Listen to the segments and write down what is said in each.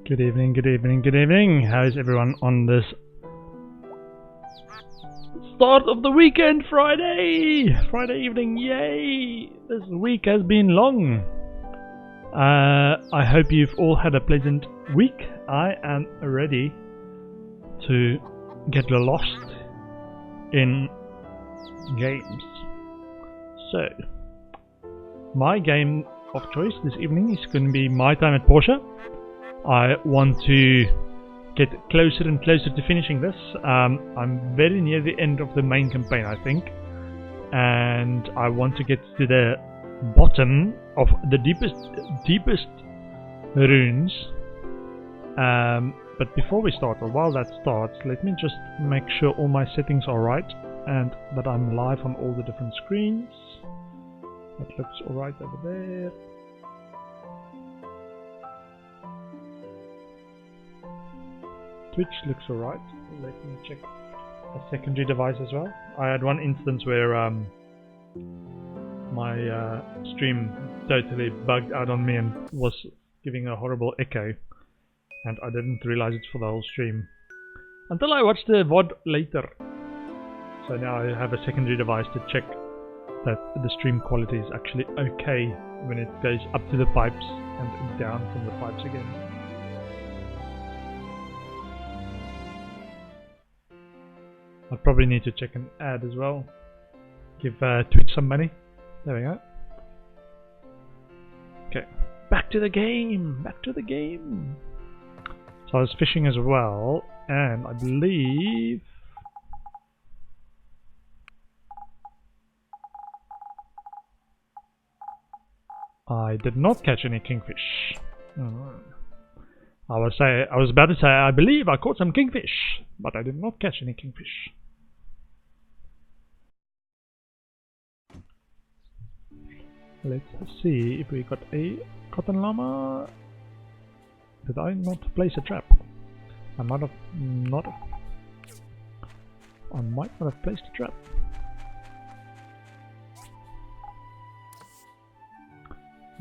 Good evening, good evening, good evening. How is everyone on this start of the weekend, Friday evening? Yay! This week has been long. I hope you've all had a pleasant week. I am ready to get lost in games. So, my game of choice this evening is going to be My Time at Portia. I want to get closer and closer to finishing this. I'm very near the end of the main campaign, I think, and I want to get to the bottom of the deepest runes. But before we start, or while that starts, let me just make sure all my settings are right and that I'm live on all the different screens. That looks alright over there. Twitch looks alright. Let me check a secondary device as well. I had one instance where my stream totally bugged out on me and was giving a horrible echo, and I didn't realize it for the whole stream until I watched the VOD later. So now I have a secondary device to check that the stream quality is actually okay when it goes up to the pipes and down from the pipes again. I probably need to check an ad as well. Give Twitch some money. There we go. Okay, back to the game. Back to the game. So I was fishing as well, and I believe I did not catch any kingfish. I was about to say I believe I caught some kingfish, but I did not catch any kingfish. Let's see if we got a cotton llama. Did I not place a trap? I might have not. I might not have placed a trap.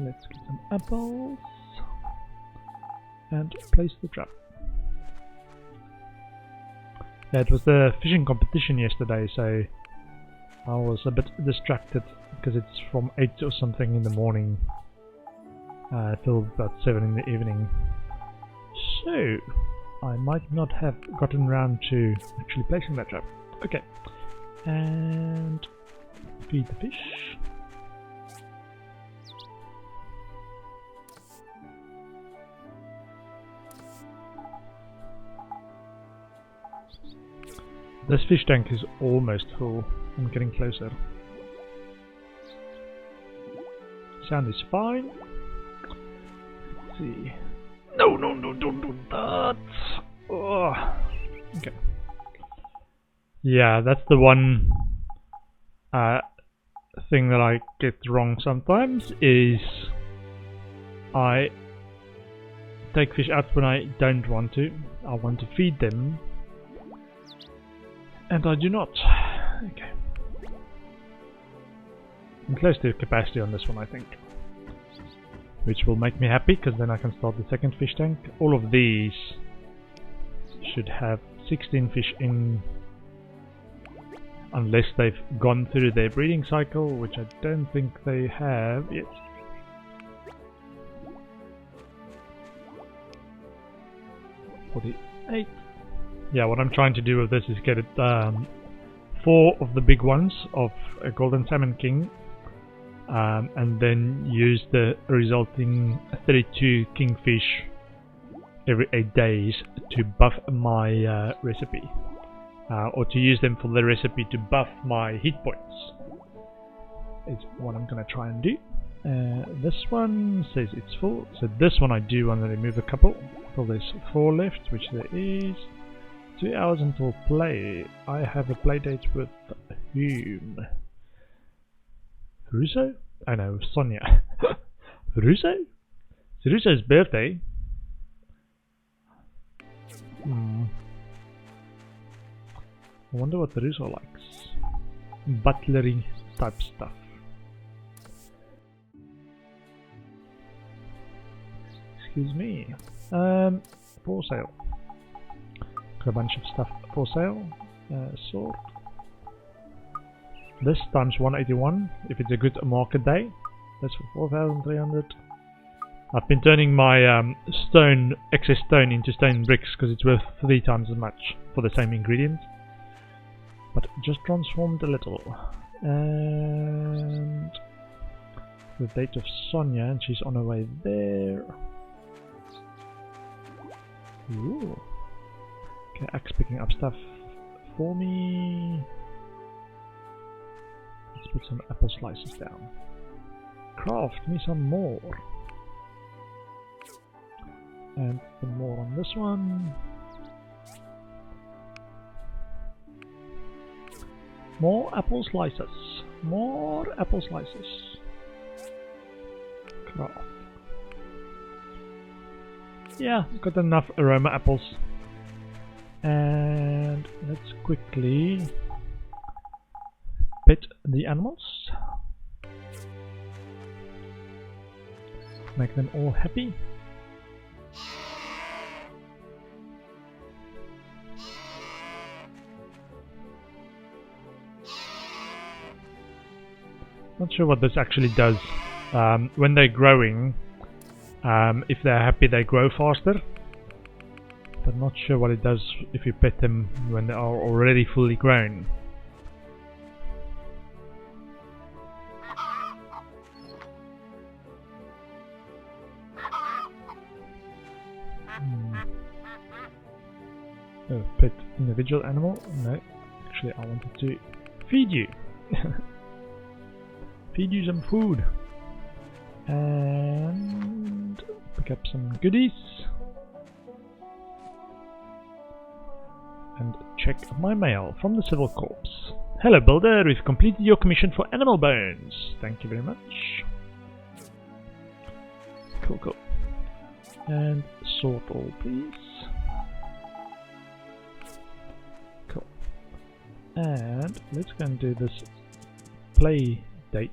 Let's get some apples and place the trap. Yeah, it was the fishing competition yesterday, so I was a bit distracted because it's from 8 or something in the morning till about 7 in the evening. So I might not have gotten around to actually placing that trap. Okay, and feed the fish. This fish tank is almost full. I'm getting closer. Sound is fine. Let's see. No, don't do that. Oh. Okay. Yeah, that's the one thing that I get wrong sometimes is I take fish out when I don't want to. I want to feed them, and I do not. Okay. I'm close to capacity on this one, I think. Which will make me happy, because then I can start the second fish tank. All of these should have 16 fish in, unless they've gone through their breeding cycle, which I don't think they have yet. $48. Yeah, what I'm trying to do with this is get it 4 of the big ones of a golden salmon king, and then use the resulting 32 kingfish every 8 days to buff my recipe, or to use them for the recipe to buff my hit points is what I'm gonna try and do. This one says it's full, so this one I do want to remove a couple. Well, there's 4 left, which there is. 2 hours until play. I have a play date with whom? Russo? I know, Sonia. Russo? It's Russo's birthday. I wonder what Russo likes. Butlery type stuff. Excuse me. For sale. Got a bunch of stuff for sale. Sword. This times 181 if it's a good market day. That's for 4,300. I've been turning my excess stone into stone bricks because it's worth 3 times as much for the same ingredients. But just transformed a little. And the date of Sonia, and she's on her way there. Ooh. Okay, Axe picking up stuff for me. Let's put some apple slices down. Craft me some more. And some more on this one. More apple slices. More apple slices. Craft. Yeah, got enough aroma apples. And let's quickly pet the animals. Make them all happy. Not sure what this actually does. When they're growing, if they're happy they grow faster. But not sure what it does if you pet them when they are already fully grown. Oh, pet individual animal? No, actually I wanted to feed you. Feed you some food. And pick up some goodies. And check my mail from the Civil Corps. Hello builder, we've completed your commission for animal bones. Thank you very much. Cool, cool. And sort all, please. Cool. And let's go and do this play date.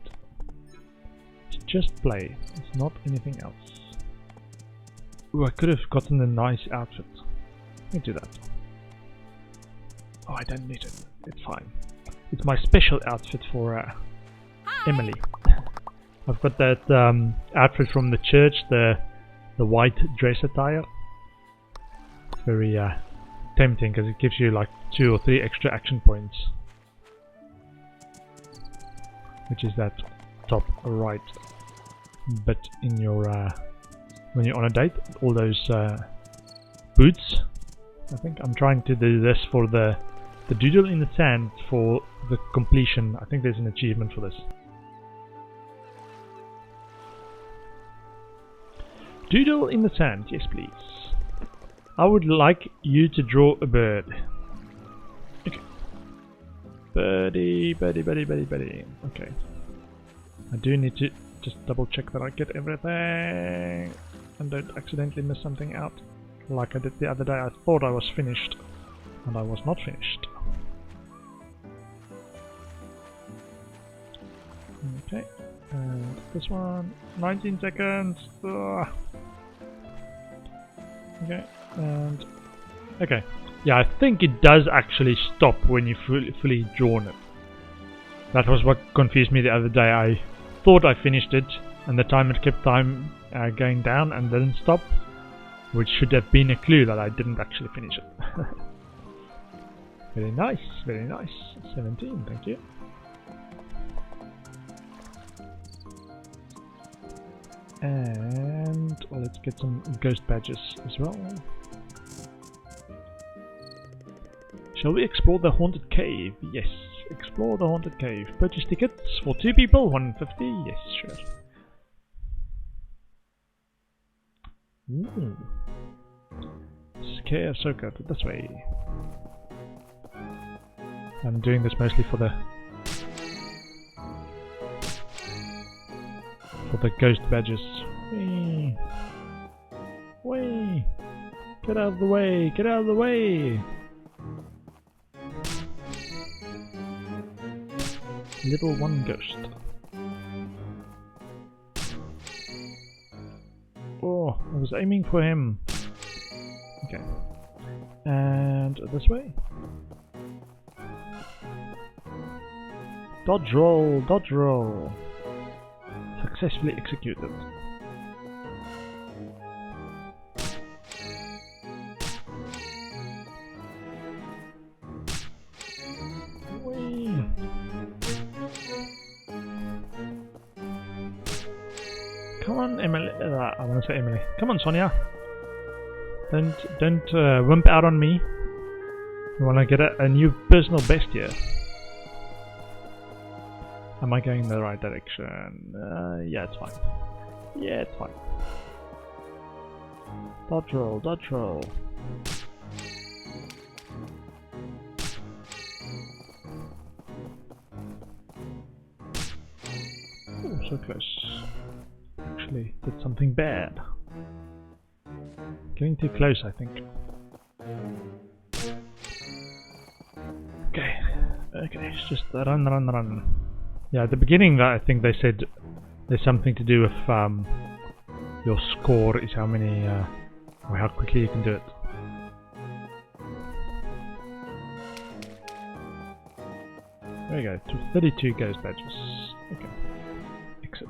It's just play, it's not anything else. Ooh, I could have gotten a nice outfit. Let me do that. Oh, I don't need it. It's fine. It's my special outfit for Emily. I've got that outfit from the church, the white dress attire. It's very tempting because it gives you like 2 or 3 extra action points. Which is that top right bit in your when you're on a date. All those boots. I think I'm trying to do this for the doodle in the sand for the completion. I think there's an achievement for this. Doodle in the sand, yes please. I would like you to draw a bird. Okay. Birdie, birdie, birdie, birdie, birdie. Okay. I do need to just double check that I get everything and don't accidentally miss something out. Like I did the other day. I thought I was finished and I was not finished. Okay, and this one, 19 seconds. Ugh. Okay, and okay, yeah, I think it does actually stop when you fully drawn it. That was what confused me the other day. I thought I finished it, and the timer kept going down and didn't stop, which should have been a clue that I didn't actually finish it. Very nice, very nice. 17, thank you. And let's get some ghost badges as well. Shall we explore the haunted cave? Yes, explore the haunted cave. Purchase tickets for 2 people, 150. Yes, sure. Ooh. Scare circuit this way. I'm doing this mostly for the ghost badges. Whee! Whee! Get out of the way! Get out of the way! Little one ghost. Oh, I was aiming for him. Okay. And this way. Dodge roll, dodge roll. Successfully executed. Whee. Come on, Emily. I want to say Emily. Come on, Sonia. Don't wimp out on me. We want to get a new personal best here. Am I going in the right direction? Yeah, it's fine. Yeah, it's fine. Dodge roll, dodge roll. Oh, so close. Actually, did something bad. Getting too close, I think. Okay, it's just run, run, run. Yeah, at the beginning I think they said there's something to do with your score is how many, or how quickly you can do it. There we go, 32 ghost badges. Okay, exit.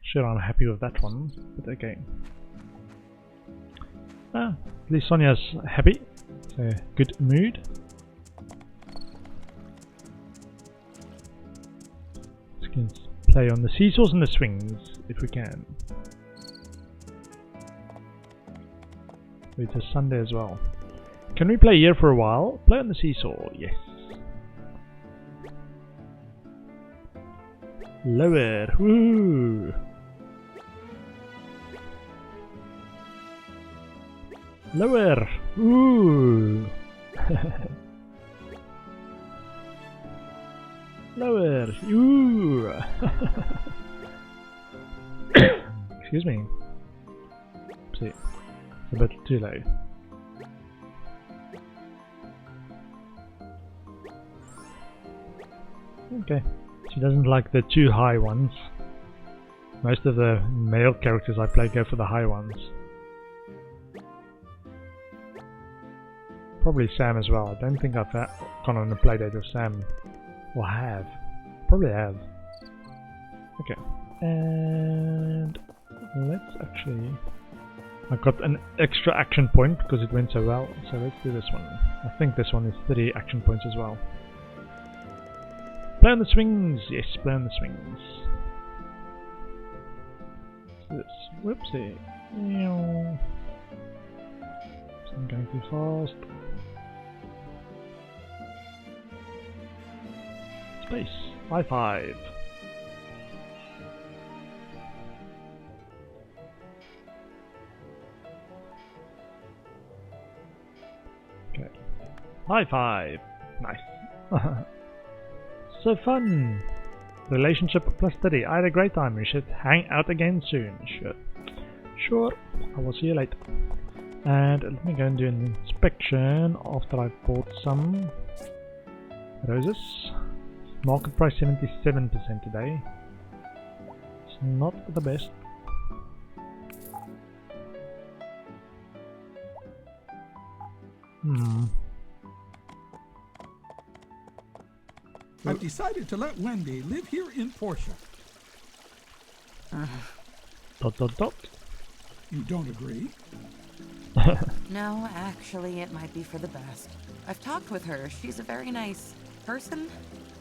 Sure, I'm happy with that one, but okay. At least Sonia's happy. So, good mood. Let's play on the seesaws and the swings, if we can. It's a Sunday as well. Can we play here for a while? Play on the seesaw, yes. Lower, woo! Lower, woo! Lower, ooh! Excuse me. See, it's a bit too low. Okay, she doesn't like the too high ones. Most of the male characters I play go for the high ones. Probably Sam as well. I don't think I've gone on a playdate with Sam. Or have. Probably have. Okay. And let's actually... I got an extra action point because it went so well. So let's do this one. I think this one is 30 action points as well. Play on the swings! Yes, play on the swings. This. Whoopsie. I'm going too fast. Space. High five. Okay. High five. Nice. So fun. Relationship plus 30. I had a great time. We should hang out again soon. Sure. Sure. I will see you later. And let me go and do an inspection after I've bought some roses. Market price 77% today. It's not the best. I've decided to let Wendy live here in Portia. Dot. You don't agree? No, actually, it might be for the best. I've talked with her. She's a very nice person.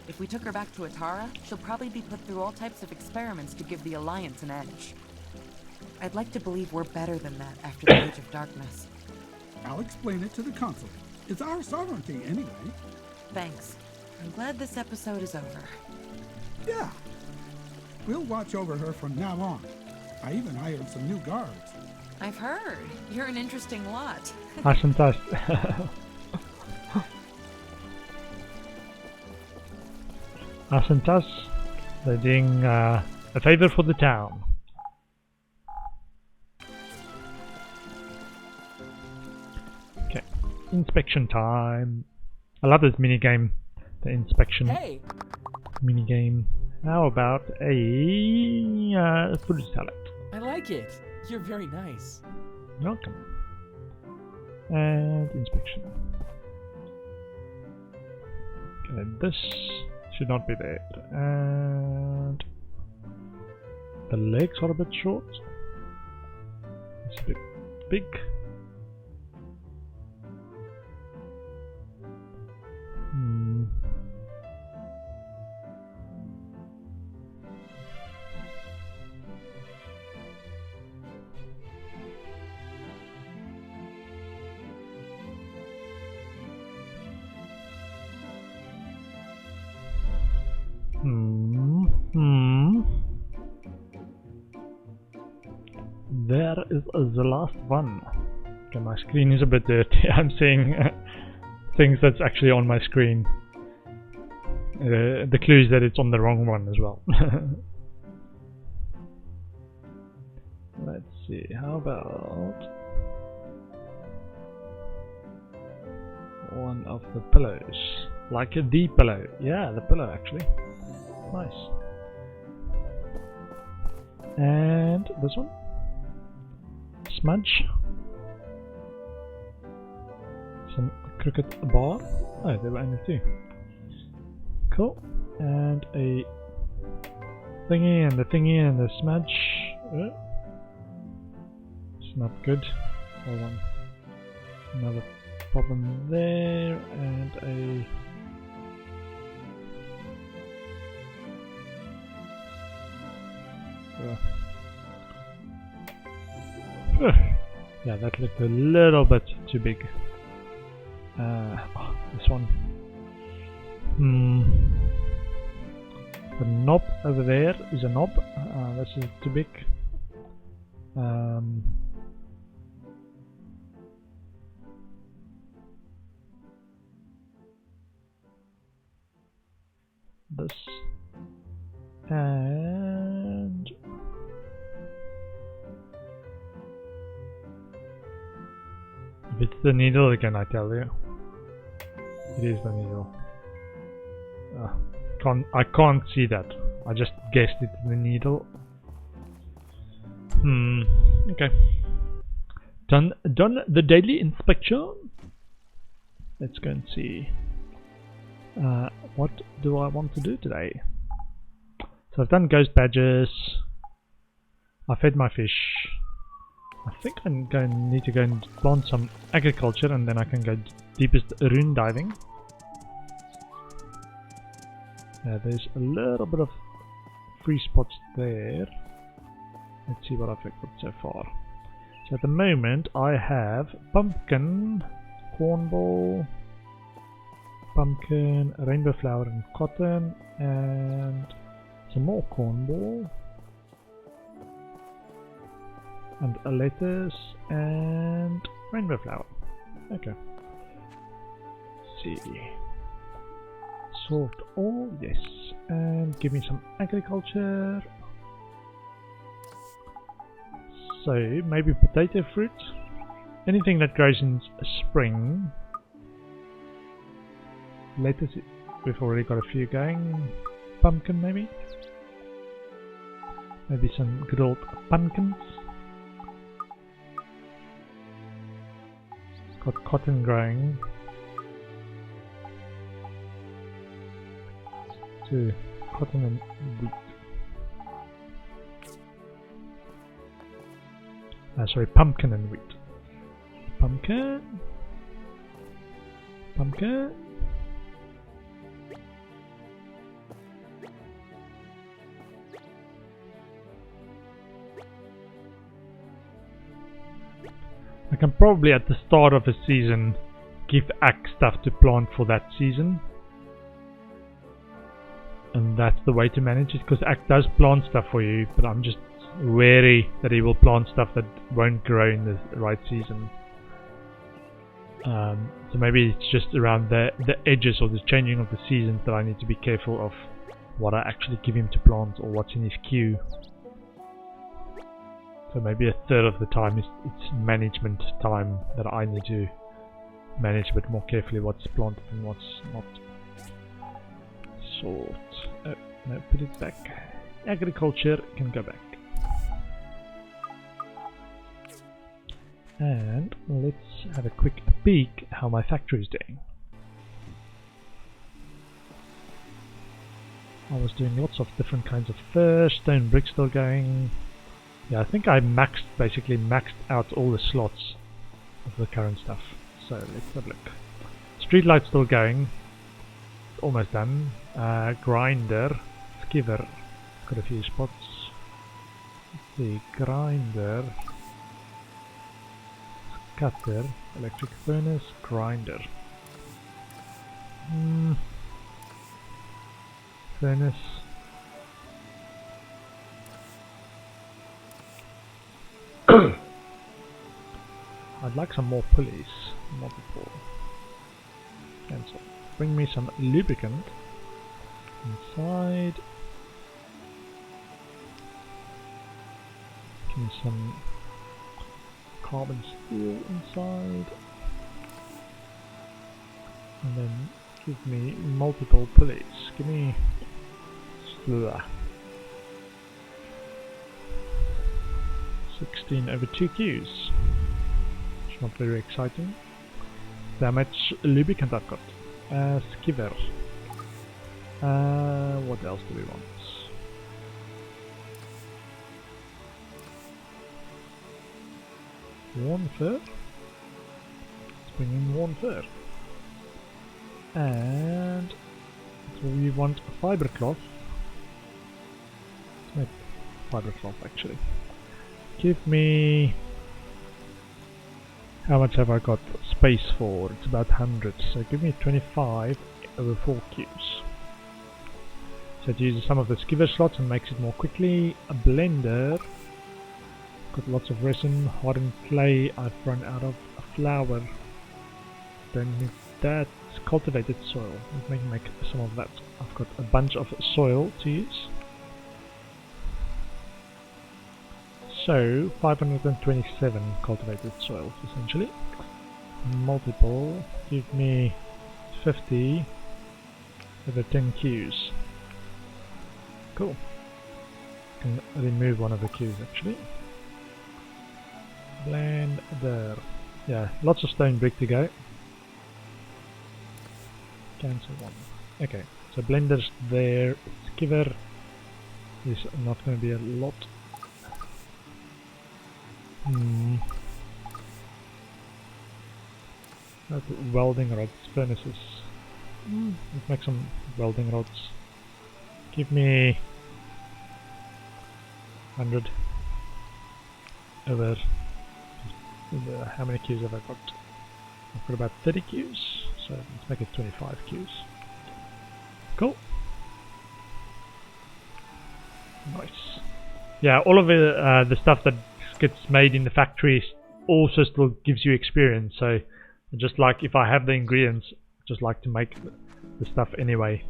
If we took her back to Atara, she'll probably be put through all types of experiments to give the Alliance an edge. I'd like to believe we're better than that after the Age of Darkness. I'll explain it to the Consulate. It's our sovereignty anyway. Thanks. I'm glad this episode is over. Yeah. We'll watch over her from now on. I even hired some new guards. I've heard. You're an interesting lot. Hasn't us? They're doing a favor for the town. Okay, inspection time. I love this mini game. The inspection mini game. How about a fruit salad? I like it. You're very nice. Welcome. And inspection. Okay, this should not be there. And the legs are a bit short. It's a bit big. There is the last one. Okay, my screen is a bit dirty. I'm seeing things that's actually on my screen. The clue is that it's on the wrong one as well. Let's see, how about one of the pillows? Like the pillow. Yeah, the pillow actually. Nice. And this one? Smudge. Some cricket bar. Oh, there were only two. Cool. And a thingy and the thingy and the smudge. It's not good. Hold on. Another problem there and a yeah, that looked a little bit too big. This one. The knob over there is a knob. This is too big. This and if it's the needle again, I tell you, it is the needle. I can't see that. I just guessed it's the needle. Okay. Done the daily inspection. Let's go and see. What do I want to do today? So I've done ghost badges. I fed my fish. I think I'm going to need to go and plant some agriculture, and then I can go deepest rune diving. There's a little bit of free spots there. Let's see what I've got so far. So at the moment I have pumpkin, cornball, pumpkin, rainbow flower and cotton, and some more cornball, and a lettuce and rainbow flower. Okay. Let's see. Sort all, yes, and give me some agriculture. So maybe potato fruit, anything that grows in spring. Lettuce, we've already got a few going. Pumpkin maybe. Maybe some good old pumpkins. Got cotton growing. So cotton and wheat. Sorry, pumpkin and wheat. Pumpkin. Pumpkin. I can probably at the start of a season give Axe stuff to plant for that season. And that's the way to manage it, because Axe does plant stuff for you, but I'm just wary that he will plant stuff that won't grow in the right season. So maybe it's just around the edges or the changing of the seasons that I need to be careful of what I actually give him to plant or what's in his queue. So maybe a third of the time it's management time that I need to manage a bit more carefully what's planted and what's not. Sort. Oh, no, put it back. Agriculture can go back. And let's have a quick peek how my factory is doing. I was doing lots of different kinds of fur, stone brick still going. Yeah, I think I basically maxed out all the slots of the current stuff. So let's have a look. Streetlight still going. Almost done. Grinder, skiver. Got a few spots. Let's see, grinder. Cutter, electric furnace, grinder. Furnace. I'd like some more pulleys. Multiple. Cancel. Bring me some lubricant inside. Give me some carbon steel inside, and then give me multiple pulleys. Give me 16 over 2 queues. It's not very exciting. How much lubricant I've got? Skiver. What else do we want? One fur. Let's bring in one fur. And so we want fiber cloth. Let's make fiber cloth actually. Give me... How much have I got space for? It's about 100, so give me 25 over 4 queues. So it uses some of the skiver slots and makes it more quickly. A blender. Got lots of resin, hardened clay. I've run out of flour. Don't need that. Cultivated soil. Let me make some of that. I've got a bunch of soil to use. So 527 cultivated soils essentially. Multiple. Give me 50 over 10 queues. Cool. Can remove one of the queues actually. Blender. Yeah, lots of stone brick to go. Cancel one. Okay, so blender's there. Skiver is not going to be a lot. Welding rods, furnaces. Let's make some welding rods. Give me 100 over. How many queues have I got? I've got about 30 queues, so let's make it 25 queues. Cool. Nice. Yeah, all of the stuff that gets made in the factory also still gives you experience, so just like if I have the ingredients, just like to make the stuff anyway.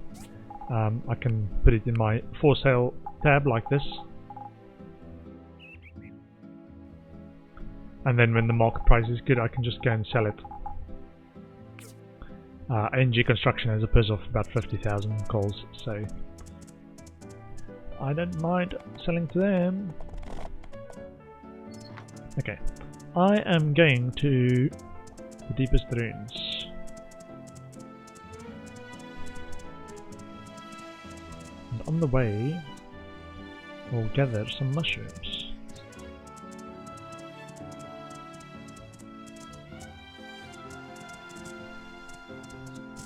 I can put it in my for sale tab like this. And then when the market price is good, I can just go and sell it. NG Construction has a purse of about 50,000 coals, so I don't mind selling to them. Okay, I am going to the deepest ruins. And on the way, we'll gather some mushrooms.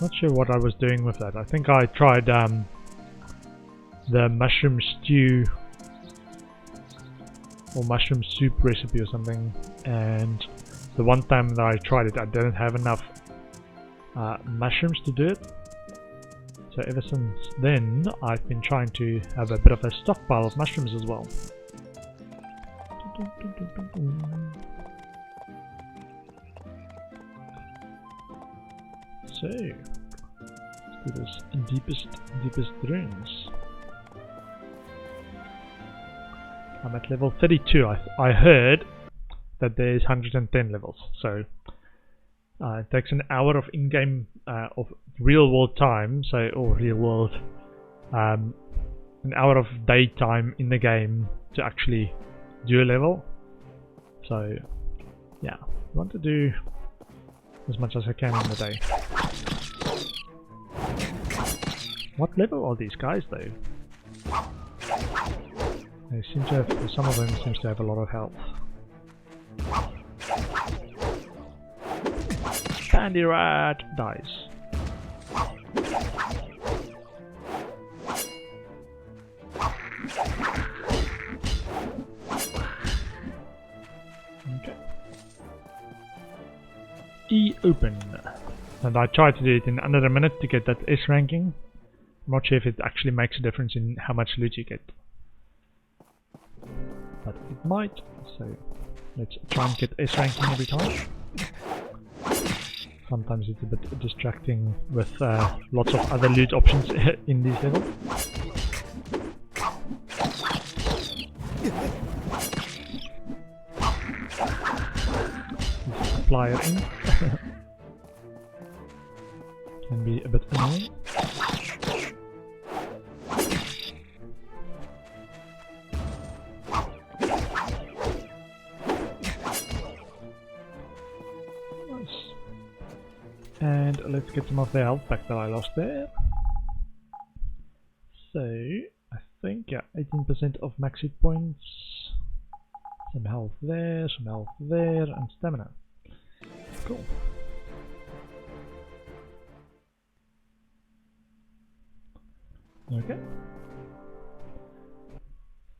Not sure what I was doing with that. I think I tried the mushroom stew or mushroom soup recipe or something, and the one time that I tried it I didn't have enough mushrooms to do it, so ever since then I've been trying to have a bit of a stockpile of mushrooms as well. So, let's do this deepest ruins. I'm at level 32. I heard that there's 110 levels, so it takes an hour of in-game of real-world time, or real-world, an hour of daytime in the game to actually do a level. So yeah, I want to do as much as I can in the day. What level are these guys though? They seem to have, some of them seems to have a lot of health. Bandy Rat dies. Okay. E open. And I tried to do it in under a minute to get that S ranking. I'm not sure if it actually makes a difference in how much loot you get. But it might, so let's try and get S ranking every time. Sometimes it's a bit distracting with lots of other loot options in this level. Supplier in can be a bit annoying. And let's get some of the health back that I lost there. So, I think, yeah, 18% of max hit points. Some health there, and stamina. Cool. Okay.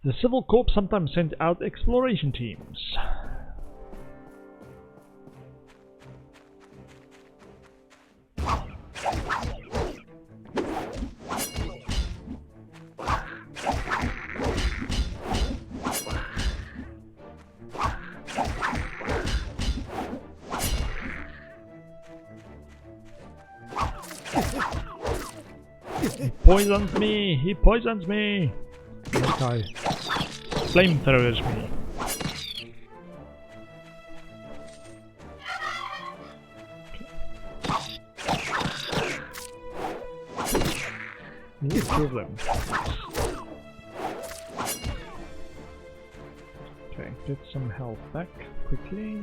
The Civil Corps sometimes send out exploration teams. Poisons me! He poisons me! This guy flamethrowers me. Need two of them. Okay, get some health back quickly.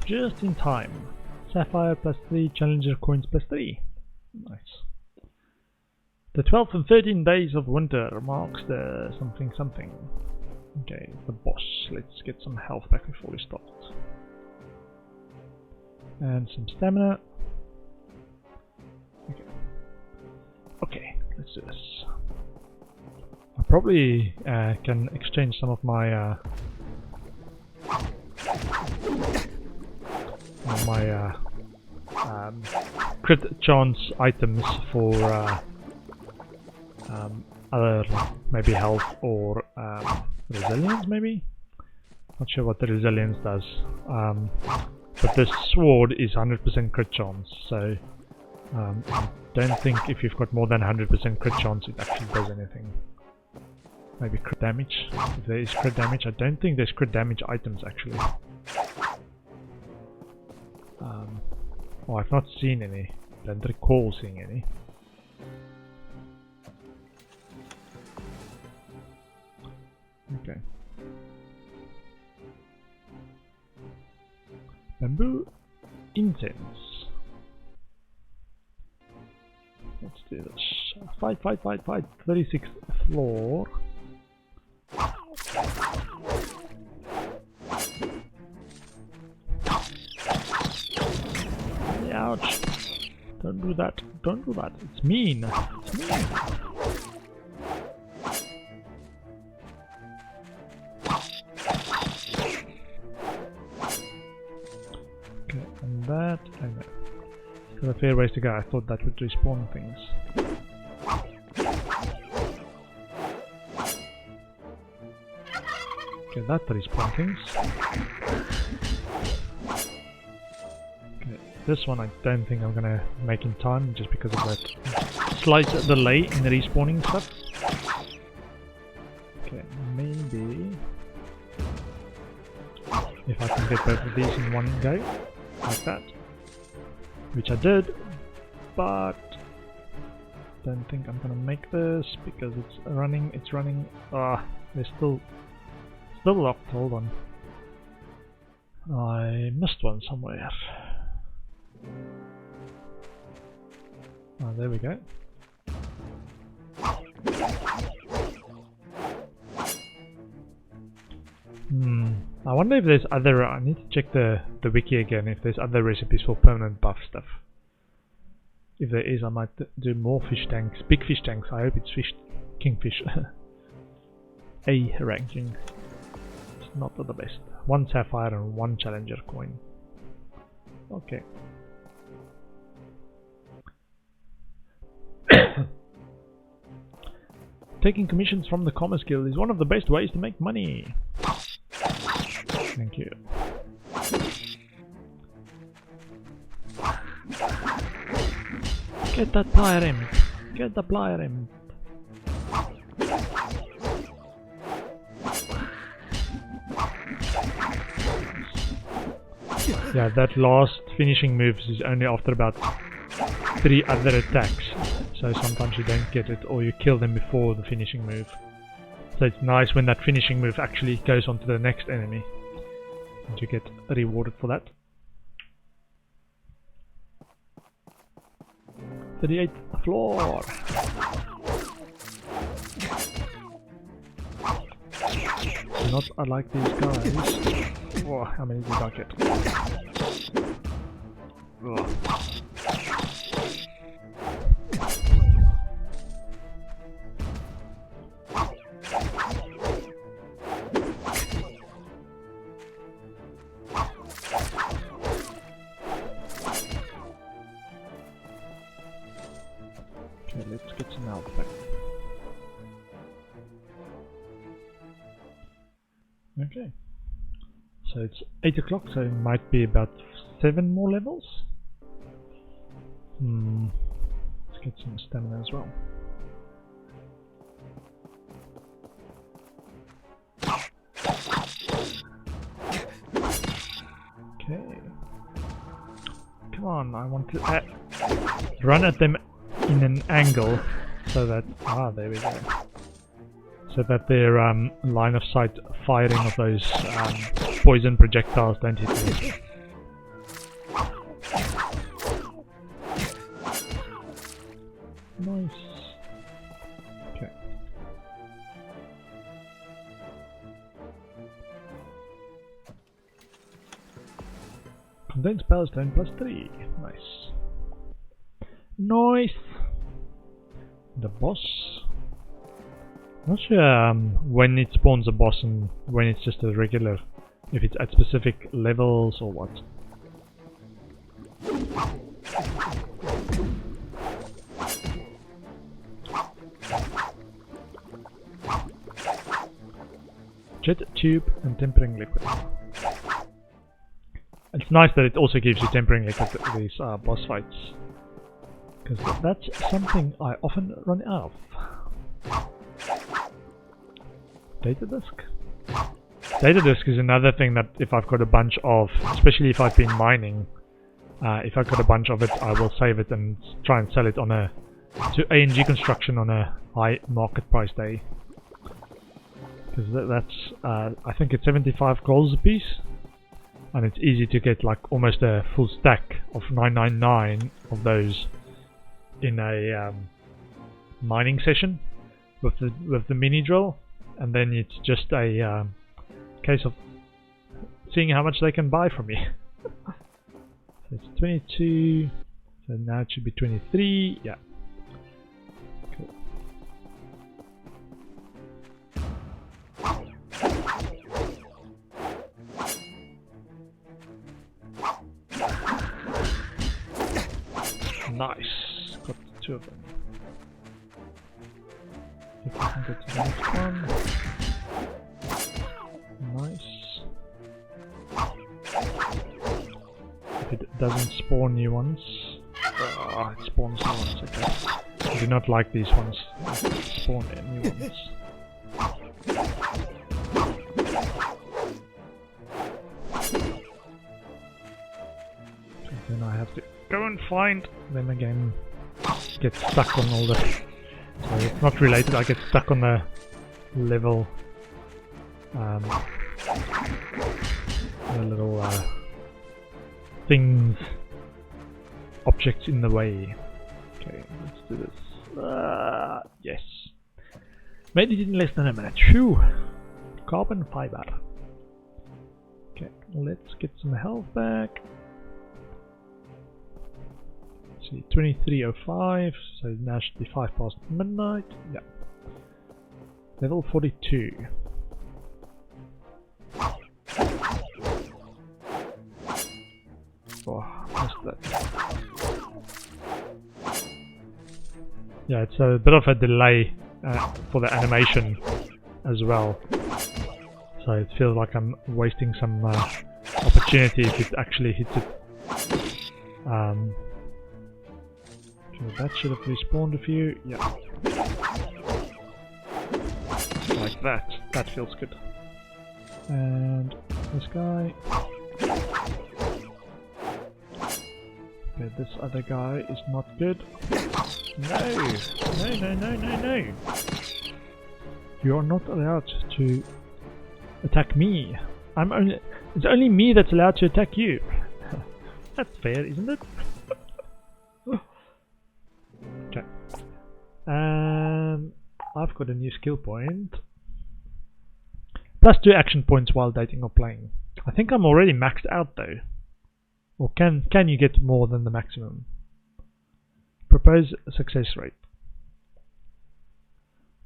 Just in time. Sapphire +3, Challenger coins +3. Nice. The 12th and 13th days of winter marks the something. Okay, the boss. Let's get some health back before we start. And some stamina. Okay, let's do this. I probably can exchange some of my crit chance items for other maybe health or resilience maybe? Not sure what the resilience does. But this sword is 100% crit chance, so I don't think if you've got more than 100% crit chance it actually does anything. Maybe crit damage, if there is crit damage. I don't think there's crit damage items actually. Oh, I've not seen any. Don't recall seeing any. Okay. Bamboo incense. Let's do this. Fight. 36th floor. Ouch. Don't do that. It's mean. Got a fair ways to go. I thought that would respawn things. Okay, that respawn things. Okay, this one I don't think I'm gonna make in time just because of that slight delay in the respawning stuff. Okay, maybe if I can get both of these in one go, like that. Which I did, but don't think I'm gonna make this because it's running. There's still locked, hold on. I missed one somewhere. Oh, there we go. I wonder if there's other, I need to check the wiki again if there's other recipes for permanent buff stuff. If there is, I might do more fish tanks, big fish tanks. I hope it's kingfish. A ranking. It's not the best. 1 sapphire and 1 challenger coin. Okay. Taking commissions from the Commerce Guild is one of the best ways to make money. Thank you. Get that plier in. Get the plier in. Yeah, that last finishing move is only after about 3 other attacks. So sometimes you don't get it or you kill them before the finishing move. So it's nice when that finishing move actually goes on to the next enemy. And you get rewarded for that. 38th floor. Do not unlike these guys. Oh, how many did I get? Oh. Okay, let's get some outback. Okay, so it's 8 o'clock, so it might be about 7 more levels. Let's get some stamina as well. Okay, come on, I want to run at them in an angle so that, there we go. So that their line of sight firing of those poison projectiles don't hit me. Nice. Okay. Condensed power stone +3. Nice. Nice. The boss. Not sure when it spawns a boss and when it's just a regular, if it's at specific levels or what. Jet tube and tempering liquid. It's nice that it also gives you tempering liquid at these boss fights, because that's something I often run out of. Data disk. Data disk is another thing that if I've got a bunch of, especially if I've been mining, if I've got a bunch of it, I will save it and try and sell it on to A&G construction on a high market price day. Because that's, I think it's 75 gold a piece, and it's easy to get like almost a full stack of 999 of those in a mining session with the mini drill. And then it's just a case of seeing how much they can buy from me. So it's 22, so now it should be 23, yeah. Cool. Nice. Got 2 of them. If I can get to the next one. Nice. If it doesn't spawn new ones. It spawns new ones, okay. I do not like these ones. Spawn new ones. So then I have to go and find them again. Get stuck on all the... So it's not related, I get stuck on the level. The little things, objects in the way. Okay, let's do this. Yes. Made it in less than a minute. Phew. Carbon fiber. Okay, let's get some health back. Let's see, 23:05, so now should be 5 past midnight. Yeah. Level 42. Oh, missed that. Yeah, it's a bit of a delay for the animation as well. So it feels like I'm wasting some opportunity if it actually hits it. Okay, that should have respawned a few. Yeah. Like that. That feels good. And this guy. Okay, this other guy is not good. No! No, no, no, no, no! You are not allowed to attack me. It's only me that's allowed to attack you. That's fair, isn't it? Okay. I've got a new skill point. Plus 2 action points while dating or playing. I think I'm already maxed out though. Or can you get more than the maximum? Propose success rate.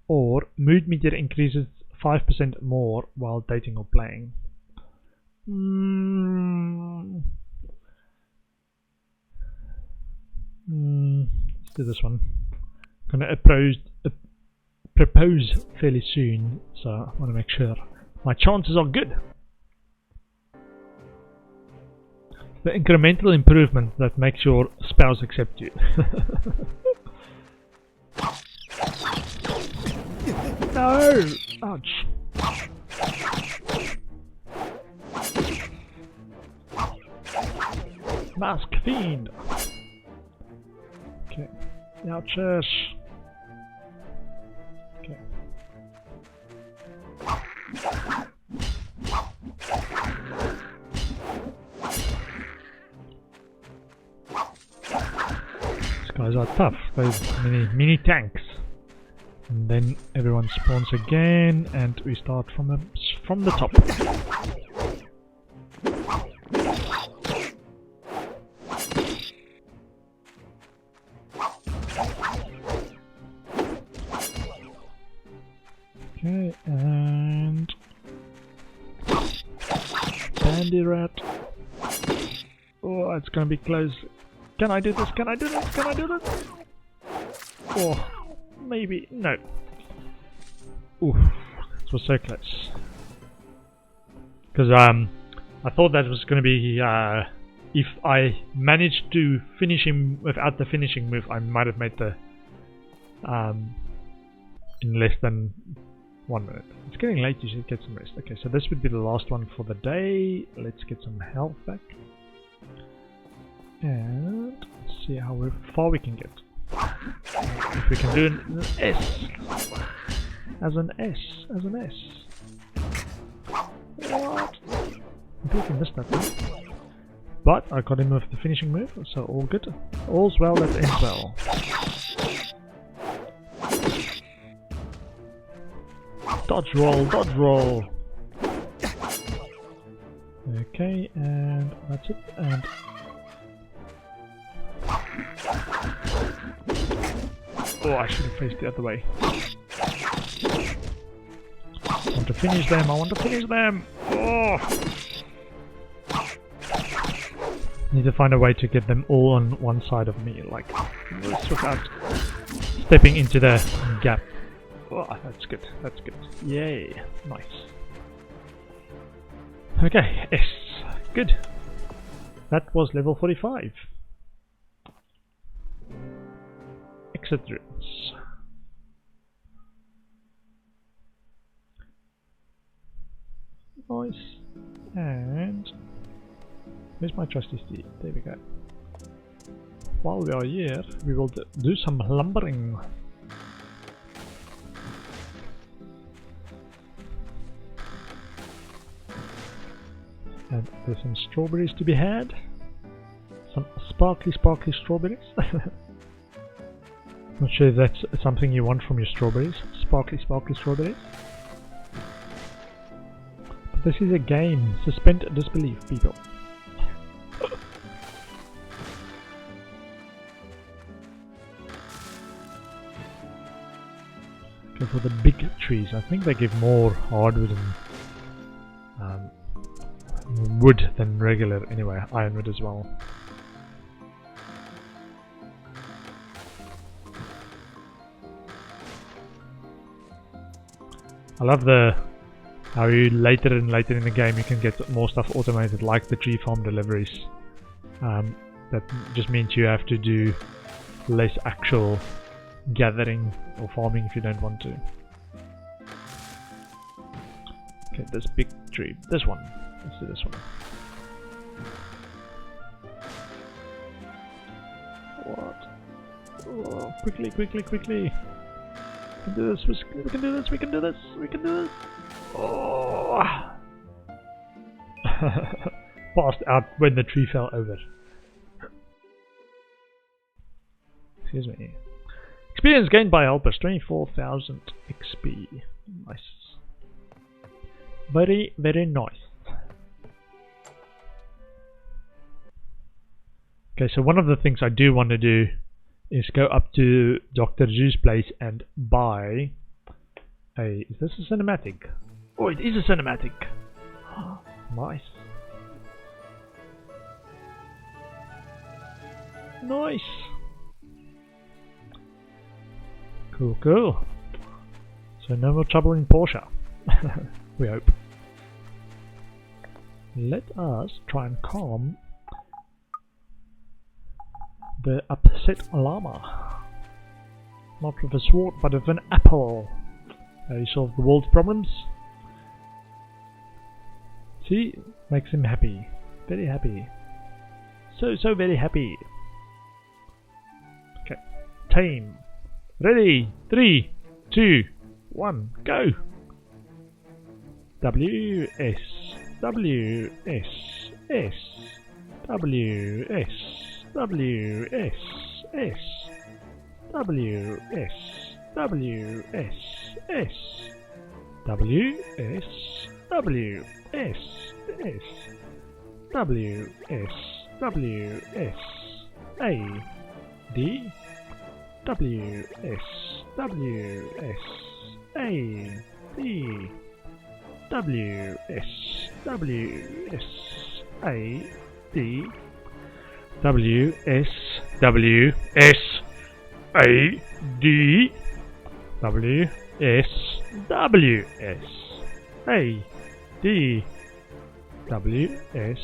Or mood meter increases 5% more while dating or playing. Let's do this one. I'm gonna propose fairly soon, so I want to make sure my chances are good. The incremental improvement that makes your spouse accept you. No! Ouch. Mask Fiend. Okay. Ouches. Okay. These guys are tough. Those mini tanks. And then everyone spawns again, and we start from the top. Okay, and Bandy Rat. Oh, it's gonna be close. Can I do this? Can I do this? Can I do this? Oh. Maybe no. Ooh, this was so close. Because I thought that was going to be if I managed to finish him without the finishing move, I might have made the in less than 1 minute. It's getting late. You should get some rest. Okay, so this would be the last one for the day. Let's get some health back and see how far we can get. If we can do an S. As an S. As an S. What? I completely missed that one. But I got him with the finishing move, so all good. All's well that ends well. Dodge roll, dodge roll. Okay, and that's it. And oh, I should have faced the other way. I want to finish them, I want to finish them! Oh! Need to find a way to get them all on one side of me, like this, without stepping into the gap. Oh, that's good. That's good. Yay! Nice. Okay, S. Good. That was level 45. Exit routes. Nice. And where's my trusty steed? There we go. While we are here, we will do some lumbering. And there's some strawberries to be had. Some sparkly strawberries. Not sure if that's something you want from your strawberries. Sparkly strawberries. But this is a game. Suspend disbelief, people. Okay, for the big trees, I think they give more hardwood and wood than regular, anyway, ironwood as well. I love how you later and later in the game you can get more stuff automated, like the tree farm deliveries. That just means you have to do less actual gathering or farming if you don't want to. Okay, this big tree, this one. Let's do this one. What? Oh, quickly! We can do this, we can do this, we can do this, we can do this! Oh! Passed out when the tree fell over. Excuse me. Experience gained by helpers, 24,000 XP. Nice. Very, very nice. Okay, so one of the things I do want to do is go up to Dr. Zhu's place and buy a... Is this a cinematic? Oh, it is a cinematic! Nice. Nice! Cool, cool. So no more trouble in Portia. We hope. Let us try and calm the upset llama. Not with a sword, but with an apple. You solve the world's problems. See? Makes him happy. Very happy. So very happy. Okay. Tame. Ready? 3, 2, 1, go! W, S, W, S, S, W, S, W, S, S, W, S, W, S, S, W, S, W, S, S, W, S, W, S, A, D, W, S, W, S, A, D, W, S, W, S, A, D, W, S, W, S, A, D, W, S, W, S, A, D, W, S,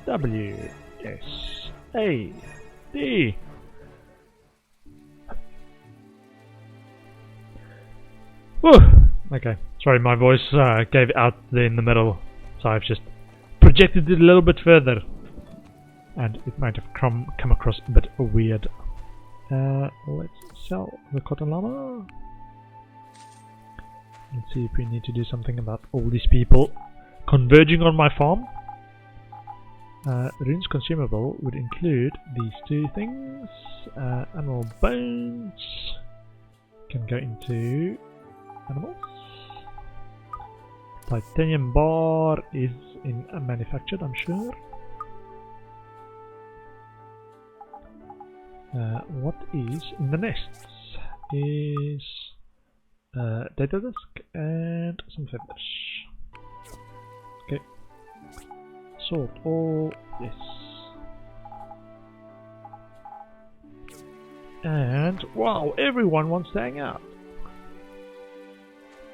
W, S, A, D. Whew. Okay, sorry, my voice gave out there in the middle, so I've just projected it a little bit further, and it might have come across a bit weird. Let's sell the cotton llama. Let's see if we need to do something about all these people converging on my farm. Runes consumable would include these two things. Animal bones can go into animals. Titanium bar is in manufactured, I'm sure. What is in the nests is data disk and some feathers. Okay. Sort all, yes. And wow, everyone wants to hang out.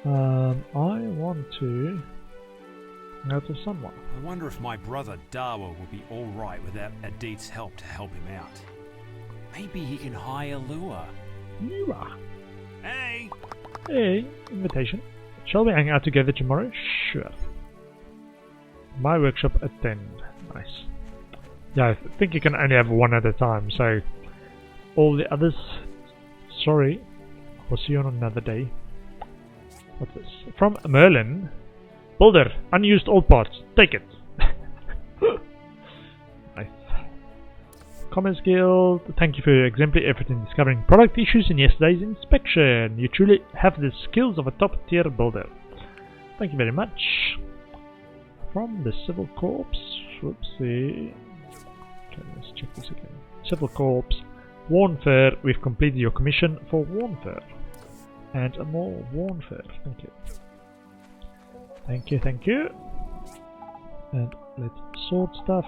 I want to go to someone. I wonder if my brother Dawa will be alright without Adit's help to help him out. Maybe he can hire Lua. Lua. Hey! Hey, invitation. Shall we hang out together tomorrow? Sure. My workshop at 10. Nice. Yeah, I think you can only have one at a time, so all the others, sorry, we'll see you on another day. What's this? From Merlin. Builder, unused old parts. Take it. Nice. Commerce Guild. Thank you for your exemplary effort in discovering product issues in yesterday's inspection. You truly have the skills of a top tier builder. Thank you very much. From the Civil Corps. Whoopsie. Okay, let's check this again. Civil Corps. Worn fur. We've completed your commission for worn fur. And a more worn fur. Thank you. Thank you, thank you. And let's sort stuff.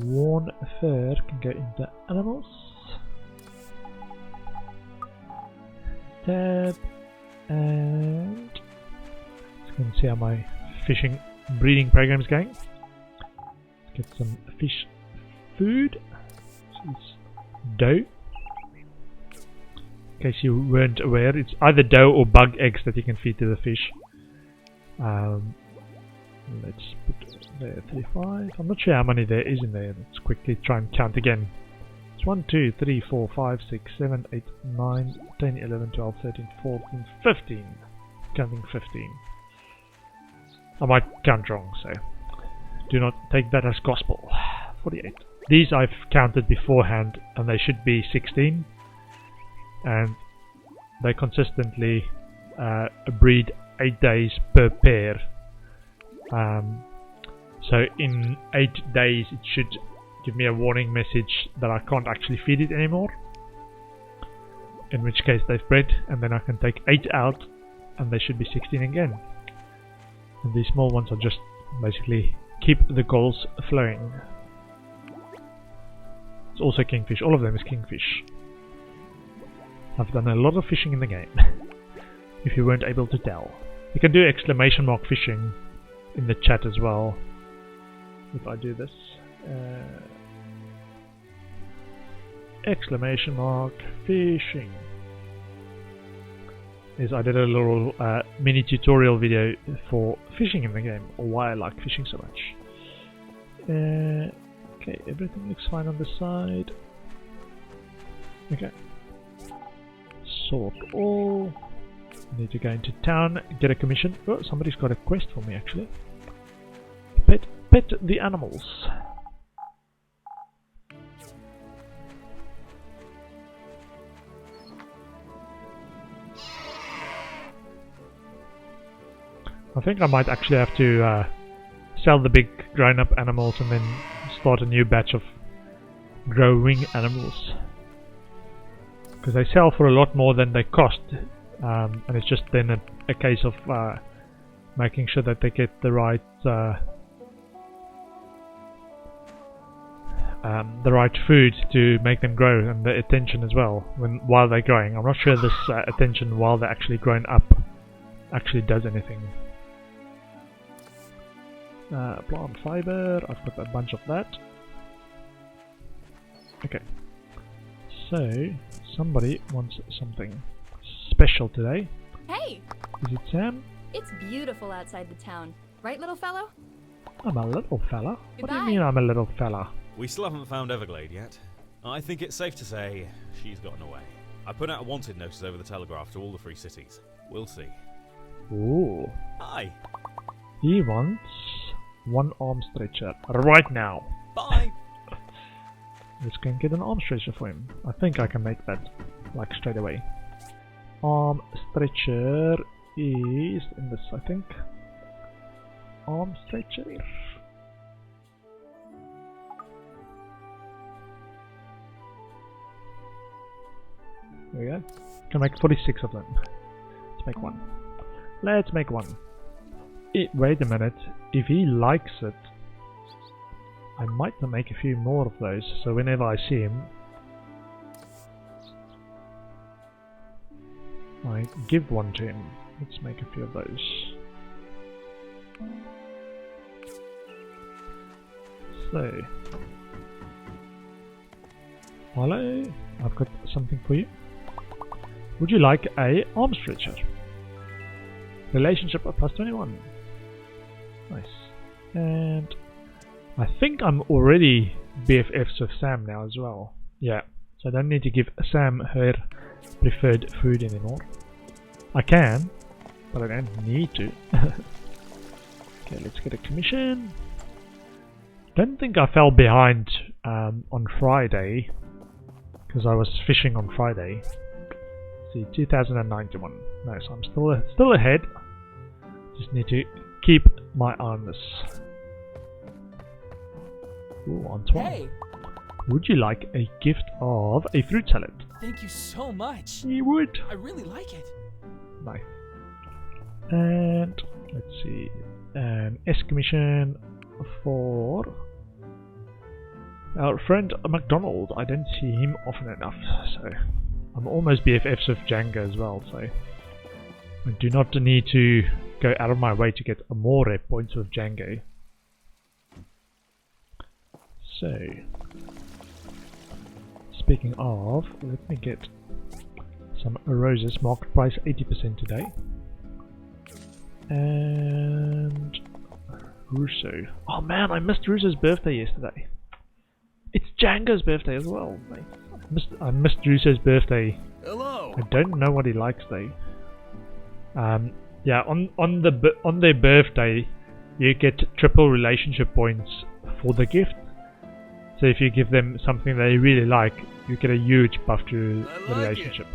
Worn fur can go into animals. Tab. And let's go and see how my fishing breeding program is going. Let's get some fish food. This is dough. In case you weren't aware, it's either dough or bug eggs that you can feed to the fish. Let's put there 35. I'm not sure how many there is in there. Let's quickly try and count again. It's 1, 2, 3, 4, 5, 6, 7, 8, 9, 10, 11, 12, 13, 14, 15. Counting 15. I might count wrong, so do not take that as gospel. 48. These I've counted beforehand and they should be 16. And they consistently breed 8 days per pair. So in 8 days it should give me a warning message that I can't actually feed it anymore. In which case they've bred, and then I can take 8 out and they should be 16 again. And these small ones are just basically keep the goals flowing. It's also kingfish, all of them is kingfish. I've done a lot of fishing in the game, if you weren't able to tell. You can do exclamation mark fishing in the chat as well. If I do this, exclamation mark fishing. Is I did a little mini tutorial video for fishing in the game, or why I like fishing so much. Okay, everything looks fine on the side. Okay. Sort all. Need to go into town, get a commission. Oh, somebody's got a quest for me actually. Pet the animals. I think I might actually have to sell the big grown-up animals and then start a new batch of growing animals. Because they sell for a lot more than they cost. And it's just then a case of making sure that they get the right food to make them grow, and the attention as well while they're growing. I'm not sure this attention while they're actually growing up actually does anything. Plant fiber, I've got a bunch of that. Okay, so somebody wants something special today. Hey! Is it Sam? It's beautiful outside the town. Right, little fellow? I'm a little fella? What do you Goodbye. mean I'm a little fella? We still haven't found Everglade yet. I think it's safe to say she's gotten away. I put out a wanted notice over the telegraph to all the 3 cities. We'll see. Ooh. Hi. He wants 1 arm stretcher right now. Bye. Let's go and get an arm stretcher for him. I think I can make that like straight away. Arm stretcher is in this, I think. Arm stretcher. There we go. Can make 46 of them. Let's make 1. Let's make 1. Wait a minute. If he likes it, I might make a few more of those. So whenever I see him, I give one to him. Let's make a few of those. So, Hello, I've got something for you. Would you like a arm stretcher? Relationship of +21. Nice. And I think I'm already BFFs with Sam now as well. Yeah, so I don't need to give Sam her preferred food anymore. I can, but I don't need to. Okay, let's get a commission. Don't think I fell behind on Friday, because I was fishing on Friday. Let's see, 2091. No, so I'm still ahead. Just need to keep my eye on this. Ooh, Antoine. Hey, Would you like a gift of a fruit salad? thank you so much. He would. I really like it. Nice. And let's see, an S commission for our friend McDonald. I don't see him often enough, so I'm almost BFFs with Django as well, so I do not need to go out of my way to get more rep points with Django. So, speaking of, let me get some roses, market price 80% today. And Russo. Oh man, I missed Russo's birthday yesterday. It's Django's birthday as well, mate. I missed Russo's birthday. Hello. I don't know what he likes though. Yeah, on their birthday, you get triple relationship points for the gift. So if you give them something they really like, you get a huge buff to the relationship.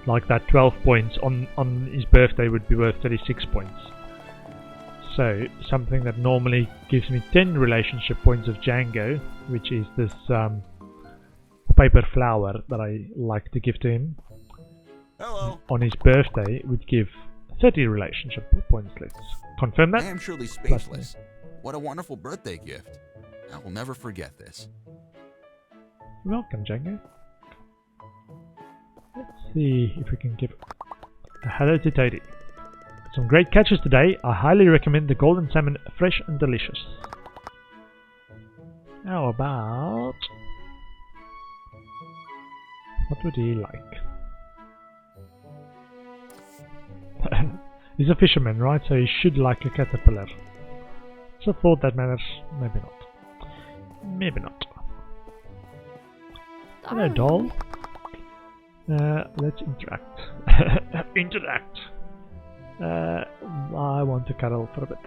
Like that 12 points on his birthday would be worth 36 points. So something that normally gives me 10 relationship points of Django, which is this paper flower that I like to give to him. Hello. On his birthday would give 30 relationship points. Let's confirm that. I am surely speechless. What a wonderful birthday gift. I will never forget this. Welcome, Django. Let's see if we can give a hello to Toady. Some great catches today. I highly recommend the golden salmon, fresh and delicious. How about... what would he like? He's a fisherman, right? So he should like a caterpillar. So thought that matters. Maybe not. Maybe not. Hello, doll. Let's interact. Interact. I want to cuddle for a bit.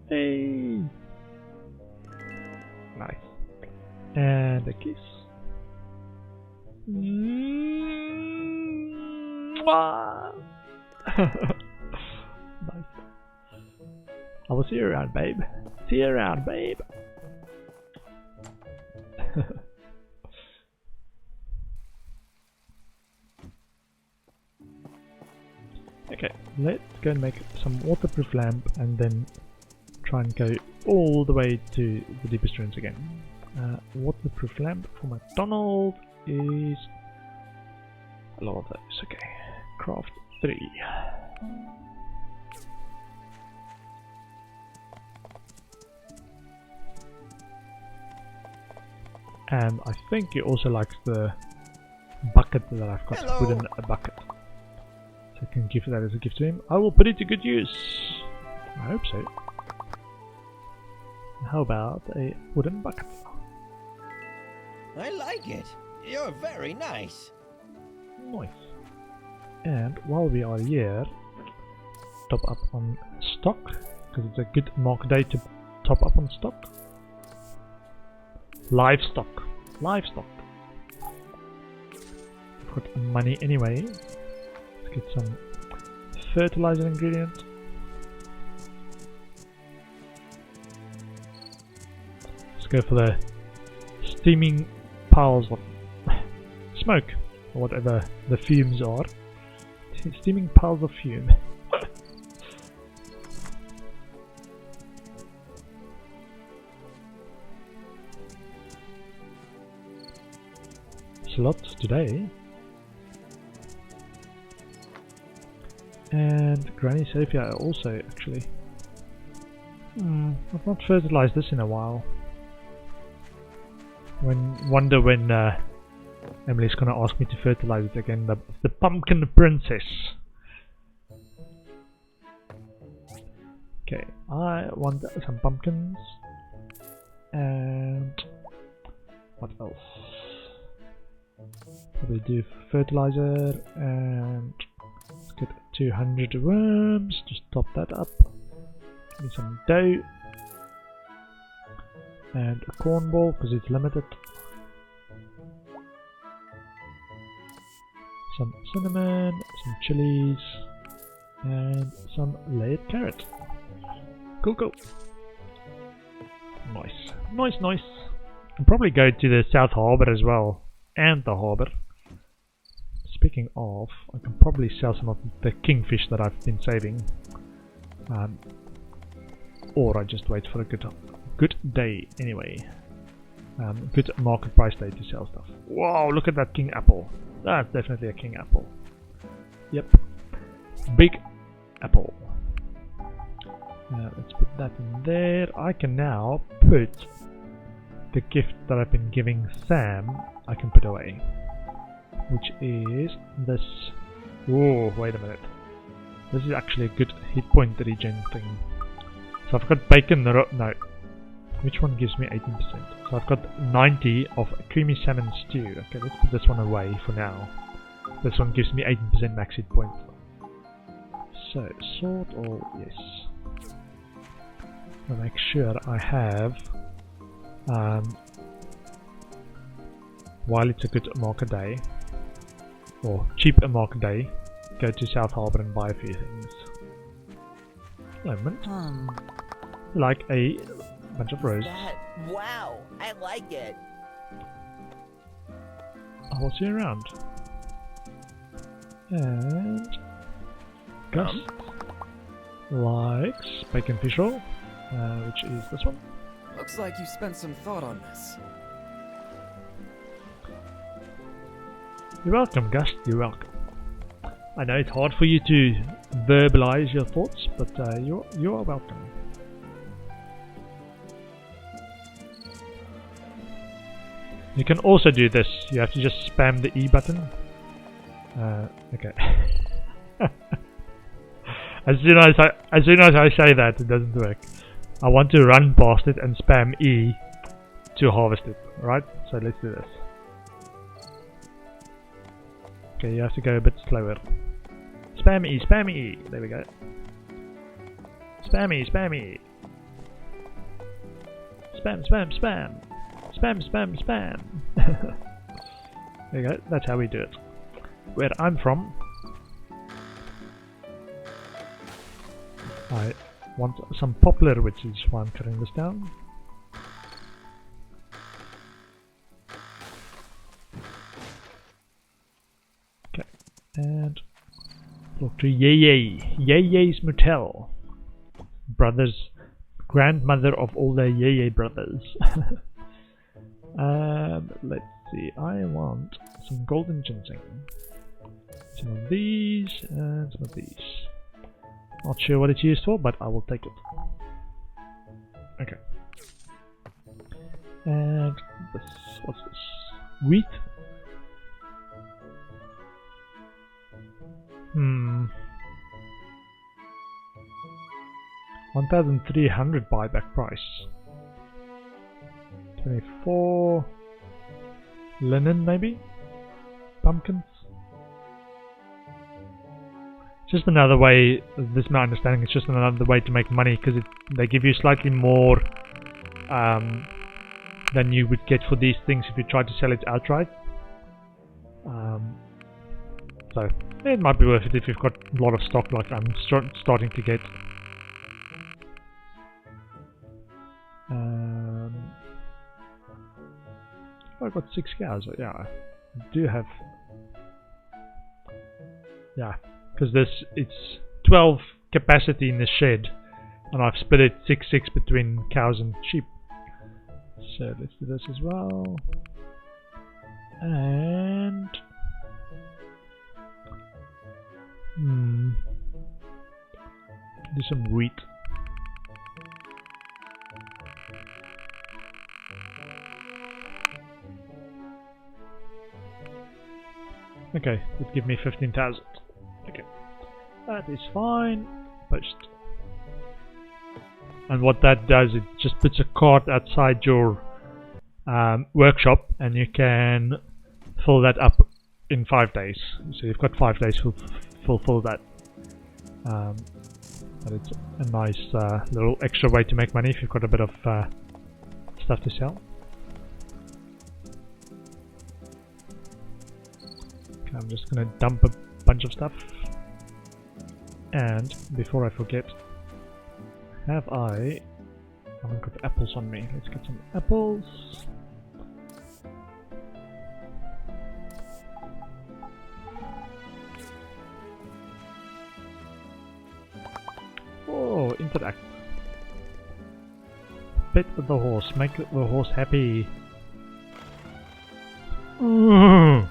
Hey. Nice. And a kiss. Mwah. Nice. I will see you around, babe. See you around, babe. Okay, let's go and make some waterproof lamp and then try and go all the way to the deepest ruins again. Waterproof lamp for McDonald is a lot of those. Okay, craft 3. And I think he also likes the bucket that I've got. Hello. Wooden a bucket. So I can give that as a gift to him. I will put it to good use. I hope so. How about a wooden bucket? I like it. You're very nice. Nice. And while we are here, top up on stock, because it's a good mark day to top up on stock. Livestock. Livestock. I've got money anyway. Let's get some fertilizer ingredient. Let's go for the steaming piles of smoke, or whatever the fumes are. Steaming piles of fume. Slots today. And Granny Sophia also, actually. I've not fertilized this in a while. Wonder when Emily's gonna ask me to fertilize it again. The Pumpkin Princess. Okay, I want some pumpkins. And what else? Probably do fertilizer, and let's get 200 worms. Just top that up. Give me some dough. And a cornball because it's limited. Some cinnamon, some chilies, and some layered carrot. Cool, cool. Nice, nice, nice. I'll probably go to the South Harbour as well, and the harbour. Speaking of, I can probably sell some of the kingfish that I've been saving. Or I just wait for a good day anyway. Good market price day to sell stuff. Wow, look at that king apple. That's definitely a king apple. Yep. Big apple. Let's put that in there. I can now put the gift that I've been giving Sam, I can put away. Which is this. Oh, wait a minute. This is actually a good hit point regen thing. So I've got bacon, no. Which one gives me 18%? So I've got 90 of creamy salmon stew. Okay, let's put this one away for now. This one gives me 18% max hit point. So, sort or yes. I'll make sure I have, while it's a good market day, or cheap market day, go to South Harbour and buy a few things. Moment. Like a bunch of roses. Wow, I like it. I'll see you around. And Gus likes bacon fish roll, which is this one. Looks like you spent some thought on this. You're welcome, Gus. You're welcome. I know it's hard for you to verbalize your thoughts, but you are welcome. You can also do this. You have to just spam the E button. Okay. As soon as I say that, it doesn't work. I want to run past it and spam E to harvest it. Right? So let's do this. Okay, you have to go a bit slower. Spam E, spam E. There we go. Spam E, spam E. Spam, spam, spam. Spam, spam, spam. There you go. That's how we do it. Where I'm from, I want some poplar, which is why I'm cutting this down. Okay, and talk to Yeye. Yeye's Motel. Brothers, grandmother of all the Yeye brothers. Let's see, I want some golden ginseng. Some of these and some of these. Not sure what it's used for, but I will take it. Okay. And this, what's this? Wheat? 1,300 buyback price. 24 linen, maybe? Pumpkins? Just another way, this is my understanding, it's just another way to make money because they give you slightly more than you would get for these things if you try to sell it outright. So it might be worth it if you've got a lot of stock like I'm starting to get. I've got 6 cows, but yeah, I do have, yeah, because it's 12 capacity in the shed, and I've split it 6-6 between cows and sheep. So let's do this as well, and Do some wheat. Okay, it give me 15,000. Okay, that is fine. Post. And what that does, it just puts a cart outside your workshop, and you can fill that up in 5 days. So you've got 5 days to fulfill that. But it's a nice little extra way to make money if you've got a bit of stuff to sell. Okay, I'm just gonna dump a bunch of stuff. And before I forget, I haven't got apples on me. Let's get some apples. Oh, interact. Pet with the horse. Make the horse happy. Nice.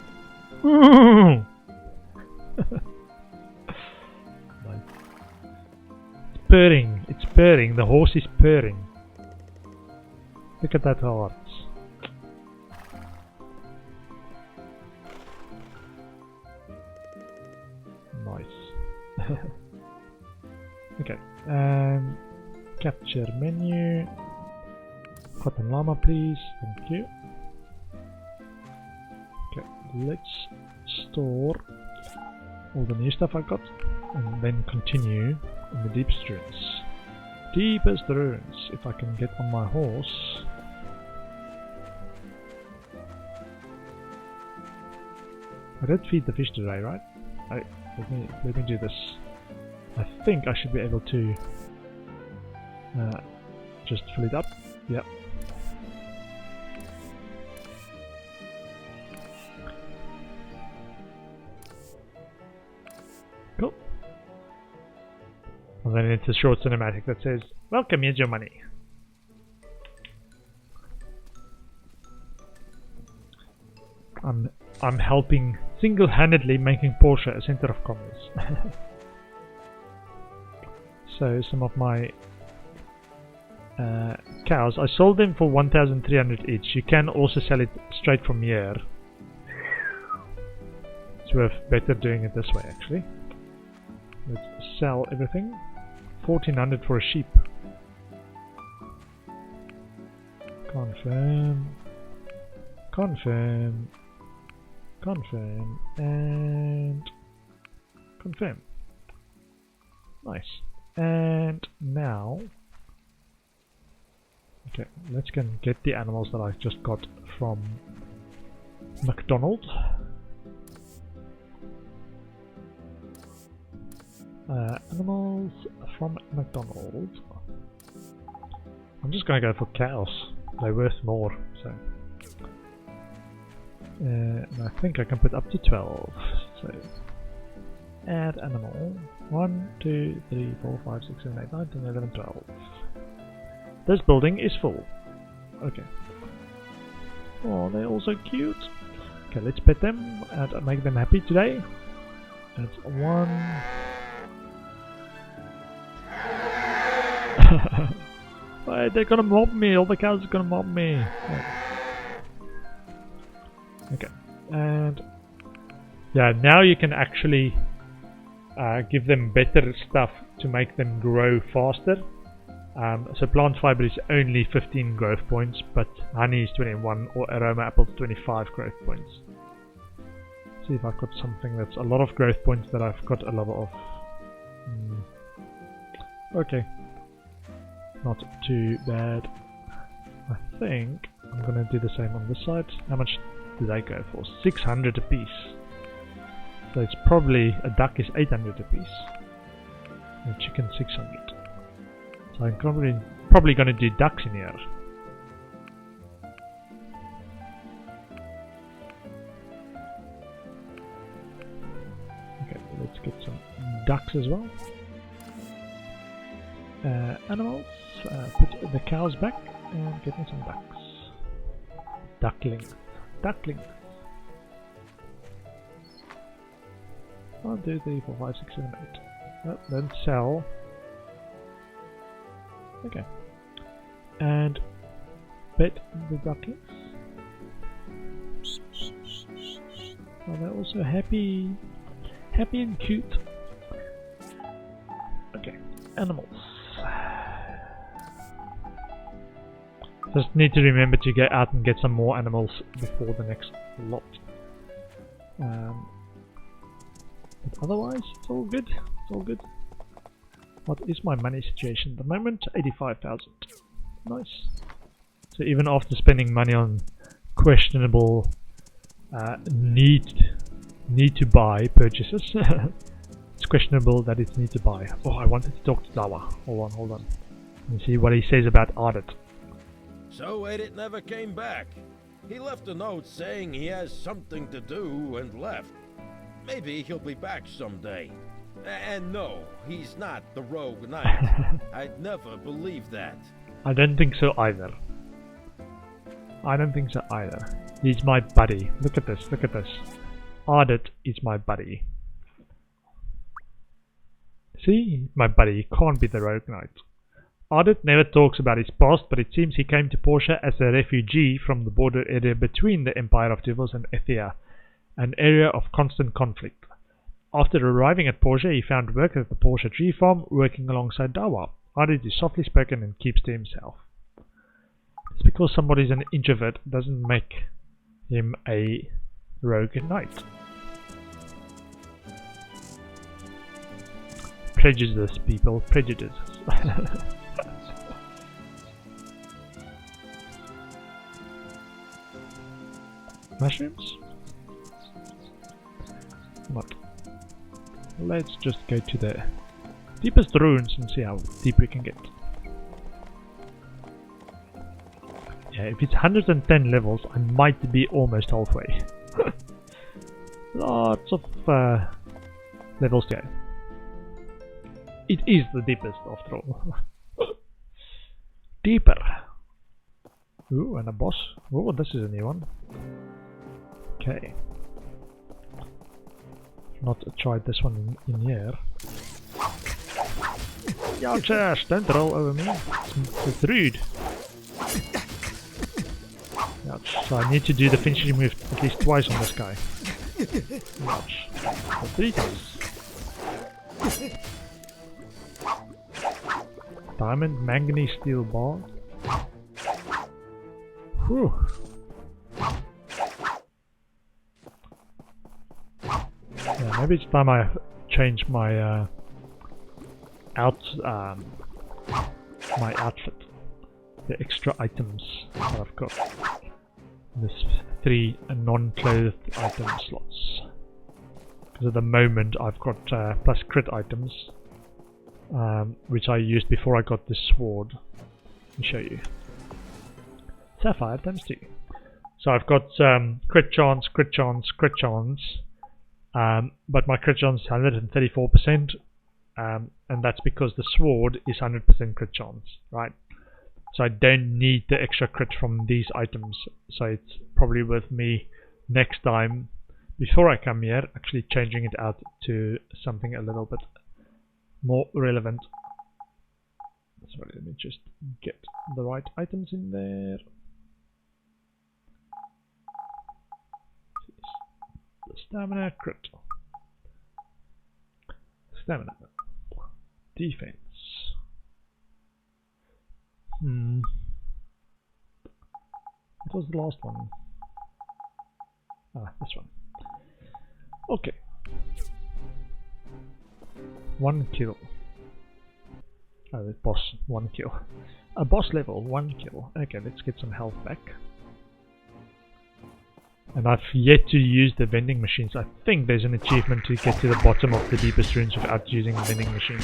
It's purring. It's purring. The horse is purring. Look at that horse. Nice. Okay. Capture menu. Cotton llama, please. Thank you. Okay, let's store all the new stuff I got, and then continue in the deepest ruins. Deepest ruins. If I can get on my horse. I did feed the fish today, right? Let me do this. I think I should be able to just fill it up. Yep. Cool. And then it's a short cinematic that says, "Welcome, here's your money." I'm helping single-handedly making Portia a center of commerce. So some of my cows, I sold them for 1,300 each. You can also sell it straight from here. It's worth better doing it this way, actually. Let's sell everything. 1,400 for a sheep. Confirm. Confirm. Confirm. And confirm. Nice. And now, okay, let's go and get the animals that I just got from McDonald's. Animals from McDonald's. I'm just gonna go for cows. They're worth more, so. And I think I can put up to 12. So. Add animal. 1, 2, 3, 4, 5, 6, 7, 8, 9, 10, 11, 12. This building is full. Okay. Oh, they're all so cute. Okay, let's pet them and make them happy today. That's 1. Wait, they're gonna mob me. All the cows are gonna mob me. Okay. And yeah, now you can actually give them better stuff to make them grow faster. So plant fiber is only 15 growth points, but honey is 21, or aroma apples 25 growth points. See if I've got something that's a lot of growth points that I've got a lot of. Okay, not too bad. I think I'm gonna do the same on this side. How much do they go for? 600 a piece. So it's probably, a duck is 800 a piece. And a chicken 600. So I'm probably going to do ducks in here. Okay, let's get some ducks as well. Animals, put the cows back and get me some ducks. Ducklings. Ducklings. 1, 2, 3, 4, 5, 6, 7, 8. Then sell Okay. And pet the ducklings. Oh, they're also happy. Happy and cute. Okay. Animals. Just need to remember to get out and get some more animals before the next lot. But otherwise, it's all good. It's all good. What is my money situation at the moment? 85,000. Nice. So even after spending money on questionable need to buy purchases, it's questionable that it's need to buy. Oh, I wanted to talk to Dawa. Hold on. Let me see what he says about audit. So Edith never came back. He left a note saying he has something to do and left. Maybe he'll be back someday. And no, he's not the rogue knight. I'd never believe that. I don't think so either. He's my buddy. Look at this. Audit is my buddy. See? My buddy. He can't be the rogue knight. Audit never talks about his past, but it seems he came to Portia as a refugee from the border area between the Empire of Devils and Ethia, an area of constant conflict. After arriving at Portia, he found work at the Portia tree farm, working alongside Dawa. Audit is softly spoken and keeps to himself. It's because somebody's an introvert doesn't make him a rogue knight. Prejudice, people. Prejudice. Mushrooms? What? Let's just go to the deepest ruins and see how deep we can get. Yeah, if it's 110 levels, I might be almost halfway. Lots of levels to go. It is the deepest after all. Deeper. Ooh, and a boss. Oh, this is a new one. Okay. Not tried this one in here. Youch, don't roll over me. It's rude. Ouch. So I need to do the finishing move at least twice on this guy. Ouch. So 3 times. Diamond, manganese, steel bar. Whew. Yeah, maybe it's time I change my my outfit. The extra items that I've got. This 3 non-clothed item slots. Because at the moment I've got plus crit items, which I used before I got this sword. Let me show you. Sapphire times 2. So I've got crit chance, but my crit chance is 134%, and that's because the sword is 100% crit chance, right? So I don't need the extra crit from these items, so it's probably worth me next time, before I come here, actually changing it out to something a little bit more relevant. Sorry, let me just get the right items in there. Stamina, crit. Stamina. Defense. What was the last one? Ah, this one. Okay. 1 kill. Oh, the boss, 1 kill. A boss level, 1 kill. Okay, let's get some health back. And I've yet to use the vending machines. I think there's an achievement to get to the bottom of the deepest ruins without using the vending machine.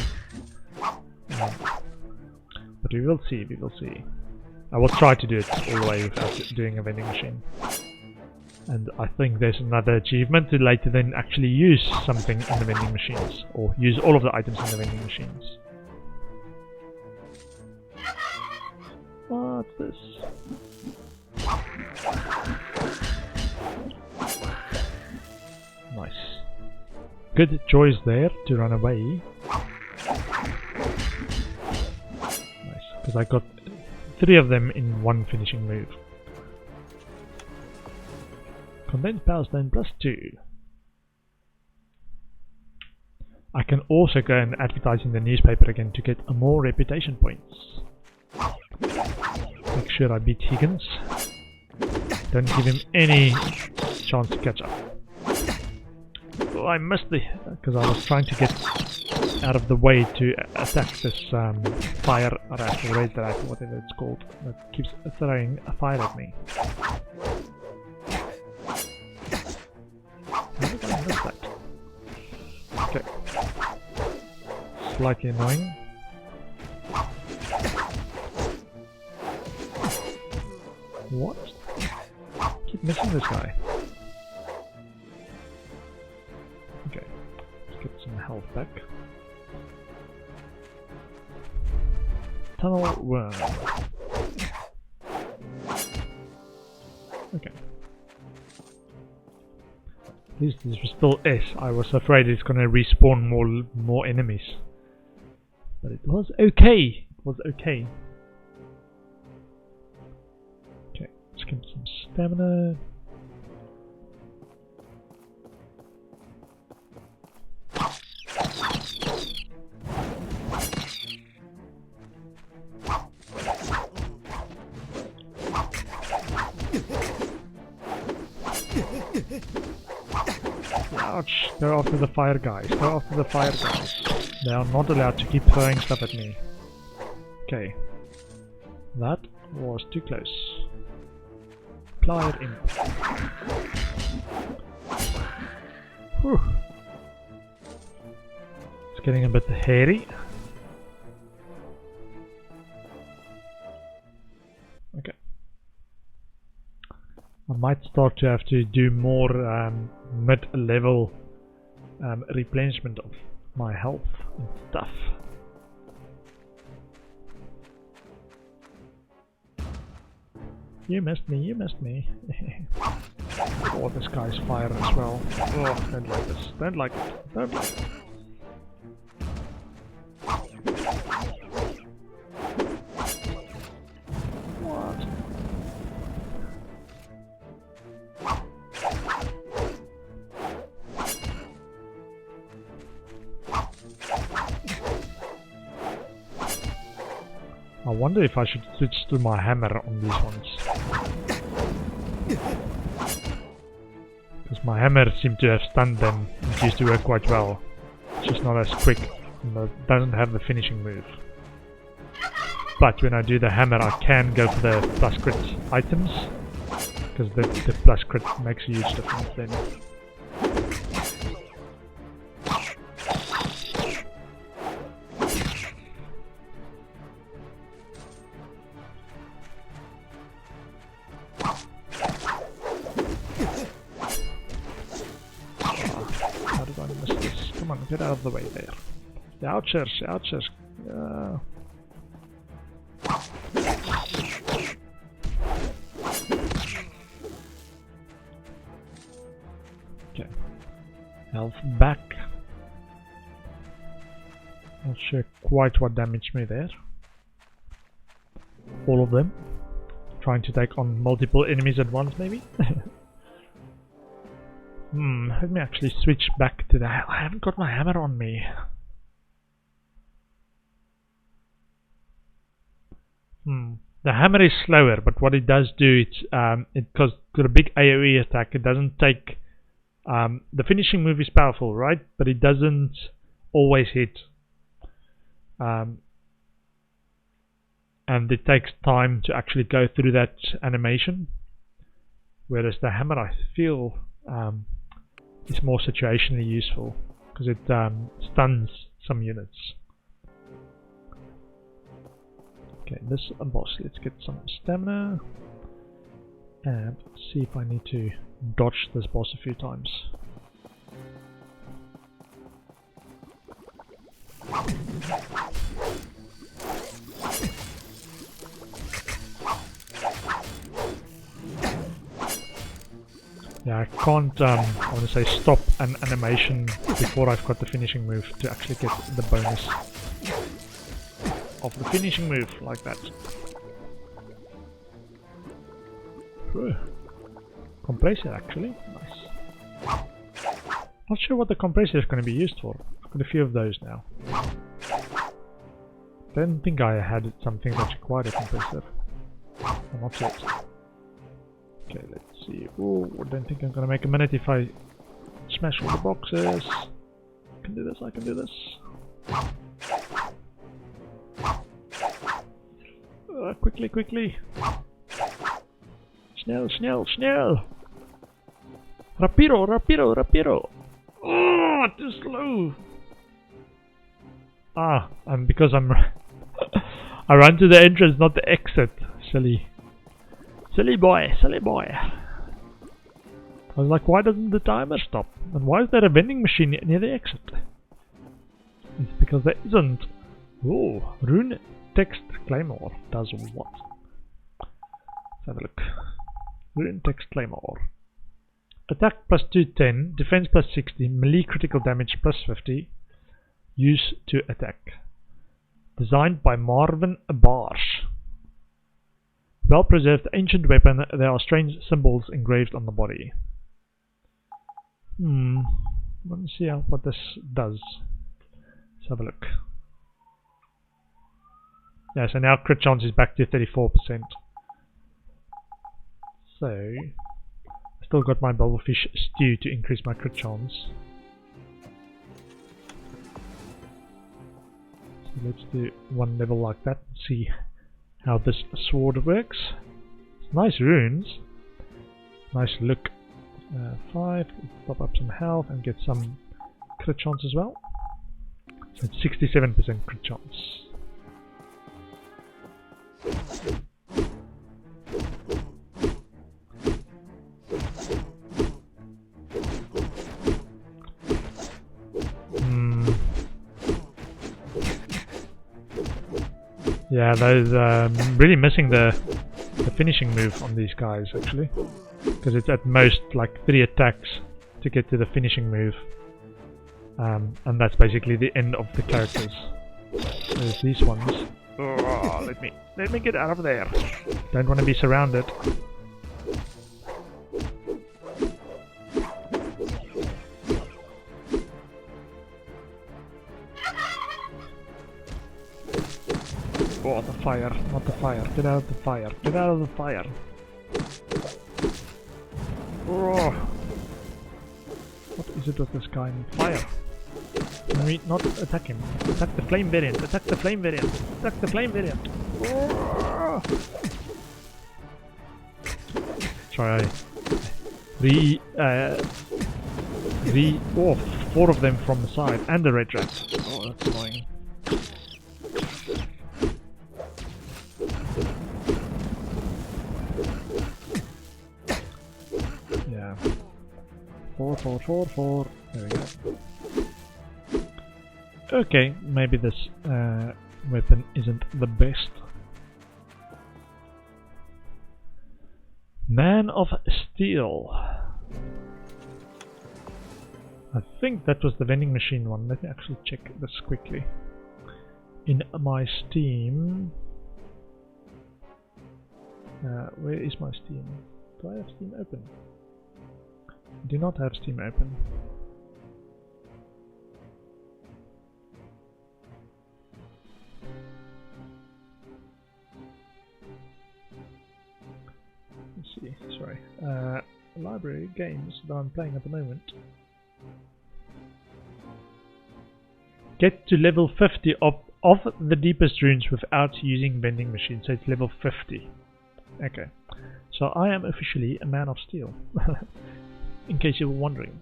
But we will see, I will try to do it all the way without doing a vending machine. And I think there's another achievement to later then actually use something in the vending machines. Or use all of the items in the vending machines. What's this? Nice. Good choice there to run away. Nice. Because I got 3 of them in one finishing move. Condensed power stone +2. I can also go and advertise in the newspaper again to get more reputation points. Make sure I beat Higgins. Don't give him any chance to catch up. Oh, I missed the... because I was trying to get out of the way to attack this fire rat, or red rat, whatever it's called, that keeps throwing a fire at me. How did I miss that? Okay. Slightly annoying. What? Keep missing this guy. Okay, let's get some health back. Tunnel worm. Okay. At least this was still S. I was afraid it's gonna respawn more enemies. But it was okay. It was okay. Okay, let's get some stamina. Ouch! Go after the fire guys. Go after the fire guys. They are not allowed to keep throwing stuff at me. Okay. That was too close. Plied in. Whew. It's getting a bit hairy. Okay. I might start to have to do more mid-level replenishment of my health and stuff. You missed me, you missed me. Oh, this guy's fire as well. Oh, don't like this. Don't like it. Don't like it. What? I wonder if I should switch to my hammer on these ones. Because my hammer seemed to have stunned them. It used to work quite well. It's just not as quick and it doesn't have the finishing move. But when I do the hammer I can go for the plus crit items. Because the plus crit makes a huge difference then. Get out of the way there. The ouchers, ouchers. Okay. Health back. Not sure quite what damaged me there. All of them. Trying to take on multiple enemies at once, maybe? Let me actually switch back to the... I haven't got my hammer on me. The hammer is slower, but what it does do, it's got a big AoE attack. It doesn't take... the finishing move is powerful, right? But it doesn't always hit. And it takes time to actually go through that animation. Whereas the hammer, I feel... is more situationally useful because it stuns some units. Okay, this boss. Let's get some stamina and see if I need to dodge this boss a few times. Yeah, I can't, I want to say stop an animation before I've got the finishing move to actually get the bonus of the finishing move, like that. Whew. Compressor, actually. Nice. Not sure what the compressor is going to be used for. I've got a few of those now. Don't think I had something that required a compressor. Oh, not yet. Okay, let's see. Oh, I don't think I'm going to make a minute if I smash all the boxes. I can do this, I can do this. Quickly, quickly. Schnell, schnell, schnell. Rapido, rapido, rapido. Oh, too slow. Ah, and because I'm... I run to the entrance, not the exit. Silly. Silly boy, silly boy. I was like, why doesn't the timer stop? And why is there a vending machine near the exit? It's because there isn't. Oh, rune text claymore does what? Let's have a look. Rune text claymore. Attack plus 210, defense plus 60, melee critical damage plus 50. Use to attack. Designed by Marvin Barsh. Well preserved ancient weapon, there are strange symbols engraved on the body. Let's see what this does. Let's have a look. Yeah, so now crit chance is back to 34%. So, still got my bubblefish stew to increase my crit chance. So let's do one level like that and see how this sword works. Nice runes. Nice look. 5. Let's top up some health and get some crit chance as well. So it's 67% crit chance. Yeah, those really missing the finishing move on these guys actually, because it's at most like 3 attacks to get to the finishing move, and that's basically the end of the characters. There's these ones. Oh, let me get out of there. Don't want to be surrounded. Oh, the fire, not the fire. Get out of the fire. Get out of the fire. Oh. What is it with this guy in fire? Can we not attack him? Attack the flame variant. Attack the flame variant. Attack the flame variant. Oh. Sorry. Oh, 4 of them from the side. And the red rat. Oh, that's annoying. Yeah. 4, 4, 4, 4. There we go. Okay, maybe this weapon isn't the best. Man of Steel. I think that was the vending machine one. Let me actually check this quickly. In my Steam. Where is my Steam? Do I have Steam open? I do not have Steam open. Let's see, sorry. Library games that I'm playing at the moment. Get to level 50 of the deepest runes without using vending machine, so it's level 50. Okay, so I am officially a man of steel, in case you were wondering.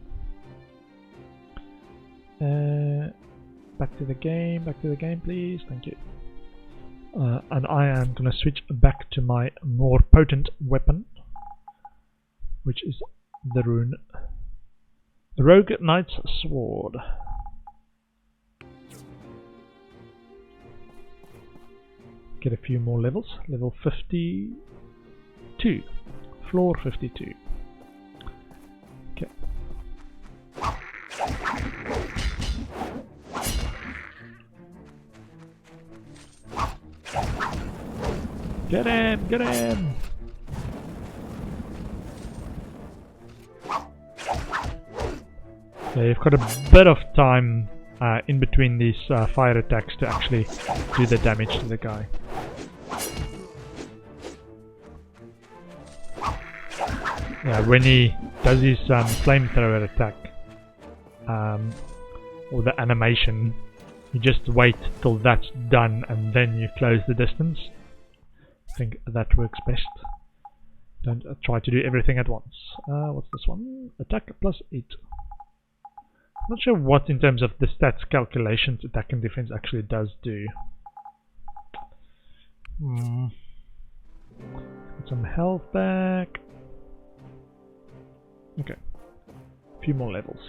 Back to the game please, thank you. And I am going to switch back to my more potent weapon, which is the rune Rogue Knight's Sword. Get a few more levels. Level 52. Floor 52. Okay. Get him! Get him! Yeah, you've got a bit of time in between these fire attacks to actually do the damage to the guy. Yeah, when he does his flamethrower attack, or the animation, you just wait till that's done and then you close the distance. I think that works best. Don't try to do everything at once. What's this one? Attack plus 8. Not sure what in terms of the stats calculations attack and defense actually does do. Get some health back. Okay. A few more levels.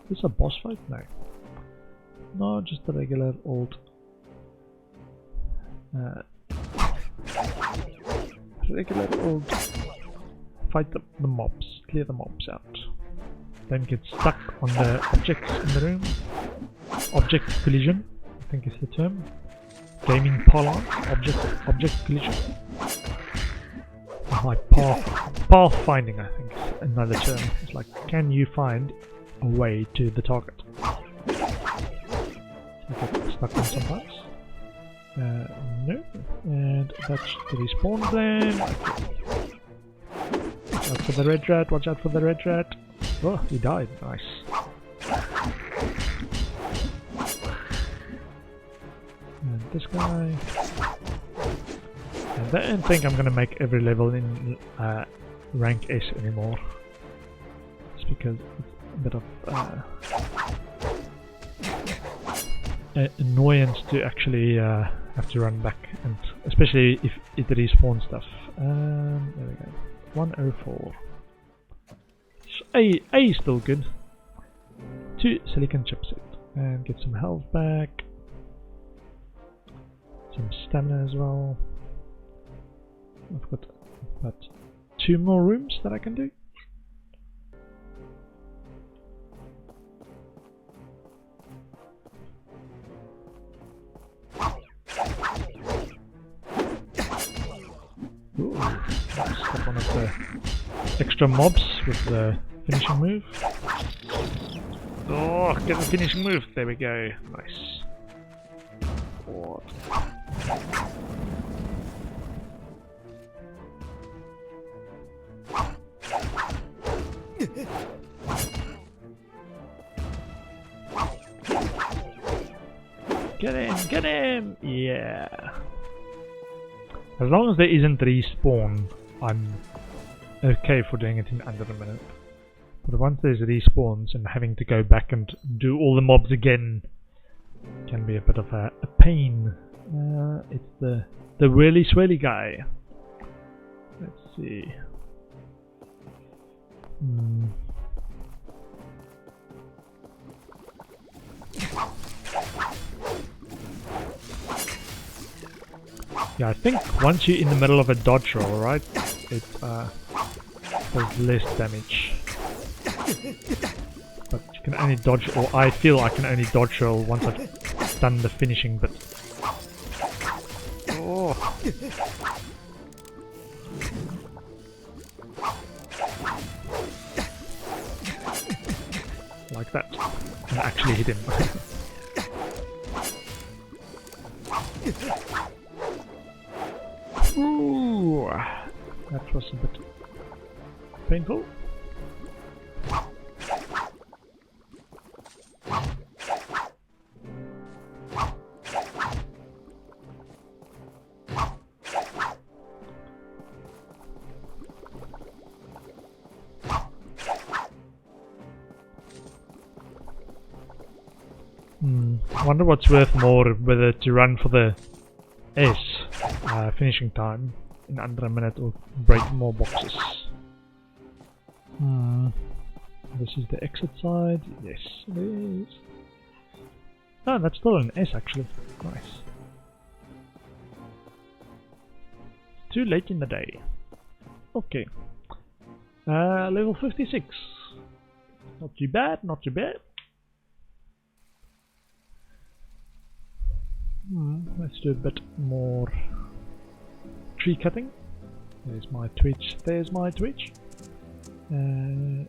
Is this a boss fight? No. No, just a regular old fight the mobs, clear the mobs out. Don't get stuck on the objects in the room. Object collision, I think is the term. Gaming parlance, object collision. Like path finding, I think is another term. It's like, can you find a way to the target? You get stuck on sometimes. No, and that's the respawn then. Watch out for the red rat, watch out for the red rat. Oh, he died, nice. And this guy. And I don't think I'm gonna make every level in rank S anymore. Just because it's a bit of annoyance to actually have to run back, and especially if it respawns stuff. There we go. 104. A is still good. 2 silicon chipset and get some health back. Some stamina as well. I've got about 2 more rooms that I can do. Ooh, let's stop one of the extra mobs with the finishing move. Oh, get the finishing move. There we go. Nice. What? Get him! Get him! Yeah. As long as there isn't respawn, I'm okay for doing it in under a minute. But once there's respawns and having to go back and do all the mobs again can be a bit of a pain. It's the whirly swirly guy. Let's see. Yeah, I think once you're in the middle of a dodge roll, right, it does less damage. But you can only dodge, or I feel I can only dodge roll once I've done the finishing bit. Oh. Like that. And actually hit him. Ooh, that was a bit painful. Wonder what's worth more, whether to run for the S finishing time in under a minute or break more boxes. This is the exit side. Yes, it is. Oh, that's still an S actually. Nice. Too late in the day. Okay. Level 56. Not too bad, not too bad. let's do a bit more tree cutting. There's my Twitch. There's my Twitch. The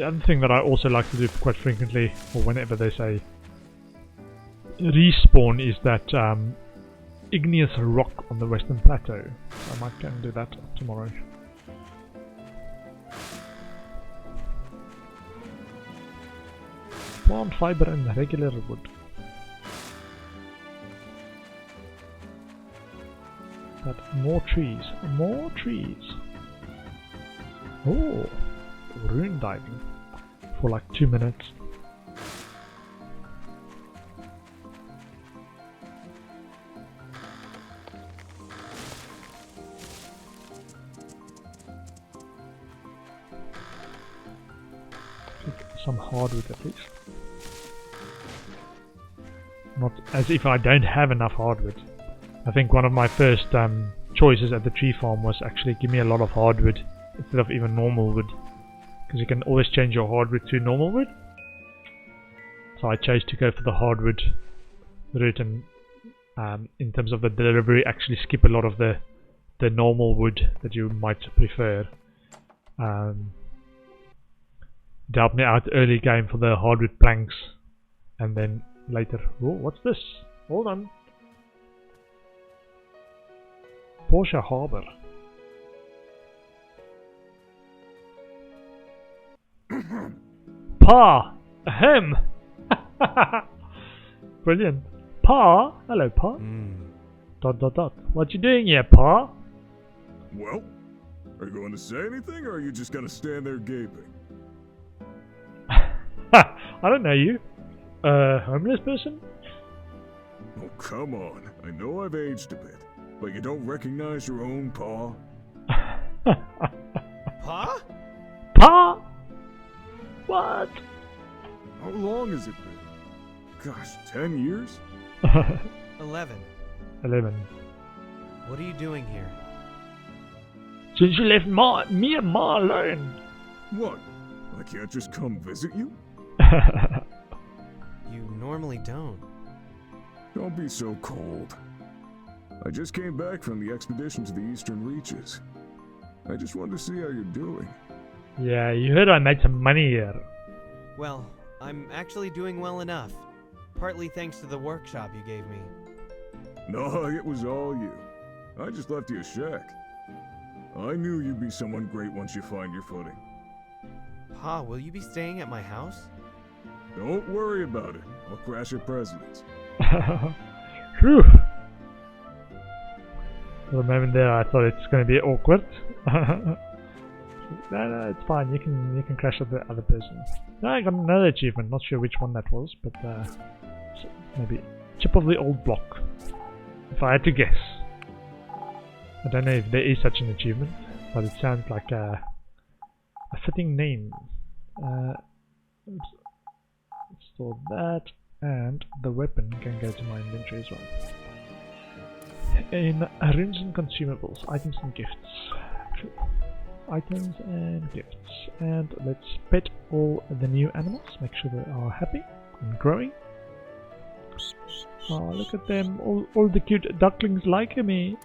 other thing that I also like to do quite frequently, or whenever they say respawn, is that igneous rock on the western plateau. I might go and do that tomorrow. Plant fiber and regular wood. But more trees. More trees. Oh, rune diving for like 2 minutes. Some hardwood at least. Not as if I don't have enough hardwood. I think one of my first choices at the tree farm was actually give me a lot of hardwood instead of even normal wood, because you can always change your hardwood to normal wood. So I chose to go for the hardwood route, and in terms of the delivery, actually skip a lot of the normal wood that you might prefer. It helped me out early game for the hardwood planks, and then later. Oh, what's this? Hold on. Portia Harbour. Pa! Ahem! Brilliant. Pa? Hello, Pa. Dot dot dot. What you doing here, Pa? Well, are you going to say anything, or are you just going to stand there gaping? I don't know you. Homeless person? Oh, come on. I know I've aged a bit, but you don't recognize your own Pa? Pa? Pa? What? How long has it been? Gosh, 10 years? 11. 11. What are you doing here? Since you left me and Ma alone. What? I can't just come visit you? You normally don't. Don't be so cold. I just came back from the expedition to the Eastern Reaches. I just wanted to see how you're doing. Yeah, you heard I made some money here. Well, I'm actually doing well enough. Partly thanks to the workshop you gave me. No, it was all you. I just left you a shack. I knew you'd be someone great once you find your footing. Pa, will you be staying at my house? Don't worry about it. I'll crash at President's. Phew. For a moment there, I thought it's going to be awkward. No, it's fine. You can crash at the other person. No, I got another achievement. Not sure which one that was, but maybe chip of the old block. If I had to guess, I don't know if there is such an achievement, but it sounds like a fitting name. Oops. Store that, and the weapon can go to my inventory as well. In runes and consumables, items and gifts. Items and gifts. And let's pet all the new animals, make sure they are happy and growing. Oh, look at them, all the cute ducklings like me.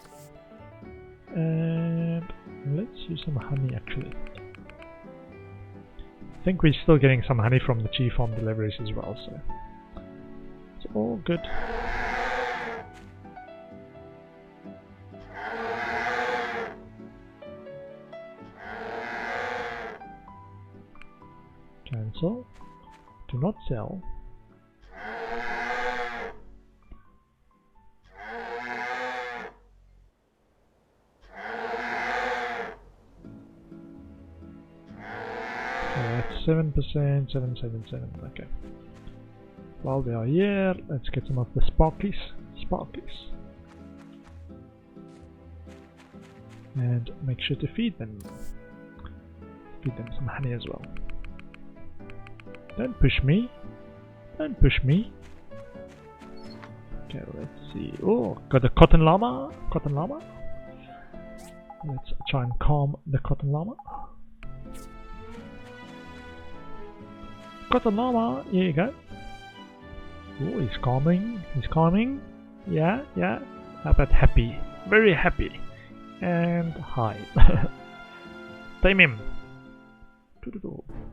And let's use some honey actually. I think we're still getting some honey from the Chief Farm deliveries as well, so it's all good. Cancel. Do not sell. That's 7%, 777, okay. While they are here, let's get some of the sparkies. And make sure to feed them. Feed them some honey as well. Don't push me. Don't push me. Okay, let's see. Oh, got a cotton llama. Cotton llama. Let's try and calm the cotton llama. Cotton llama, here you go. Oh, he's calming. He's calming. Yeah, yeah. How about happy? Very happy. And hide. Tame him.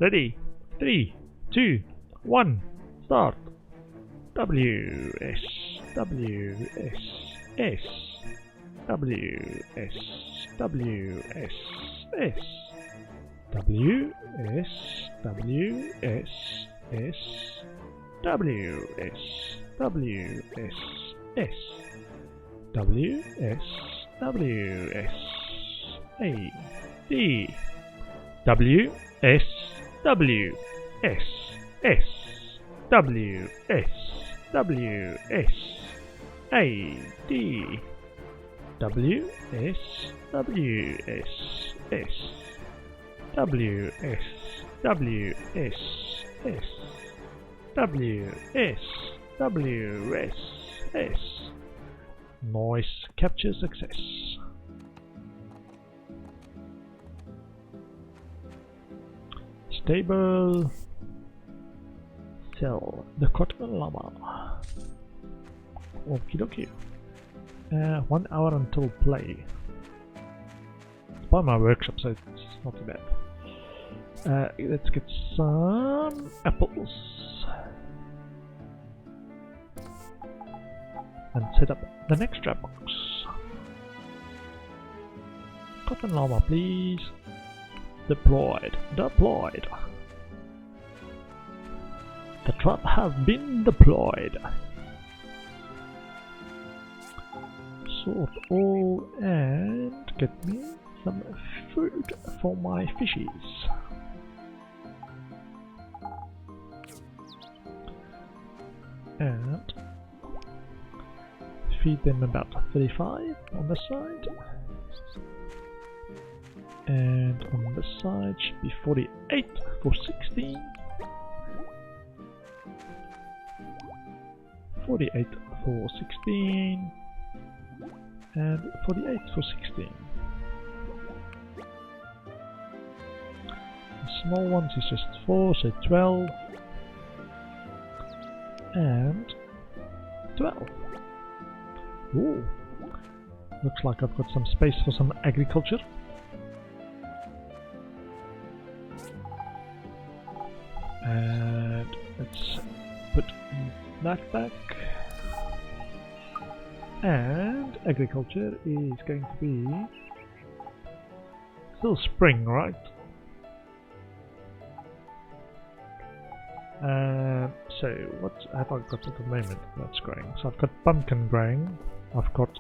Ready? 3, 2, 1. Start. W S W S S W S W S S W S W S S W S W S S W S W S A D W S W S S W S W S A D W S W S S W S W S S W S W S S. Noise capture success. Stable. Sell the cotton llama. Okie dokie. 1 hour until play. It's by my workshop, so it's not too bad. Let's get some apples and set up the next trap box. Cotton llama, please. Deployed. Deployed. The trap has been deployed. Sort all and get me some food for my fishies. And feed them about 35 on the side. And on the side should be 48 for 16. 48 for 16. And 48 for 16. The small ones is just 4, so 12. And 12. Ooh. Looks like I've got some space for some agriculture. And let's put that back. And agriculture is going to be still spring, right? So what have I got at the moment that's growing? So I've got pumpkin growing. I've got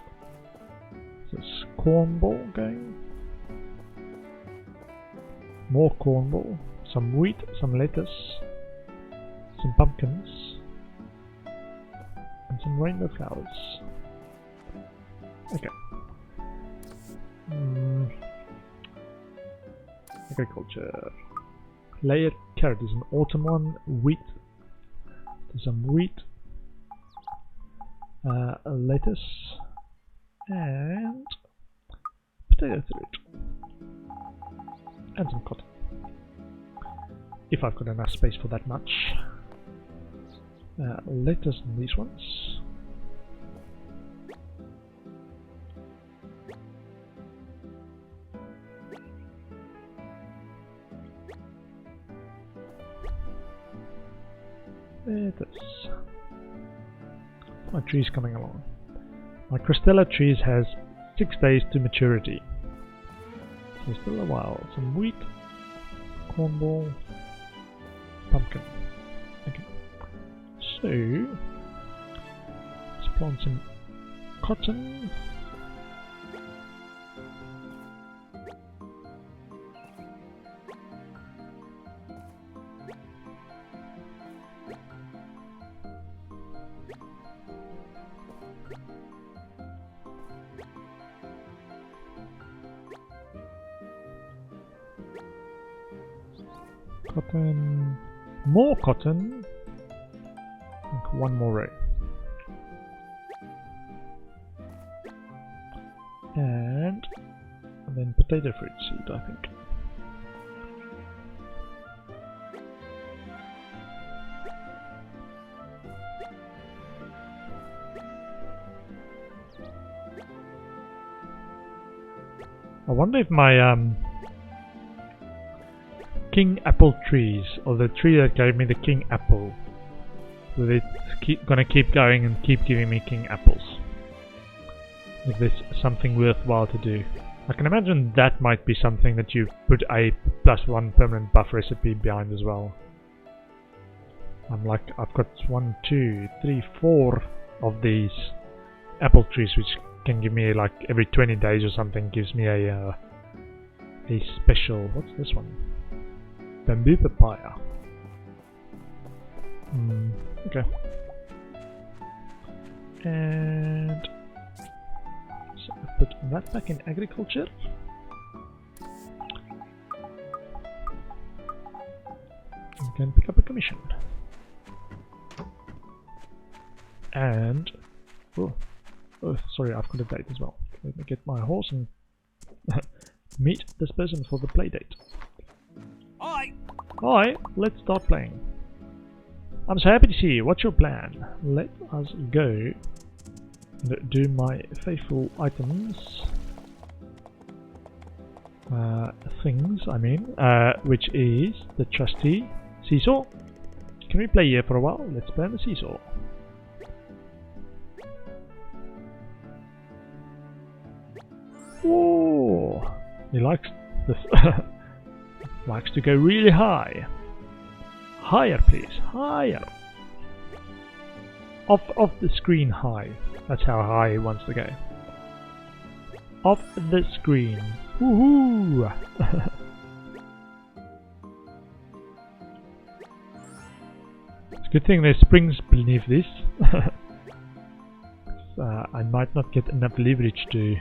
this cornball going. More cornball. Some wheat, some lettuce, some pumpkins, and some rainbow flowers. Okay. Agriculture. Layered carrot is an autumn one. Wheat. Some wheat. Lettuce. And potato fruit. And some cotton. If I've got enough space for that much. Lettuce on these ones. Lettuce. My tree's coming along. My Crystella trees has 6 days to maturity. So still a while. Some wheat, cornball, pumpkin. Okay. So let's plant some cotton. Cotton, more cotton, I think one more row. And then potato fruit seed, I think. I wonder if my king apple trees, or the tree that gave me the king apple, will it gonna keep going and keep giving me king apples? If there's something worthwhile to do. I can imagine that might be something that you put a +1 permanent buff recipe behind as well. I'm like, I've got 1, 2, 3, 4 of these apple trees, which can give me like every 20 days or something, gives me a special, what's this one? Bamboo papaya. Okay. And so I put that back in agriculture. You can pick up a commission. And oh, sorry, I've got a date as well. Let me get my horse and meet this person for the play date. Hi, let's start playing. I'm so happy to see you. What's your plan? Let us go and do my faithful items. Things, I mean, which is the trusty seesaw. Can we play here for a while? Let's play on the seesaw. Oh, he likes this. Likes to go really high. Higher, please. Higher. Off the screen high. That's how high he wants to go. Off the screen. Woohoo! It's a good thing there's springs beneath this. I might not get enough leverage to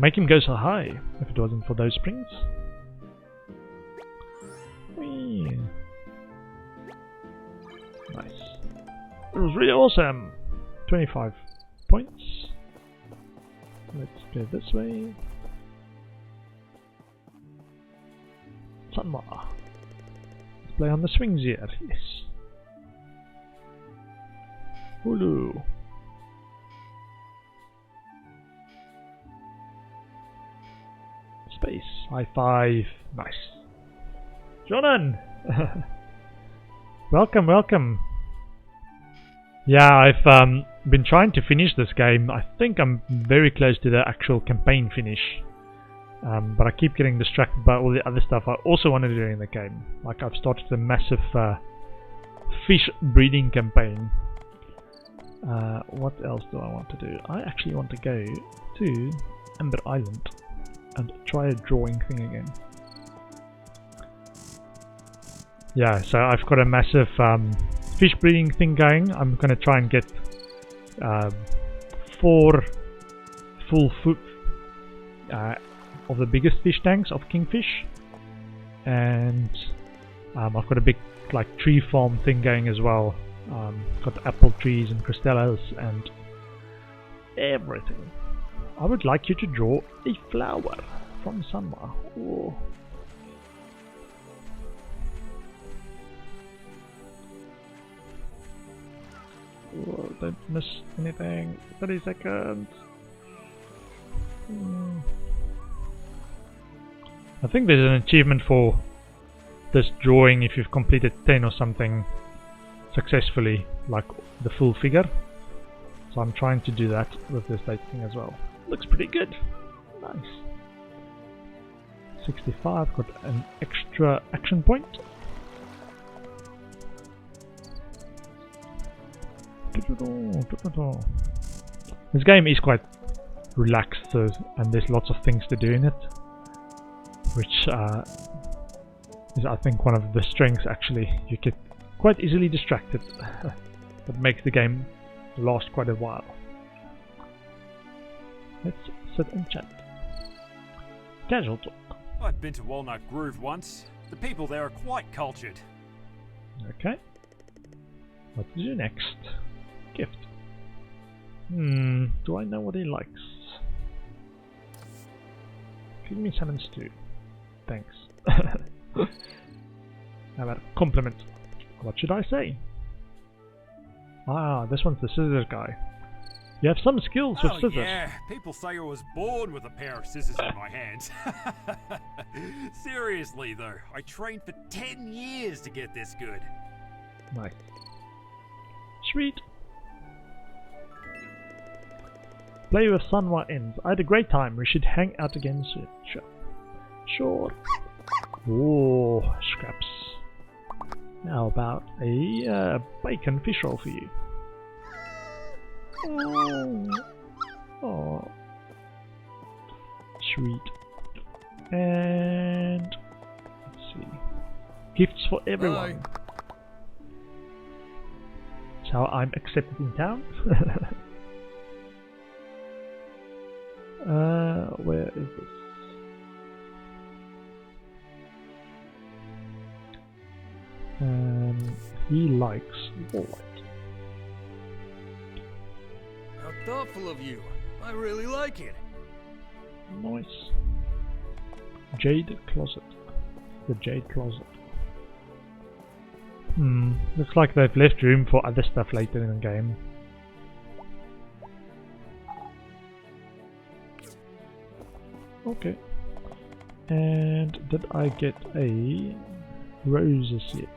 make him go so high if it wasn't for those springs. Whee. Nice. It was really awesome. 25 points. Let's go this way. Sunma. Let's play on the swings here. Yes. Hulu. Space. High five. Nice. Jonan! Welcome, welcome. Yeah, I've been trying to finish this game. I think I'm very close to the actual campaign finish. But I keep getting distracted by all the other stuff I also want to do in the game. Like I've started a massive fish breeding campaign. What else do I want to do? I actually want to go to Ember Island and try a drawing thing again. Yeah, so I've got a massive fish breeding thing going. I'm going to try and get 4 full foot of the biggest fish tanks of kingfish, and I've got a big like tree farm thing going as well. Got apple trees and crystallos and everything. I would like you to draw a flower from Sunma. Oh. Oh, don't miss anything. 30 seconds. I think there's an achievement for this drawing if you've completed 10 or something successfully, like the full figure. So I'm trying to do that with this date thing as well. Looks pretty good. Nice. 65, got an extra action point. This game is quite relaxed, so, and there's lots of things to do in it, which is I think one of the strengths actually. You get quite easily distracted, but makes the game last quite a while. Let's sit and chat. Casual talk. I've been to Walnut Grove once. The people there are quite cultured. Okay. What to do next? Gift. Do I know what he likes? Give me salmon stew. Thanks. How about a compliment? What should I say? Ah, this one's the scissors guy. You have some skills with Oh scissors. yeah, people say I was born with a pair of scissors in my hands. Seriously though, I trained for 10 years to get this good. Nice. Sweet. Play with sun while ends. I had a great time. We should hang out again soon. Sure. Sure. Oh, scraps. How about a bacon fish roll for you? Oh. Sweet. And let's see. Gifts for everyone. That's how I'm accepted in town. Where is this? He likes white. How thoughtful of you. I really like it. Nice. Jade closet. The jade closet. Looks like they've left room for other stuff later in the game. Okay. And did I get a roses yet?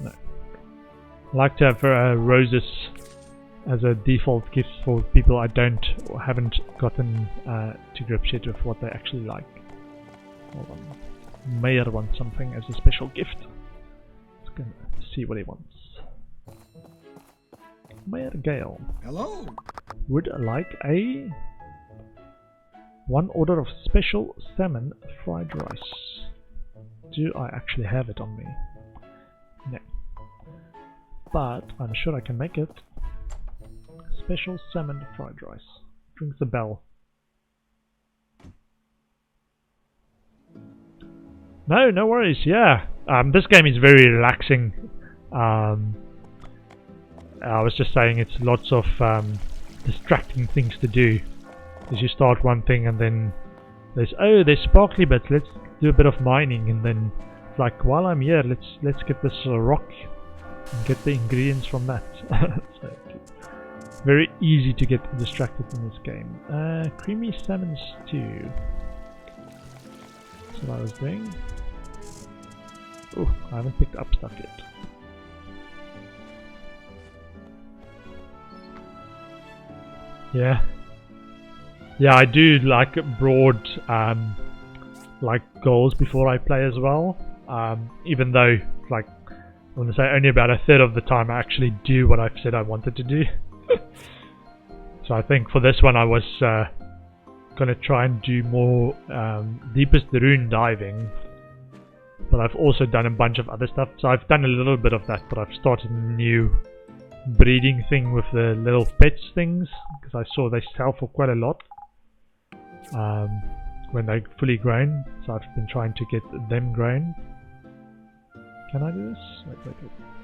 No. I like to have roses as a default gift for people I don't or haven't gotten to grips yet with what they actually like. Hold on. Mayor wants something as a special gift. Let's go see what he wants. Mayor Gale. Hello. Would like a 1 order of special salmon fried rice. Do I actually have it on me? No. But I'm sure I can make it. Special salmon fried rice. Rings the bell. No, no worries, yeah. This game is very relaxing. I was just saying it's lots of distracting things to do. As you start one thing and then there's sparkly bits, let's do a bit of mining, and then it's like, while I'm here, let's get this rock and get the ingredients from that. So, very easy to get distracted in this game. Creamy salmon stew. That's what I was doing. Oh, I haven't picked up stuff yet. Yeah, I do like broad goals before I play as well. Even though, like, I want to say only about a third of the time I actually do what I've said I wanted to do. So I think for this one I was gonna try and do more deepest rune diving, but I've also done a bunch of other stuff. So I've done a little bit of that, but I've started a new breeding thing with the little pets things, because I saw they sell for quite a lot when they're fully grown. So I've been trying to get them grown. Can I do this? Wait.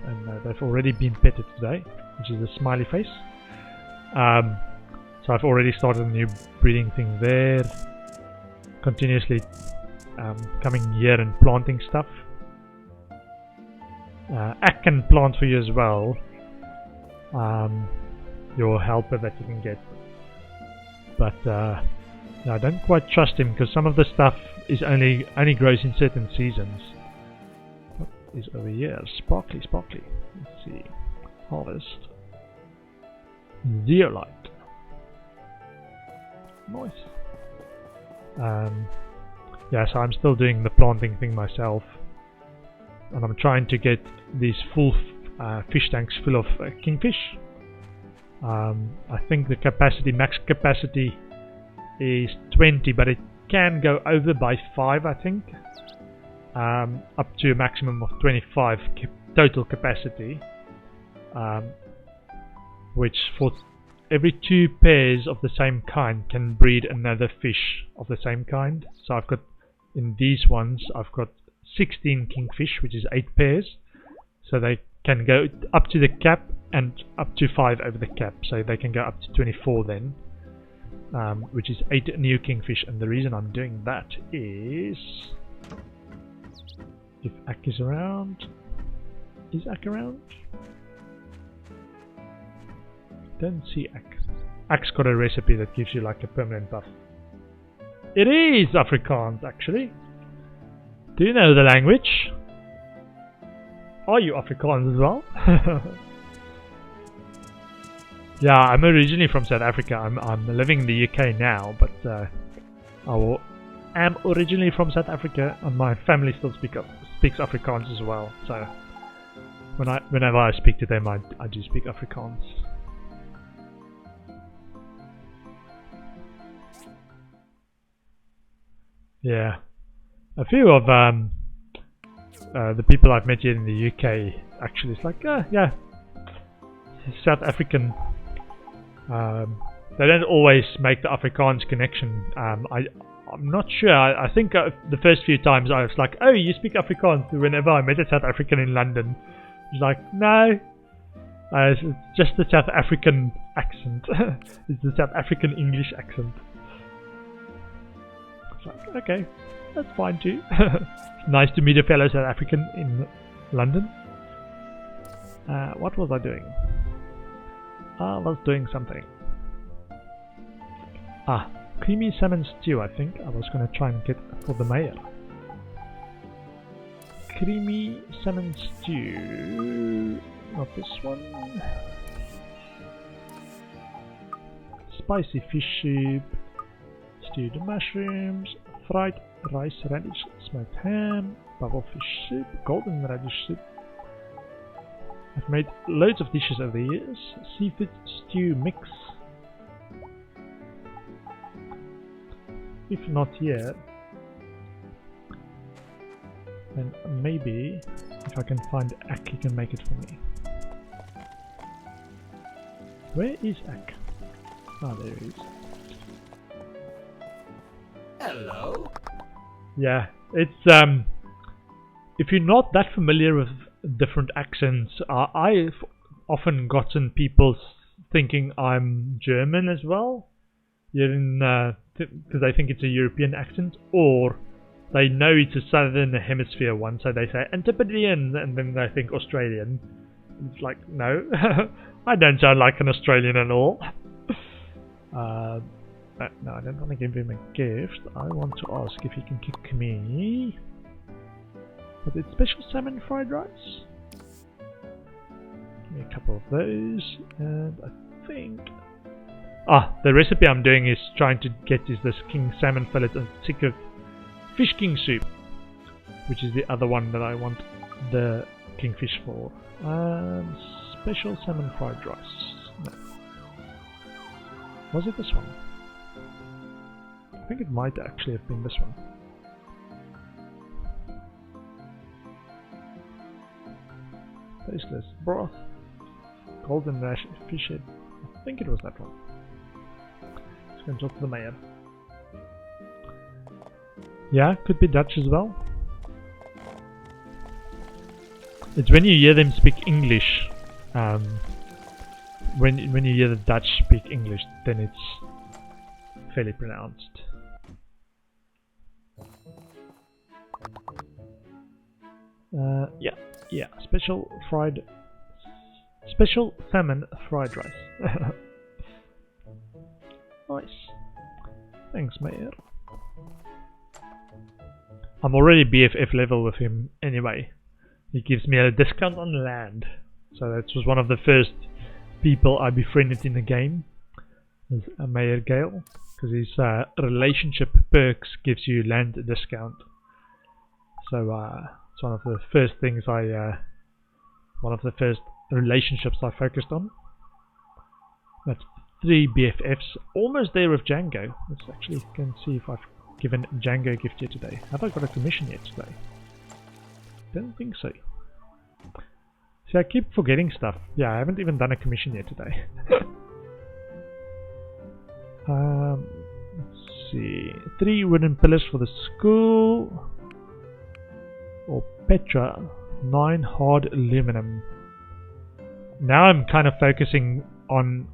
And they've already been petted today, which is a smiley face. So I've already started a new breeding thing there. Continuously coming here and planting stuff. I can plant for you as well. Your helper that you can get. But I don't quite trust him, because some of the stuff is only grows in certain seasons. What is over here? Sparkly. Let's see. Harvest. Zeolite. Nice. Yeah, so I'm still doing the planting thing myself, and I'm trying to get these full fish tanks full of kingfish. I think the max capacity is 20, but it can go over by 5, I think, up to a maximum of 25 total capacity, which for every 2 pairs of the same kind can breed another fish of the same kind. So I've got, in these ones, I've got 16 kingfish, which is 8 pairs. So they can go up to the cap and up to 5 over the cap. So they can go up to 24 then, which is 8 new kingfish. And the reason I'm doing that is, if Ak is around, is Ak around? Don't see Ak. Axe got a recipe that gives you like a permanent buff. It is Afrikaans, actually. Do you know the language? Are you Afrikaans as well? Yeah, I'm originally from South Africa. I'm living in the UK now, but am originally from South Africa, and my family still speaks Afrikaans as well. So whenever I speak to them, I do speak Afrikaans. Yeah, a few of the people I've met here in the UK actually, it's like, yeah, South African. They don't always make the Afrikaans connection. I'm not sure. I think the first few times I was like, oh, you speak Afrikaans. Whenever I met a South African in London, it's like, no, it's just the South African accent. It's the South African English accent. It's like, okay, that's fine too. It's nice to meet a fellow South African in London. What was I doing? I was doing something. Creamy salmon stew, I think I was going to try and get for the mayor. Creamy salmon stew. Not this one. Spicy fish soup. Stewed mushrooms. Fried rice radish. Smoked ham. Buffalo fish soup. Golden radish soup. I've made loads of dishes over the years. Seafood stew mix. If not yet, then maybe if I can find Ak, he can make it for me. Where is Ak? Ah, there he is. Hello. Yeah, it's if you're not that familiar with different accents, I've often gotten people thinking I'm German as well. You're in because they think it's a European accent, or they know it's a Southern Hemisphere one, so they say Antipodean, and then they think Australian. It's like, no, I don't sound like an Australian at all. But no, I don't want to give him a gift. I want to ask if he can kick me. Was it special salmon fried rice? Give me a couple of those, and I think... the recipe I'm doing is trying to get is this king salmon fillet and secret fish king soup, which is the other one that I want the kingfish for. Special salmon fried rice. No. Was it this one? I think it might actually have been this one. Tasteless broth, golden rash fish head. I think it was that one. Let's go and talk to the mayor. Yeah, could be Dutch as well. It's when you hear them speak English. When you hear the Dutch speak English, then it's fairly pronounced. Yeah, special salmon fried rice. Nice. Thanks, Mayor. I'm already BFF level with him anyway. He gives me a discount on land. So that was one of the first people I befriended in the game. Is Mayor Gale. Because his relationship perks gives you land discount. So it's one of the first things one of the first relationships I focused on. That's 3 BFFs, almost there with Django. Let's actually go and see if I've given Django a gift yet today. Have I got a commission yet today? Don't think so. See, I keep forgetting stuff. Yeah, I haven't even done a commission yet today. Let's see. 3 wooden pillars for the school. Or Petra. 9 hard aluminum. Now I'm kind of focusing on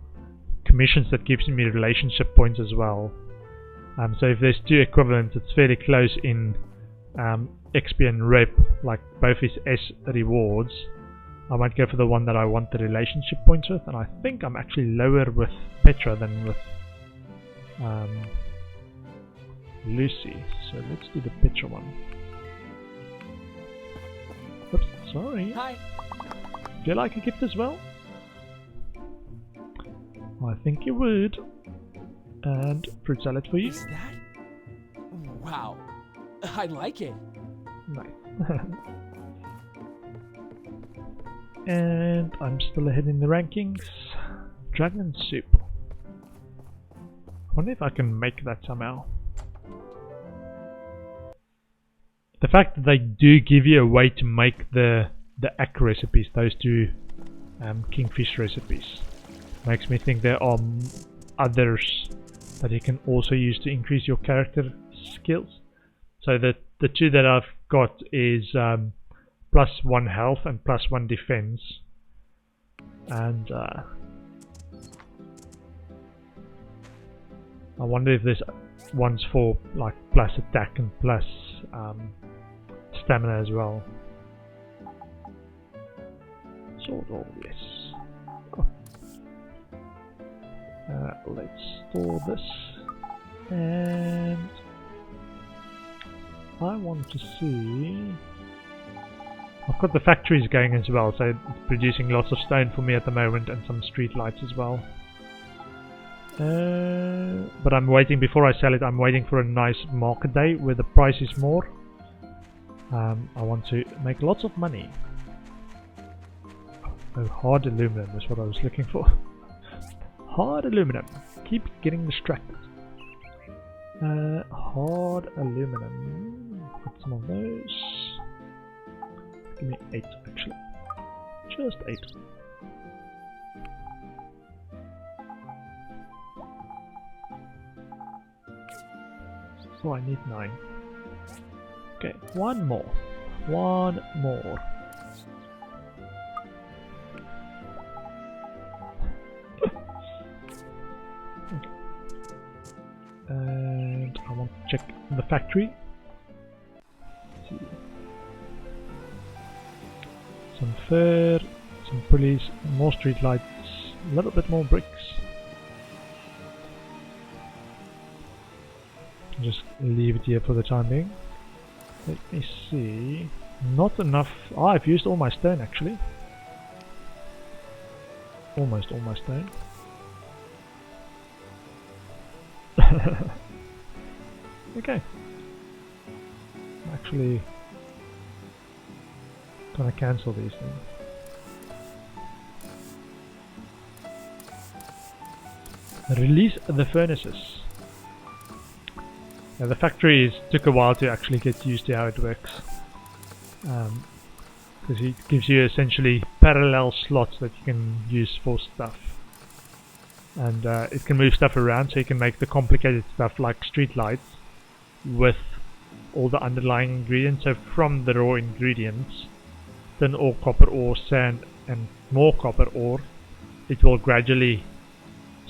commissions that gives me relationship points as well. So if there's 2 equivalents, it's fairly close in XP and rep, like both his S rewards. I might go for the one that I want the relationship points with, and I think I'm actually lower with Petra than with Lucy. So let's do the Petra one. Oops, sorry. Hi. Do you like a gift as well? I think you would. And fruit salad for you. Is that? Wow. I like it. Nice. And I'm still ahead in the rankings. Dragon soup. I wonder if I can make that somehow. The fact that they do give you a way to make the ack recipes, those two kingfish recipes, makes me think there are others that you can also use to increase your character skills. So the two that I've got is +1 health and +1 defense, and I wonder if there's ones for like plus attack and plus stamina as well. Sword, oh yes. Oh. Let's store this, and I want to see. I've got the factories going as well, so it's producing lots of stone for me at the moment and some street lights as well. But I'm waiting, before I sell it, I'm waiting for a nice market day where the price is more. I want to make lots of money. Oh, hard aluminum is what I was looking for. Hard aluminum. Keep getting distracted. Hard aluminum. Put some of those. Give me 8 actually. Just 8. So I need 9. Okay, one more. One more. Okay. And I want to check the factory. Let's see. Some fur, some pulleys, more street lights, a little bit more bricks. Just leave it here for the time being. Let me see. Not enough. Ah, I've used all my stone actually. Almost all my stone. Okay. Actually, gonna cancel these things. Release the furnaces. Now the factory took a while to actually get used to how it works, because it gives you essentially parallel slots that you can use for stuff, and it can move stuff around, so you can make the complicated stuff like street lights with all the underlying ingredients. So from the raw ingredients, tin ore, copper ore, sand and more copper ore, it will gradually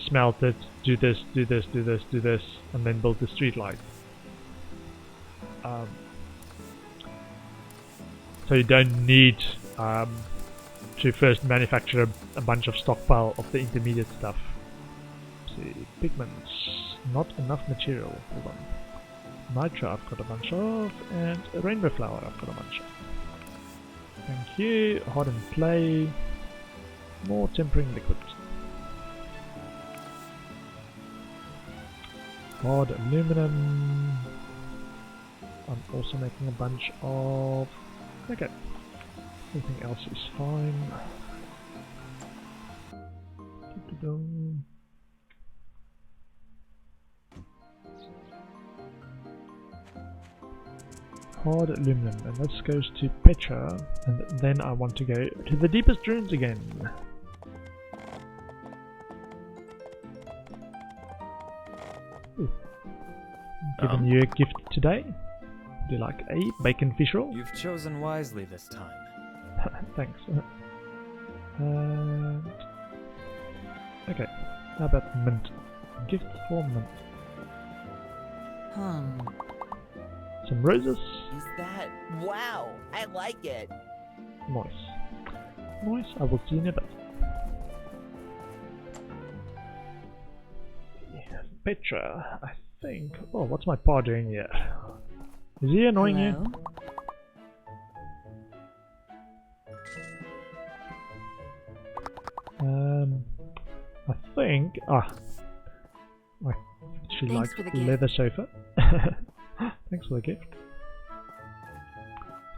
smelt it, do this, do this, do this, do this, and then build the street light. So you don't need to first manufacture a bunch of stockpile of the intermediate stuff. Let's see, pigments, not enough material. Hold on. Nitro I've got a bunch of, and rainbow flower I've got a bunch of. Thank you. Hardened clay, more tempering liquid. Hard aluminum. I'm also making a bunch of... Okay. Everything else is fine. Hard aluminum, and this goes to Petra, and then I want to go to the deepest ruins again. Ooh. Giving you a gift today. Do you like a bacon fish roll? You've chosen wisely this time. Thanks. Okay, how about mint? Gift for mint. Some roses. Is that? Wow, I like it. Nice. noise? I will see in a bit. Petra, I think. Oh, what's my pa doing here? Is he annoying you? I think. She likes the leather sofa. Thanks for the gift.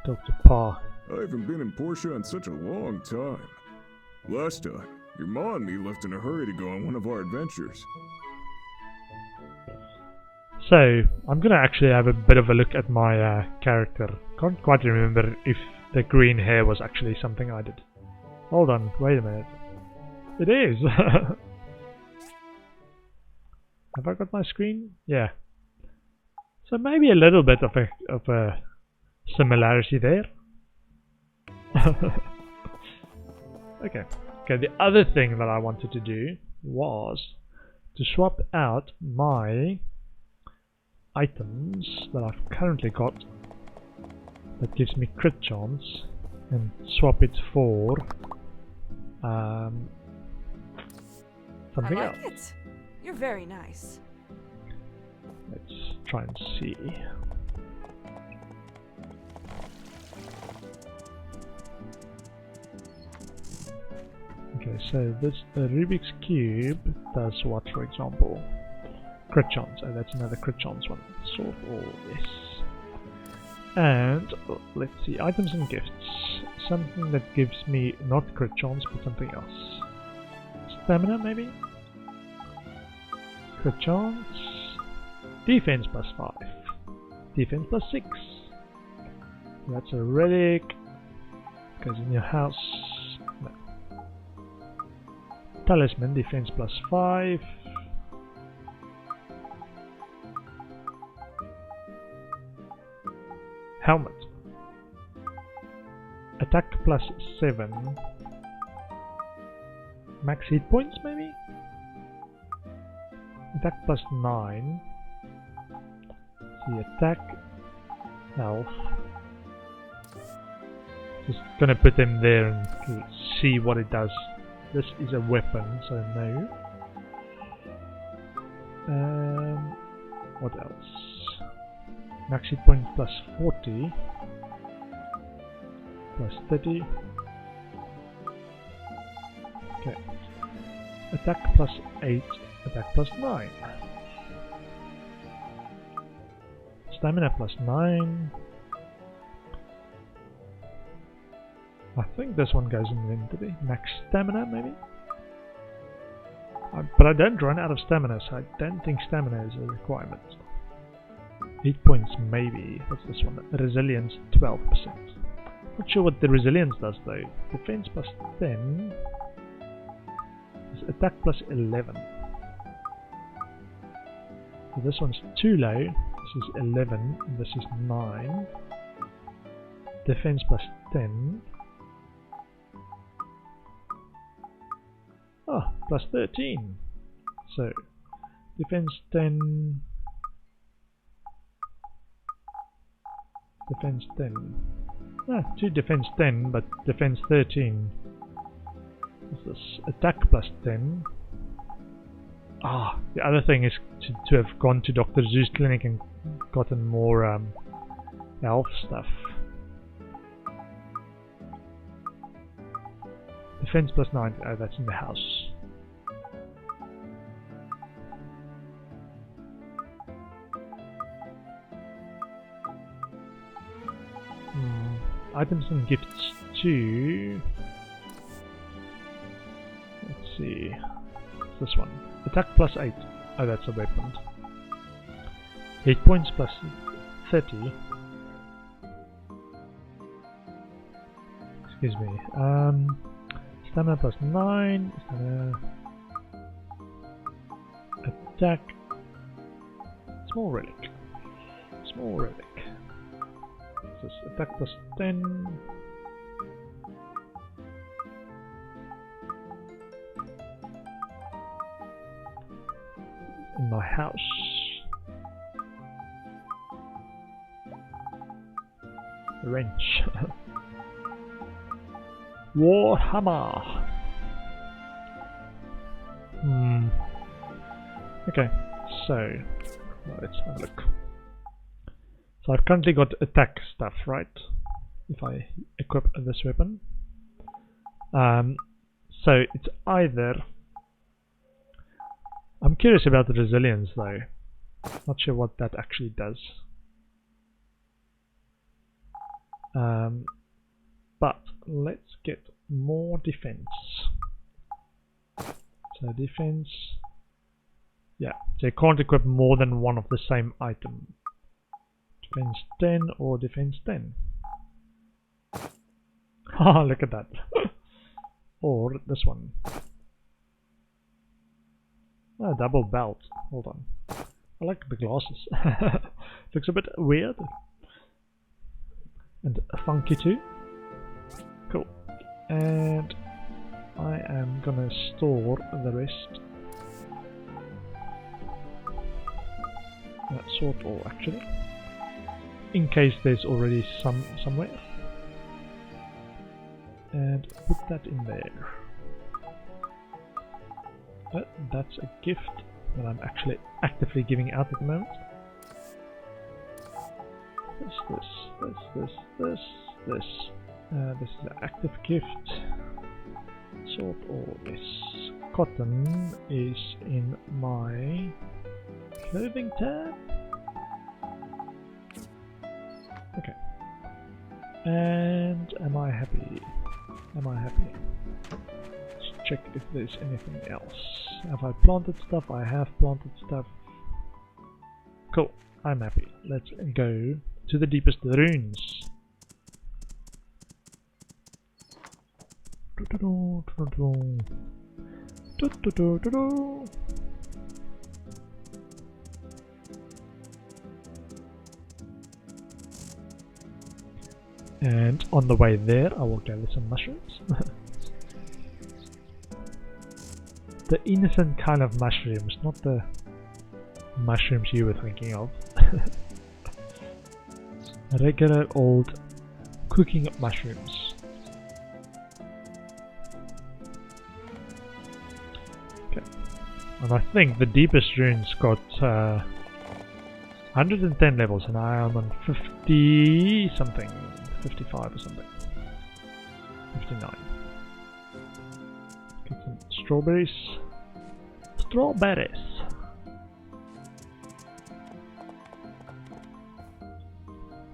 Talk to Pa. I haven't been in Portia in such a long time. Last time, your ma and me left in a hurry to go on one of our adventures. So, I'm gonna actually have a bit of a look at my character. Can't quite remember if the green hair was actually something I did. Hold on, wait a minute. It is! Have I got my screen? Yeah. So maybe a little bit of a similarity there. Okay. Okay, the other thing that I wanted to do was to swap out my items that I've currently got that gives me crit chance and swap it for something else. It. You're very nice. Let's try and see. Okay, so this Rubik's Cube does what, for example? Crit chance. Oh, that's another crit chance one. Solve all this. And let's see, items and gifts. Something that gives me not crit chance, but something else. Stamina, maybe? Crit chance. Defense +5. Defense +6. That's a relic. Goes in your house. No. Talisman, defense +5. Helmet. Attack +7. Max hit points, maybe? Attack +9. See, attack, health. Just gonna put them there and see what it does. This is a weapon, so no. What else? Max hit point +40. +30. Okay. Attack +8. Attack +9. Stamina +9. I think this one goes in inventory. Max stamina, maybe? But I don't run out of stamina, so I don't think stamina is a requirement. Hit points, maybe. What's this one? Resilience, 12%. Not sure what the resilience does, though. Defense +10. Attack +11. So this one's too low. This is 11. This is 9. Defense +10. Ah, +13. So, defense 10. Defense 10. Ah, 2 defense 10, but defense 13. What's this? Attack +10. Ah, the other thing is to have gone to Dr. Zeus clinic and gotten more health stuff. Defense +9. Oh, that's in the house. Items and gifts too. Let's see. What's this one? Attack +8. Oh, that's a weapon. Hit points +30. Excuse me. Stamina +9. Stamina. Attack. Small relic. Small relic. This is attack +10. In my house. Wrench. Warhammer. Okay, so let's have a look. So I've currently got attack stuff, right? If I equip this weapon. So it's either... I'm curious about the resilience though. Not sure what that actually does. But let's get more defense. So defense... Yeah, so you can't equip more than one of the same item. Defense 10 or defense 10. Haha, look at that. Or this one. Oh, double belt. Hold on. I like the glasses. Looks a bit weird. And funky too. Cool. And I am gonna store the rest. Sort all actually. In case there's already some somewhere. And put that in there. That's a gift that I'm actually actively giving out at the moment. This is an active gift. Sort all this. Cotton is in my clothing tab. Okay. And am I happy? Am I happy? Let's check if there's anything else. Have I planted stuff? I have planted stuff. Cool. I'm happy. Let's go to the deepest runes. And on the way there, I will gather some mushrooms. The innocent kind of mushrooms, not the mushrooms you were thinking of. Regular old cooking mushrooms. Okay. And I think the deepest runes got 110 levels and I am on 50 something. 55 or something. 59. Get some strawberries. Strawberries!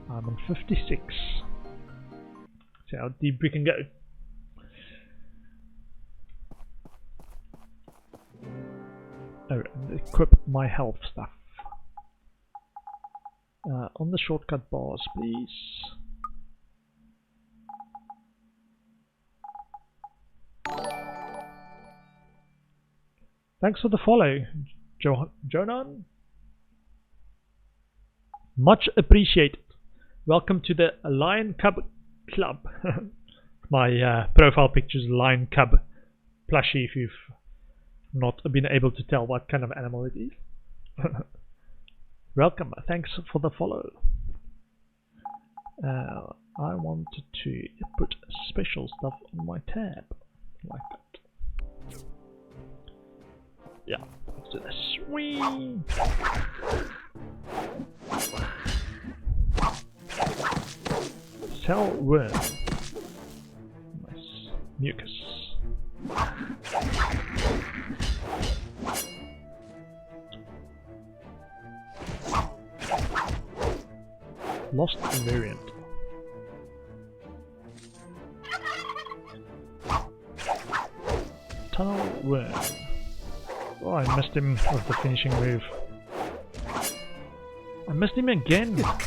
I'm on 56. See how deep we can go. Oh, and equip my health stuff. On the shortcut bars, please. Thanks for the follow, Jonan. Much appreciated. Welcome to the Lion Cub Club. My profile picture is Lion Cub plushie if you've not been able to tell what kind of animal it is. Welcome, thanks for the follow. I wanted to put special stuff on my tab, like that. Yeah, let's do this. Whee! Cell worm. Nice. Mucus. Lost variant. Tunnel worm. Oh, I missed him with the finishing move. I missed him again! Oh.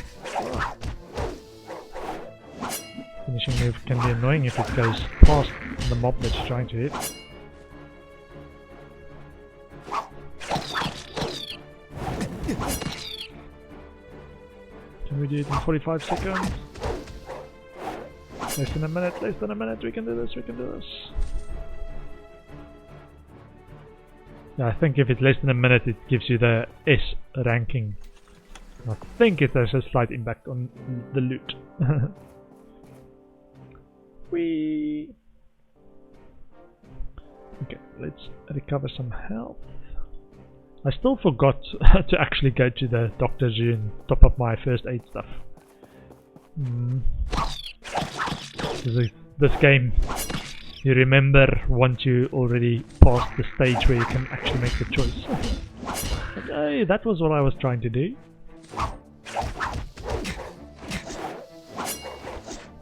Finishing move can be annoying if it goes past the mob that you're trying to hit. Can we do it in 45 seconds? Less than a minute, we can do this, we can do this. Yeah, I think if it's less than a minute it gives you the S ranking. I think it has a slight impact on the loot. Whee! Okay, let's recover some health. I still forgot to actually go to the doctor's and top up my first aid stuff. This game, you remember once you already passed the stage where you can actually make the choice. Hey, that was what I was trying to do.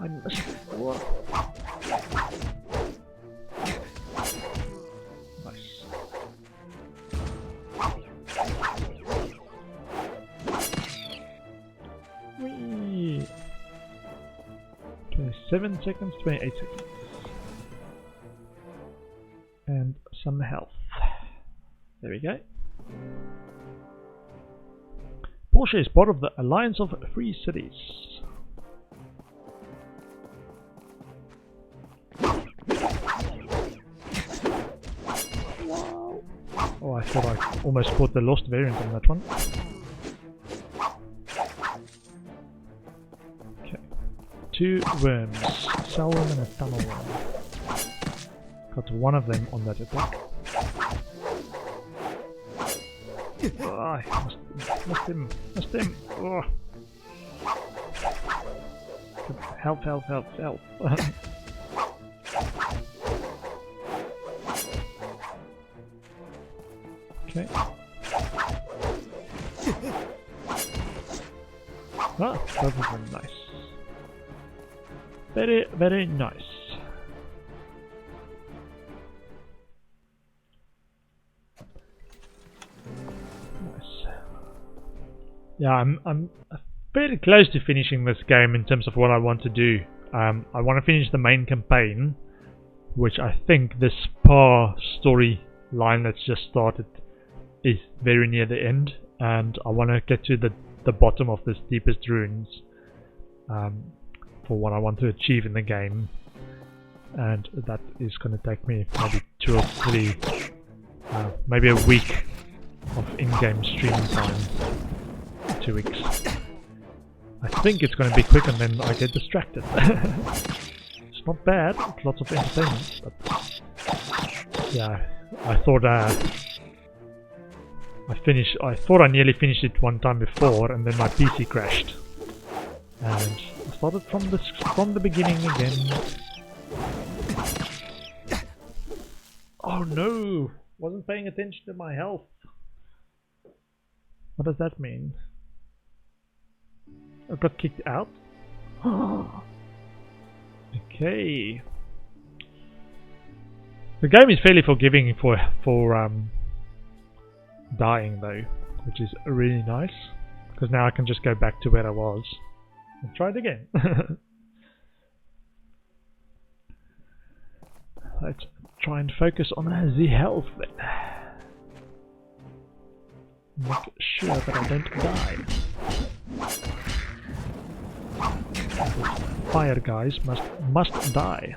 I missed it. What? Nice. Whee! 27 seconds, 28 seconds. And some health. There we go. Portia is part of the Alliance of Free Cities. Wow. Oh, I thought I almost caught the lost variant on that one. Okay. 2 worms. Cell worm and a tunnel worm. Got one of them on that attack. Oh, I missed him. Oh. Help. Okay. Ah, that was very nice. Very, very nice. Yeah, I'm very close to finishing this game in terms of what I want to do. I want to finish the main campaign, which I think the spa storyline that's just started is very near the end, and I want to get to the bottom of this deepest ruins for what I want to achieve in the game, and that is going to take me maybe 2 or 3, maybe a week of in-game streaming time. 2 weeks. I think it's going to be quick and then I get distracted. It's not bad, it's lots of entertainment, but yeah, I thought I nearly finished it one time before and then my PC crashed. And I started from the beginning again. Oh no! Wasn't paying attention to my health. What does that mean? I got kicked out? Okay. The game is fairly forgiving for dying though, which is really nice. Because now I can just go back to where I was and try it again. Let's try and focus on the health then. Make sure that I don't die. Fire guys must die.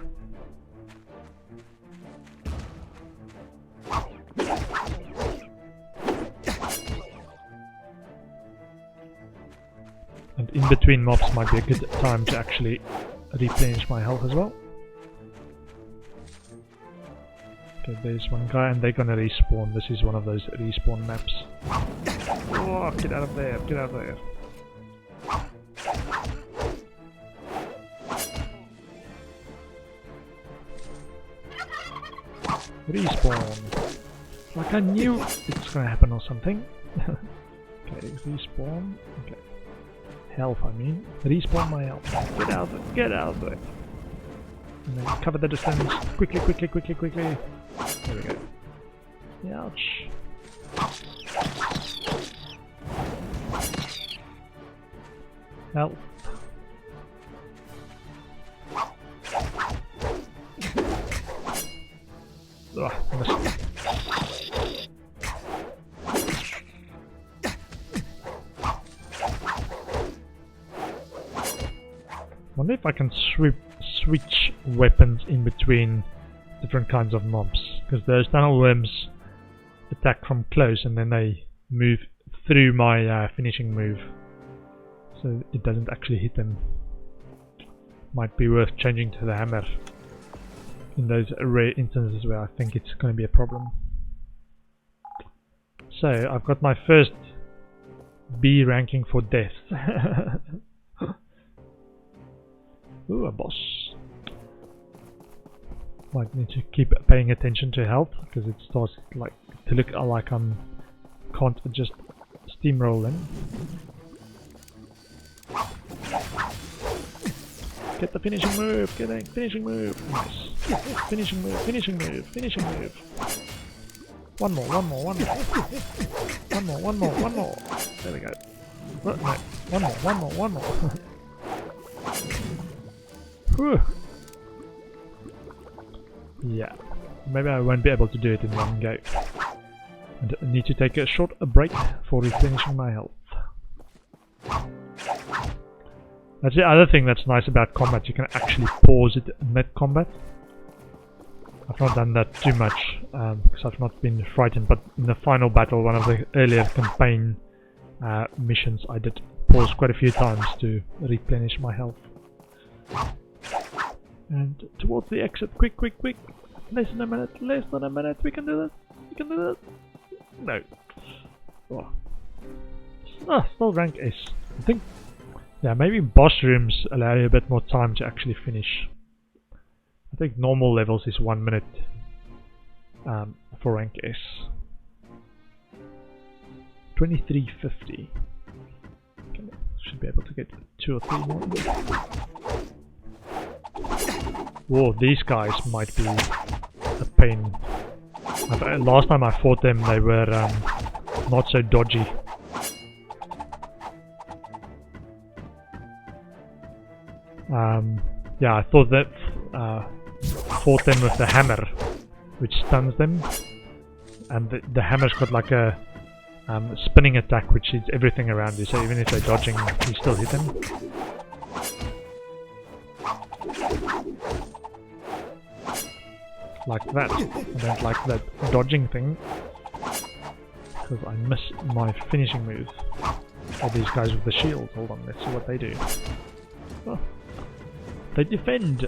And in between mobs might be a good time to actually replenish my health as well. Okay, there's one guy and they're gonna respawn. This is one of those respawn maps. Oh, get out of there, get out of there. Respawn. Like I knew it's gonna happen or something. Okay, respawn. Okay. Health, I mean. Respawn my health. Get out of it, get out of it. And then cover the distance. Quickly, quickly, quickly, quickly. There we go. Ouch. Help. Ugh, missed. Wonder if I can switch weapons in between different kinds of mobs, because those tunnel worms attack from close and then they move through my finishing move, so it doesn't actually hit them. Might be worth changing to the hammer. in those rare instances where I think it's going to be a problem. So I've got my first B ranking for death. Ooh, a boss. Might need to keep paying attention to health because it starts like to look like can't just steamroll in. Get the finishing move, get the finishing move. Nice. Finishing move, finishing move, finishing move. One more, one more, one more. One more, one more, one more. There we go. Oh, no. One more, one more, one more. Whew. Yeah. Maybe I won't be able to do it in one go. And I need to take a short break for replenishing my health. That's the other thing that's nice about combat. You can actually pause it mid-combat. I've not done that too much because I've not been frightened, but in the final battle, one of the earlier campaign missions, I did pause quite a few times to replenish my health. And towards the exit, quick, quick, quick! Less than a minute, less than a minute, we can do this! We can do this! No. Oh. Ah, still rank S. I think, yeah, maybe boss rooms allow you a bit more time to actually finish. I think normal levels is 1 minute for rank S. 2350. Okay, should be able to get 2 or 3 more. Whoa, these guys might be a pain. Last time I fought them, they were not so dodgy. Yeah, I thought that fought them with the hammer, which stuns them, and the hammer's got like a spinning attack which hits everything around you, so even if they're dodging, you still hit them. Like that. I don't like that dodging thing, because I miss my finishing move. Or these guys with the shield. Hold on, let's see what they do. Oh. They defend!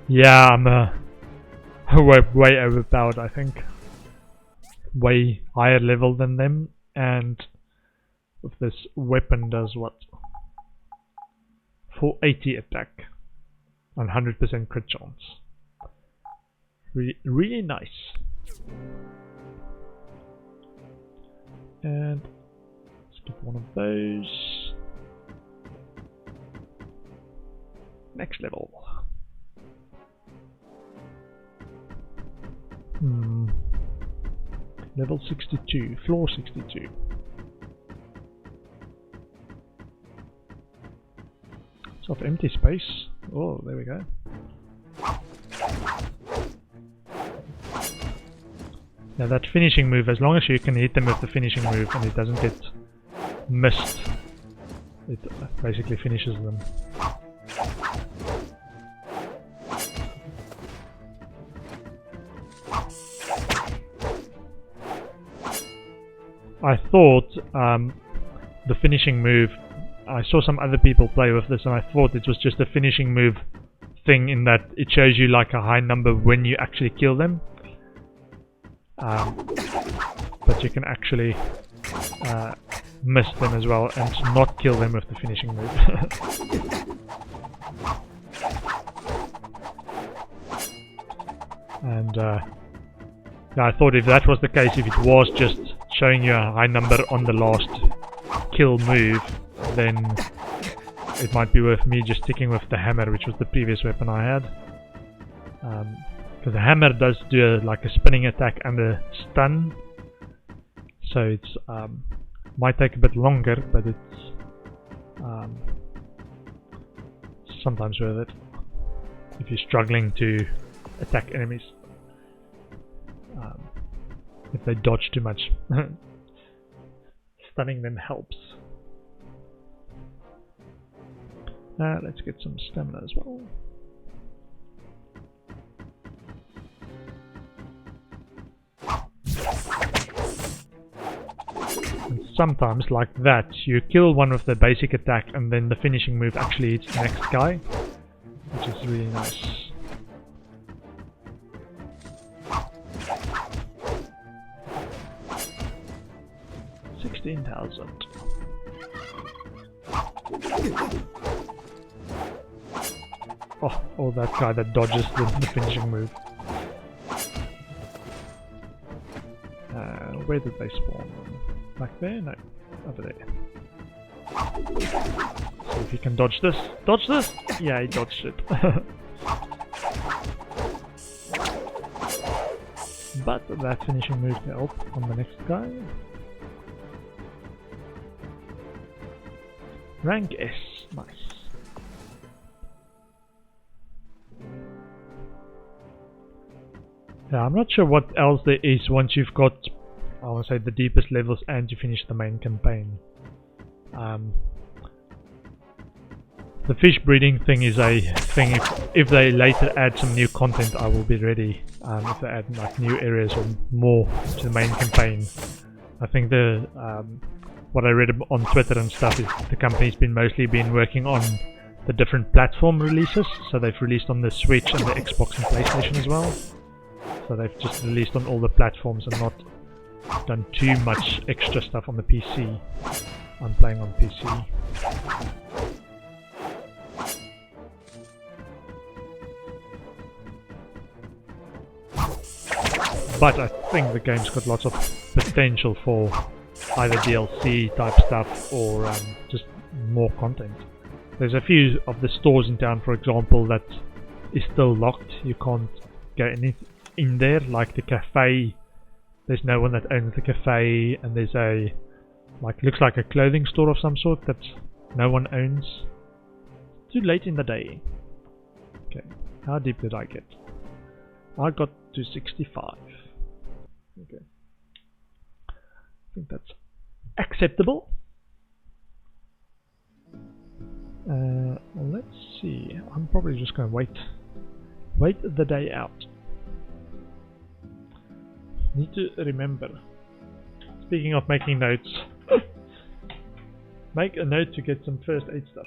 Yeah, I'm way overpowered, I think. Way higher level than them, and with this weapon does what? 480 attack. 100% crit chance. Really nice. And skip one of those. Next level. Level 62, floor 62. It's off empty space. Oh, there we go. Now that finishing move, as long as you can hit them with the finishing move and it doesn't get missed, it basically finishes them. I thought the finishing move, I saw some other people play with this and I thought it was just a finishing move thing in that it shows you like a high number when you actually kill them. But you can actually miss them as well and not kill them with the finishing move. And yeah, I thought if that was the case, if it was just showing you a high number on the last kill move, then it might be worth me just sticking with the hammer, which was the previous weapon I had. Because the hammer does do like a spinning attack and a stun, so it's might take a bit longer, but it's sometimes worth it if you're struggling to attack enemies. If they dodge too much, stunning them helps. Let's get some stamina as well. And sometimes, like that, you kill one with the basic attack and then the finishing move actually hits the next guy. which is really nice. $16,000. Oh, that guy that dodges the finishing move. Where did they spawn? Back there? No, over there. See if he can dodge this. Dodge this? Yeah, he dodged it. But that finishing move helped on the next guy. Rank S, nice. Yeah, I'm not sure what else there is once you've got, I want to say, the deepest levels and you finish the main campaign. The fish breeding thing is a thing. If they later add some new content, I will be ready. If they add like new areas or more to the main campaign, I think the what I read on Twitter and stuff is the company's mostly been working on the different platform releases. So they've released on the Switch and the Xbox and PlayStation as well. So they've just released on all the platforms and not done too much extra stuff on the PC. I'm playing on PC. But I think the game's got lots of potential for either DLC type stuff or just more content. There's a few of the stores in town, for example, that is still locked. You can't get anything in there, like the cafe. There's no one that owns the cafe, and there's a looks like a clothing store of some sort that no one owns. Too late in the day. Okay, how deep did I get? I got to 65. Okay, I think that's acceptable. Let's see. I'm probably just going to wait the day out. Need to remember. Speaking of making notes, make a note to get some first aid stuff.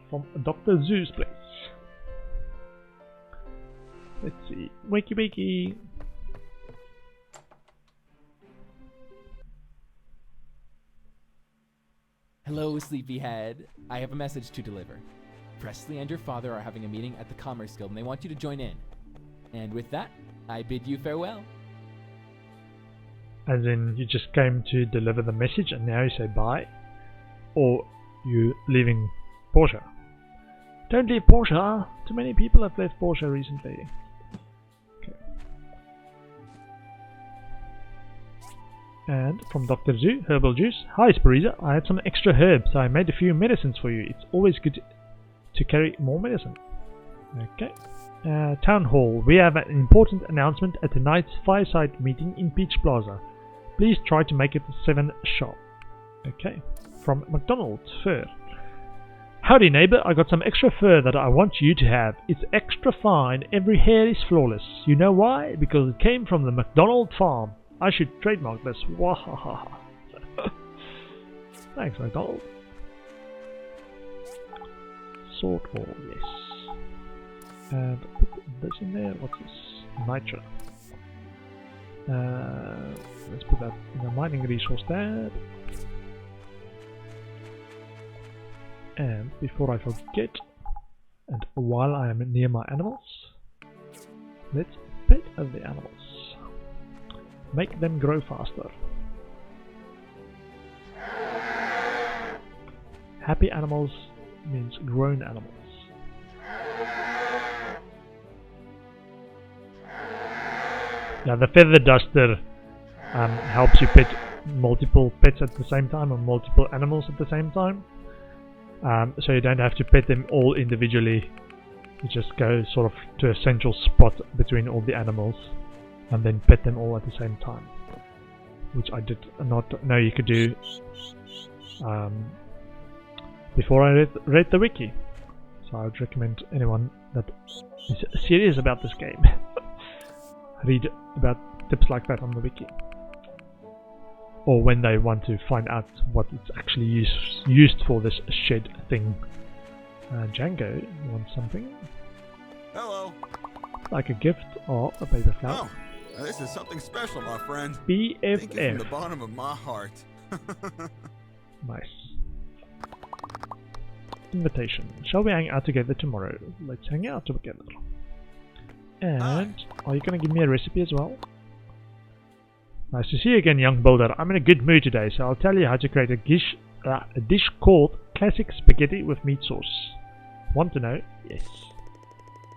From Dr. Zoo's place. Let's see. Wakey wakey. Hello, sleepyhead. I have a message to deliver. Presley and your father are having a meeting at the Commerce Guild and they want you to join in. And with that, I bid you farewell. As in, you just came to deliver the message and now you say bye? Or you leaving Portia? Don't leave Portia! Too many people have left Portia recently. Okay. And from Dr. Zoo, Herbal Juice. Hi Spariza, I had some extra herbs, so I made a few medicines for you. It's always good to carry more medicine. Okay. Town Hall. We have an important announcement at tonight's fireside meeting in Peach Plaza. Please try to make it 7 sharp. Okay. From McDonald's, fur. Howdy neighbor, I got some extra fur that I want you to have. It's extra fine, every hair is flawless. You know why? Because it came from the McDonald farm. I should trademark this. Wahaha. Thanks McDonald. Sword wall, yes. And put this in there. What's this? Nitro. Let's put that in the mining resource tab. And before I forget, and while I am near my animals, let's pet the animals. Make them grow faster. Happy animals means grown animals. Yeah, the feather duster helps you pet multiple pets at the same time, or multiple animals at the same time. So you don't have to pet them all individually. You just go sort of to a central spot between all the animals and then pet them all at the same time, which I did not know you could do before I read the wiki. So I would recommend anyone that is serious about this game read about tips like that on the wiki. Or when they want to find out what it's actually used for, this shed thing. Django wants something. Hello. Like a gift or a paper flower. Oh, this is something special, my friend. BFF. Thank you from the bottom of my heart. Nice. Invitation. Shall we hang out together tomorrow? Let's hang out together. And are you going to give me a recipe as well? Nice to see you again, young builder. I'm in a good mood today, so I'll tell you how to create a dish called classic spaghetti with meat sauce. Want to know? Yes.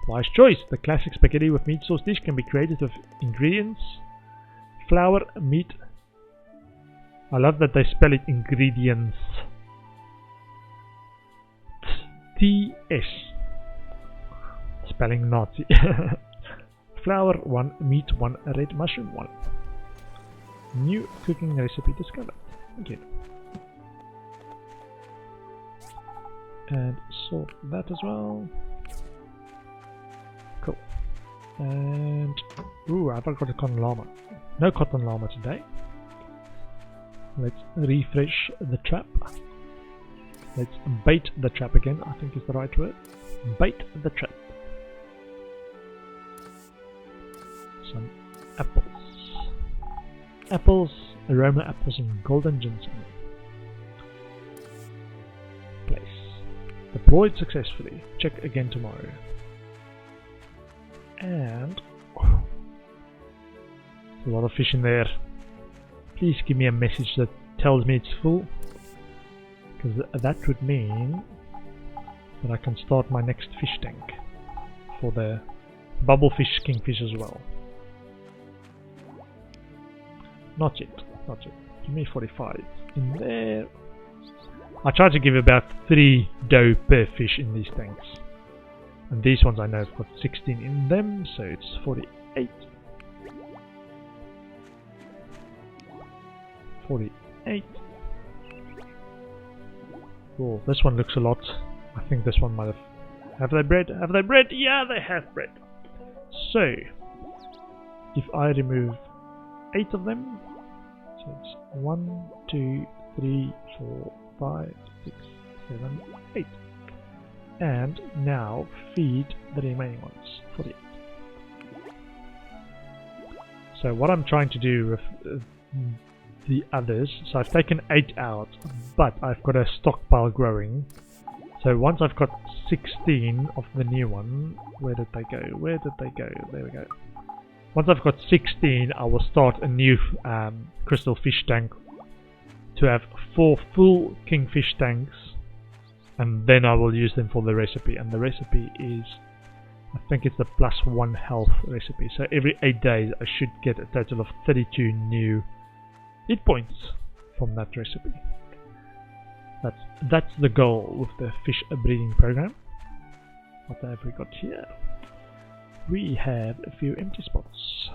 Wise choice. The classic spaghetti with meat sauce dish can be created with ingredients, flour, meat. I love that they spell it ingredients. T-S. Spelling Nazi. Flour 1, meat 1, red mushroom 1. New cooking recipe discovered. Okay. And sort that as well. Cool. And ooh, I've got a cotton llama. No cotton llama today. Let's refresh the trap. Let's bait the trap again, I think is the right word. Bait the trap. Some apples. Apples, aroma apples and golden ginseng. Place. Deployed successfully. Check again tomorrow. And a lot of fish in there. Please give me a message that tells me it's full, because that would mean that I can start my next fish tank for the bubblefish kingfish as well. Not yet, not yet. Give me 45 in there. I try to give about 3 dough per fish in these tanks. And these ones I know have got 16 in them, so it's 48. 48. Oh, this one looks a lot. I think this one might have... Have they bred? Have they bred? Yeah, they have bred. So, if I remove 8 of them, so it's 1, 2, 3, 4, 5, 6, 7, 8. And now feed the remaining ones. 48. So what I'm trying to do with the others, so I've taken 8 out, but I've got a stockpile growing. So once I've got 16 of the new one, where did they go? Where did they go? There we go. Once I've got 16, I will start a new crystal fish tank to have 4 full kingfish tanks, and then I will use them for the recipe. And the recipe is, I think it's the +1 health recipe. So every 8 days I should get a total of 32 new hit points from that recipe. That's the goal with the fish breeding program. What have we got here? We have a few empty spots.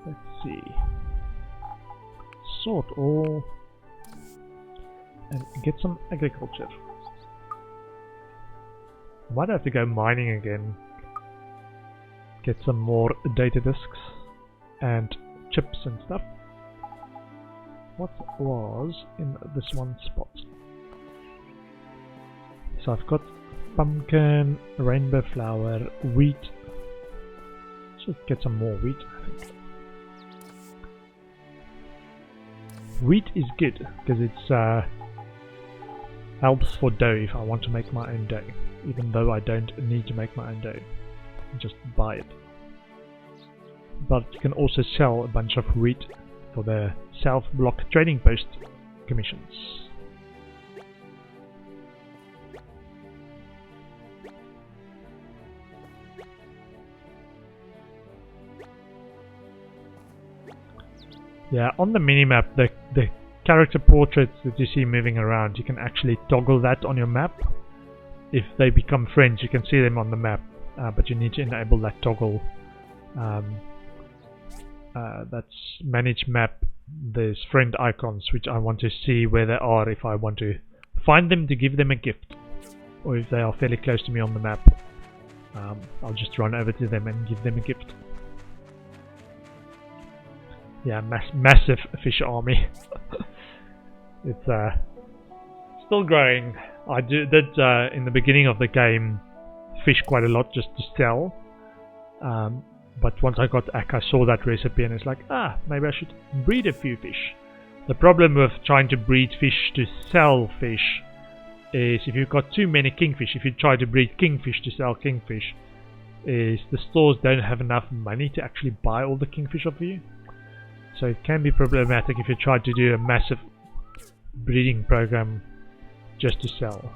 Let's see. Sort all and get some agriculture. Might have to go mining again. Get some more data disks and chips and stuff. What was in this one spot? So I've got pumpkin, rainbow flower, wheat. Should get some more wheat, I think. Wheat is good because it's helps for dough if I want to make my own dough, even though I don't need to make my own dough, just buy it. But you can also sell a bunch of wheat for the self-block trading post commissions. Yeah, on the minimap, the character portraits that you see moving around, you can actually toggle that on your map. If they become friends, you can see them on the map, but you need to enable that toggle. That's manage map. There's friend icons, which I want to see where they are if I want to find them to give them a gift, or if they are fairly close to me on the map. I'll just run over to them and give them a gift. Yeah, massive fish army. It's still growing. I did in the beginning of the game fish quite a lot just to sell. But once I got Ak, I saw that recipe and it's like, maybe I should breed a few fish. The problem with trying to breed fish to sell fish is if you've got too many kingfish, if you try to breed kingfish to sell kingfish, is the stores don't have enough money to actually buy all the kingfish off you. So it can be problematic if you try to do a massive breeding program just to sell.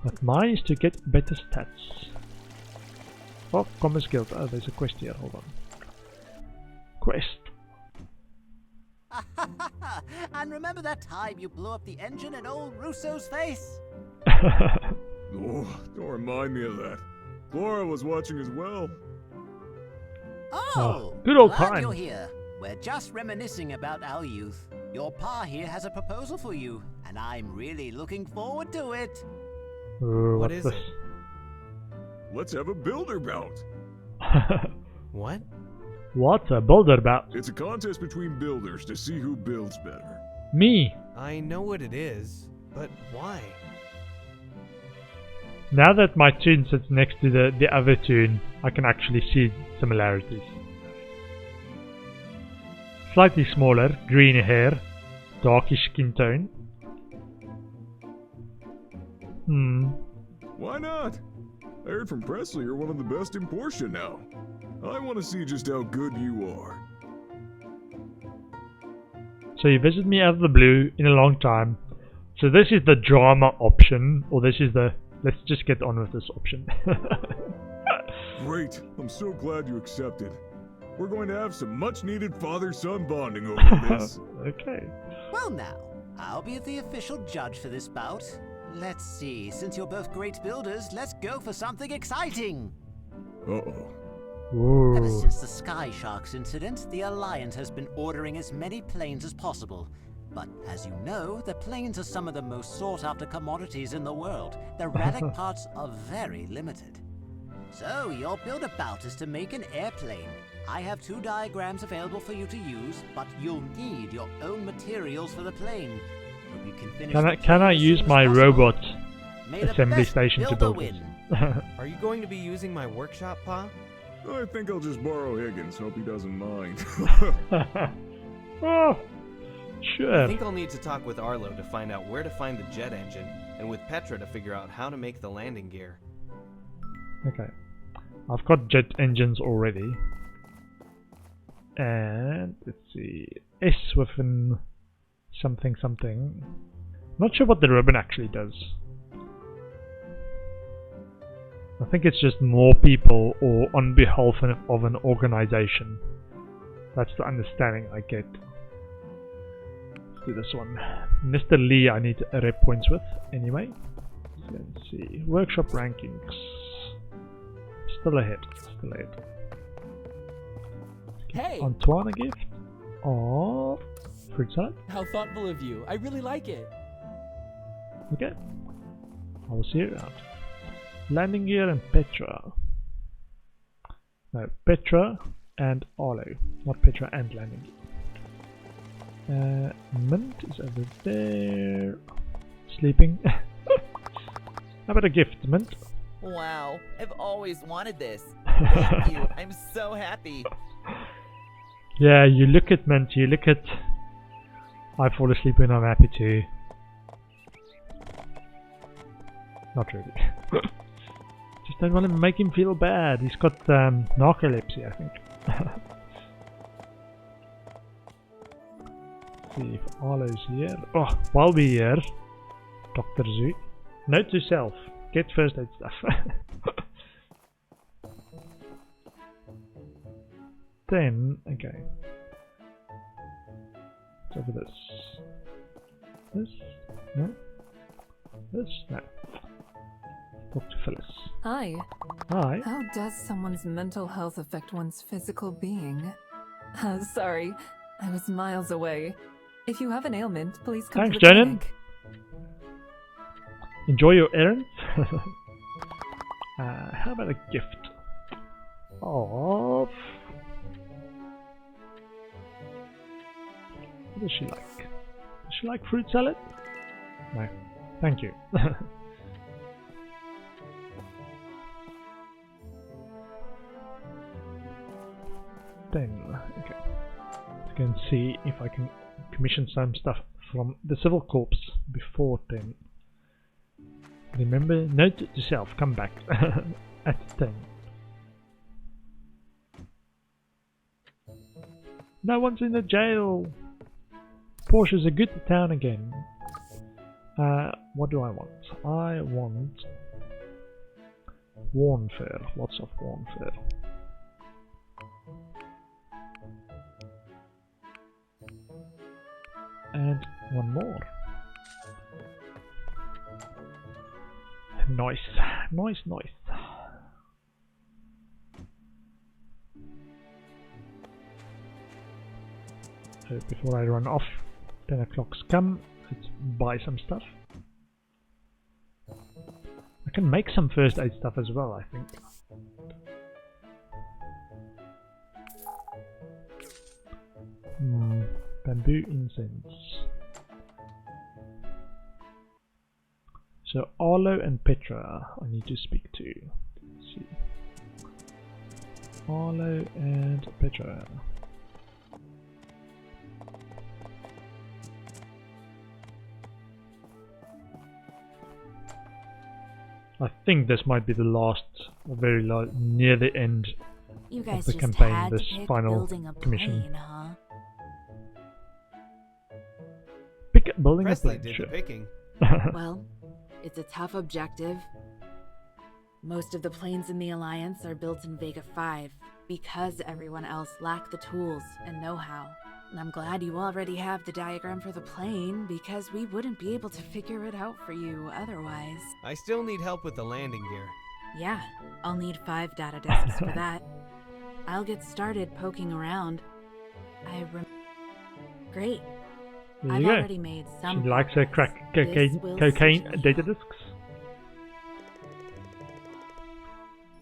But mine is to get better stats. Oh, Commerce Guild. Oh, there's a quest here. Hold on. Quest. And remember that time you blew up the engine in old Russo's face? Oh, don't remind me of that. Flora was watching as well. Oh, good old glad times. you're here. We're just reminiscing about our youth. Your pa here has a proposal for you, and I'm really looking forward to it. What is it? Let's have a builder bout. What? What? A builder bout? It's a contest between builders to see who builds better. Me. I know what it is, but why? Now that my tune sits next to the other tune, I can actually see similarities. Slightly smaller, greener hair, darkish skin tone. Why not? I heard from Presley you're one of the best in Portia now. I want to see just how good you are. So you visit me out of the blue in a long time. So this is the drama option, or this is the let's just get on with this option. Great. I'm so glad you accepted. We're going to have some much needed father-son bonding over this. Okay. Well now, I'll be the official judge for this bout. Let's see, since you're both great builders, let's go for something exciting! Uh-oh. Ever since the Sky Sharks incident, the Alliance has been ordering as many planes as possible. But as you know, the planes are some of the most sought-after commodities in the world. The relic parts are very limited. So your build-a-bout is to make an airplane. I have 2 diagrams available for you to use, but you'll need your own materials for the plane. Hope you can finish Can I use my robot May the assembly best station to builder build this? win. Are you going to be using my workshop, Pa? I think I'll just borrow Higgins. Hope he doesn't mind. Oh, sure. I think I'll need to talk with Arlo to find out where to find the jet engine, and with Petra to figure out how to make the landing gear. Okay. I've got jet engines already. And let's see. S within something something. Not sure what the ribbon actually does. I think it's just more people or on behalf of an organization. That's the understanding I get. Let's do this one. Mr. Lee I need rep points with anyway. Let's see. Workshop rankings. Still ahead. Still ahead. Hey! Antoine a gift of fruit salad. How thoughtful of you. I really like it. Okay. I will see you around. Landing gear and Petra. No, Petra and Arlo. Not Petra and landing gear. Mint is over there. Sleeping. How about a gift, Mint? Wow, I've always wanted this. Thank you. I'm so happy. Yeah, you look at Mint, you look at... I fall asleep when I'm happy too. Not really. Just don't want to make him feel bad. He's got narcolepsy, I think. See if Arlo's here. Oh, while we're here, Dr. Zoo. Note to self. Get first aid stuff. 10, okay. Let's over this. This? No? This? No. Talk to Phyllis. Hi. Hi. How does someone's mental health affect one's physical being? Sorry, I was miles away. If you have an ailment, please come Thanks, to the Janen. clinic. Enjoy your errands. How about a gift of What does she like? Does she like fruit salad? No. Thank you. Then, okay. Let's go and see if I can commission some stuff from the Civil Corps before 10. Remember, note to self, come back at 10. No one's in the jail! Portia's a good town again. What do I want? I want worn fur, lots of worn fur. And one more. Nice, nice, nice. So before I run off, 10 o'clock's come, let's buy some stuff. I can make some first aid stuff as well, I think. Bamboo incense. So Arlo and Petra I need to speak to. Let's see. Arlo and Petra. I think this might be the last, very near the end you guys of the just campaign, had this to pick final building a commission. plane, huh? Building Presley a plane, did sure. the picking. Well, it's a tough objective. Most of the planes in the Alliance are built in Vega 5 because everyone else lacked the tools and know-how. And I'm glad you already have the diagram for the plane because we wouldn't be able to figure it out for you otherwise. I still need help with the landing gear. Yeah, I'll need 5 data disks for that. I'll get started poking around. Great. There I've you go. already made some She likes her crack cocaine data discs.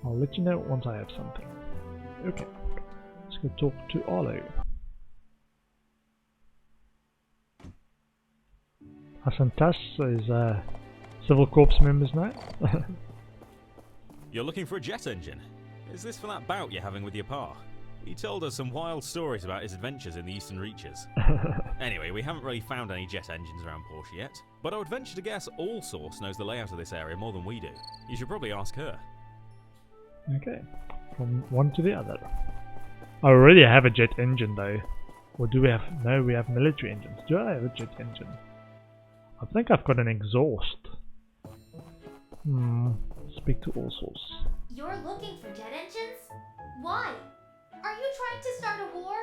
I'll let you know once I have something. Okay, let's go talk to Arlo. Hassan Tass is Civil Corps members now. You're looking for a jet engine? Is this for that bout you're having with your pa? He told us some wild stories about his adventures in the Eastern Reaches. Anyway, we haven't really found any jet engines around Portia yet, but I would venture to guess All Source knows the layout of this area more than we do. You should probably ask her. Okay, from one to the other. I already have a jet engine though. Or do we have... No, we have military engines. Do I have a jet engine? I think I've got an exhaust. Speak to All Source. You're looking for jet engines? Why? Are you trying to start a war?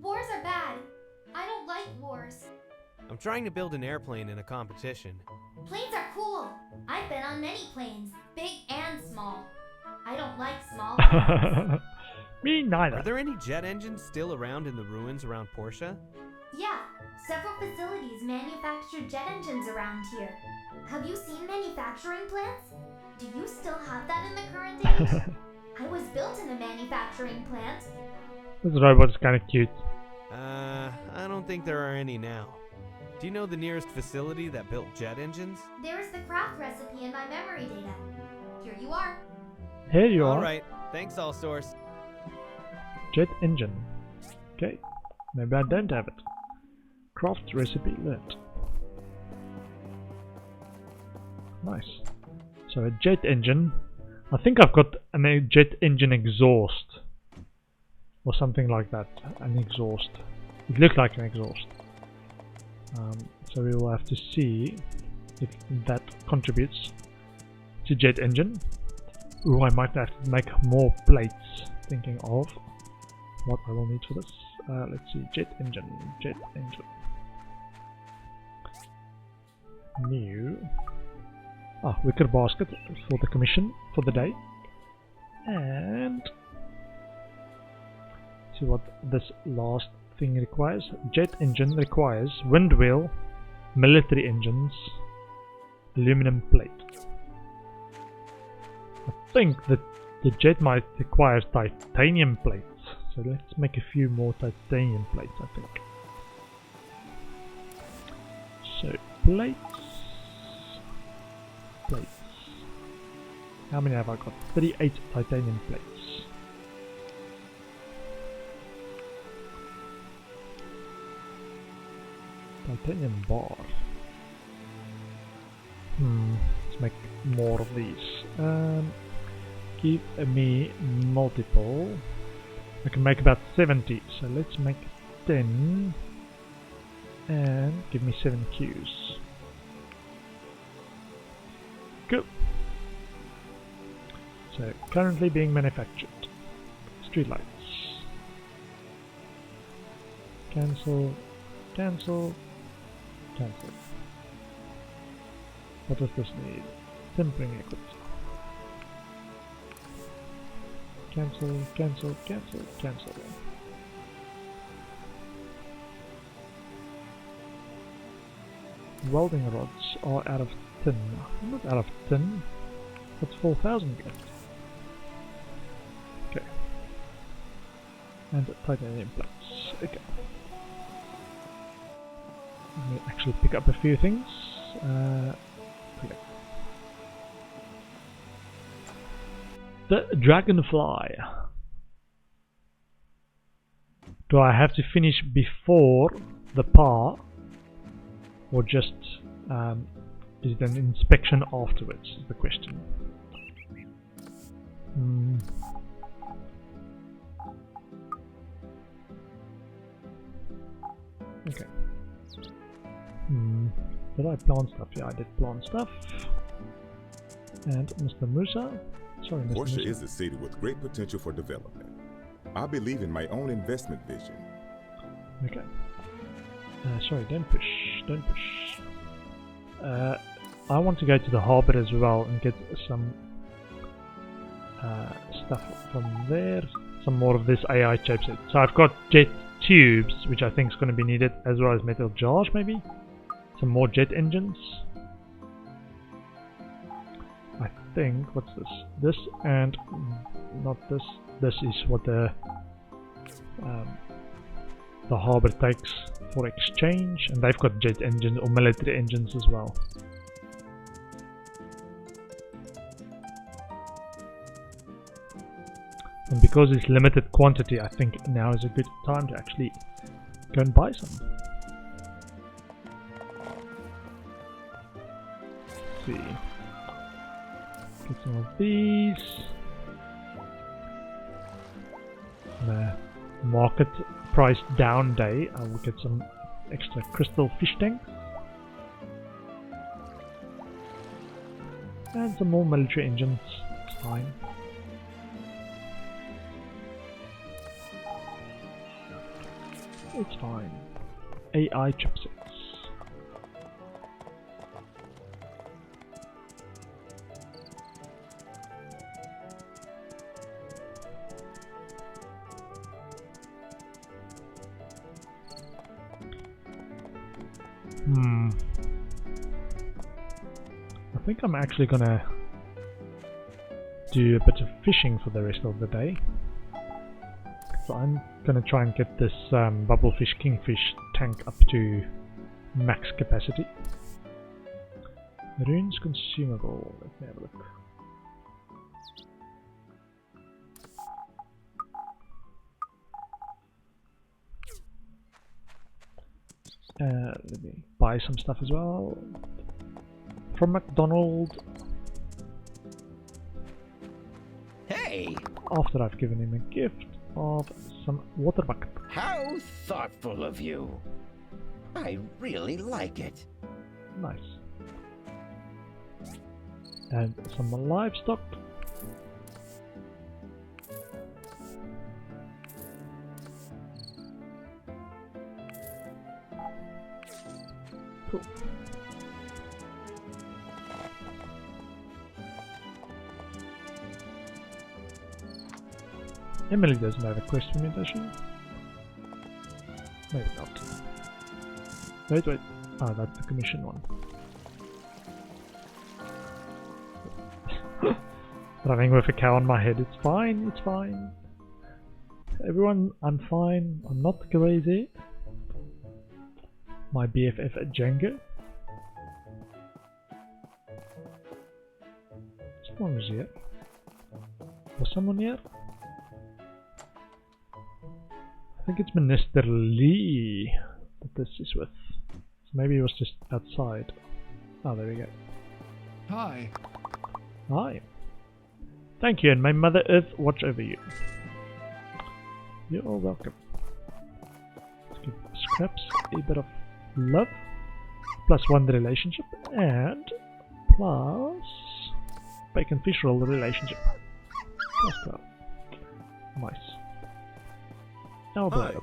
Wars are bad. I don't like wars. I'm trying to build an airplane in a competition. Planes are cool. I've been on many planes, big and small. I don't like small planes. Me neither. Are there any jet engines still around in the ruins around Portia? Yeah, several facilities manufacture jet engines around here. Have you seen manufacturing plants? Do you still have that in the current age? I was built in a manufacturing plant. This robot is kind of cute. I don't think there are any now. Do you know the nearest facility that built jet engines? There's the craft recipe in my memory data. Here you are. Here you are. Alright, thanks All Source. Jet engine. Okay, maybe I don't have it. Craft recipe learned. Nice. So a jet engine. I think I've got a jet engine exhaust. Or something like that. An exhaust. It looked like an exhaust. So we will have to see if that contributes to jet engine. Ooh, I might have to make more plates. Thinking of what I will need for this. Let's see, jet engine. New. Wicker basket for the commission for the day. And see what this last thing requires. Jet engine requires wind wheel, military engines, aluminum plate. I think that the jet might require titanium plates, so let's make a few more titanium plates, I think. plates. Plates. How many have I got? 38 titanium plates. Titanium bar. Let's make more of these. Give me multiple. I can make about 70, so let's make 10 and give me 7 Qs. Go! So, currently being manufactured. Streetlights. Cancel, cancel, cancel. What does this need? Tempering equipment. Cancel, cancel, cancel, cancel. Welding rods are out of tin. Not out of tin. That's 4,000 left. Okay. And titanium plates. Okay. Let me actually pick up a few things. Okay. The dragonfly. Do I have to finish before the par, or just is it an inspection afterwards? Is the question. Okay. Did I plant stuff? Yeah, I did plant stuff. And Mr. Musa. Sorry, Mr. Portia Musa. is a city with great potential for development. I believe in my own investment vision. Okay. Sorry, don't push. Don't push. I want to go to the harbour as well and get some stuff from there. Some more of this AI chipset. So I've got jet tubes, which I think is going to be needed, as well as metal jars, maybe. Some more jet engines. I think, what's this? This and not this. This is what the harbour takes for exchange, and they've got jet engines or military engines as well. And because it's limited quantity, I think now is a good time to actually go and buy some. Let's see. Get some of these. The market price down day, I will get some extra crystal fish tanks. And some more military engines. It's fine. It's fine. AI chipsets. I think I'm actually gonna do a bit of fishing for the rest of the day. So I'm gonna try and get this bubblefish kingfish tank up to max capacity. Runes consumable. Let me have a look. Let me buy some stuff as well from McDonald's. Hey! After I've given him a gift of some water bucket. How thoughtful of you. I really like it. Nice. And some livestock. Cool. Emily doesn't have a quest for me, does she? Maybe not. Wait. Ah, that's the commission one. Running with a cow on my head. It's fine, it's fine. Everyone, I'm fine. I'm not crazy. My BFF at Jenga. Someone was here. Was someone here? I think it's Minister Lee that this is with. So maybe he was just outside. Oh, there we go. Hi. Hi. Thank you, and may Mother Earth watch over you. You're all welcome. Let's give Scraps a bit of love. +1 the relationship, and plus Bacon Fish Roll the relationship. +12. Nice. Now Hi.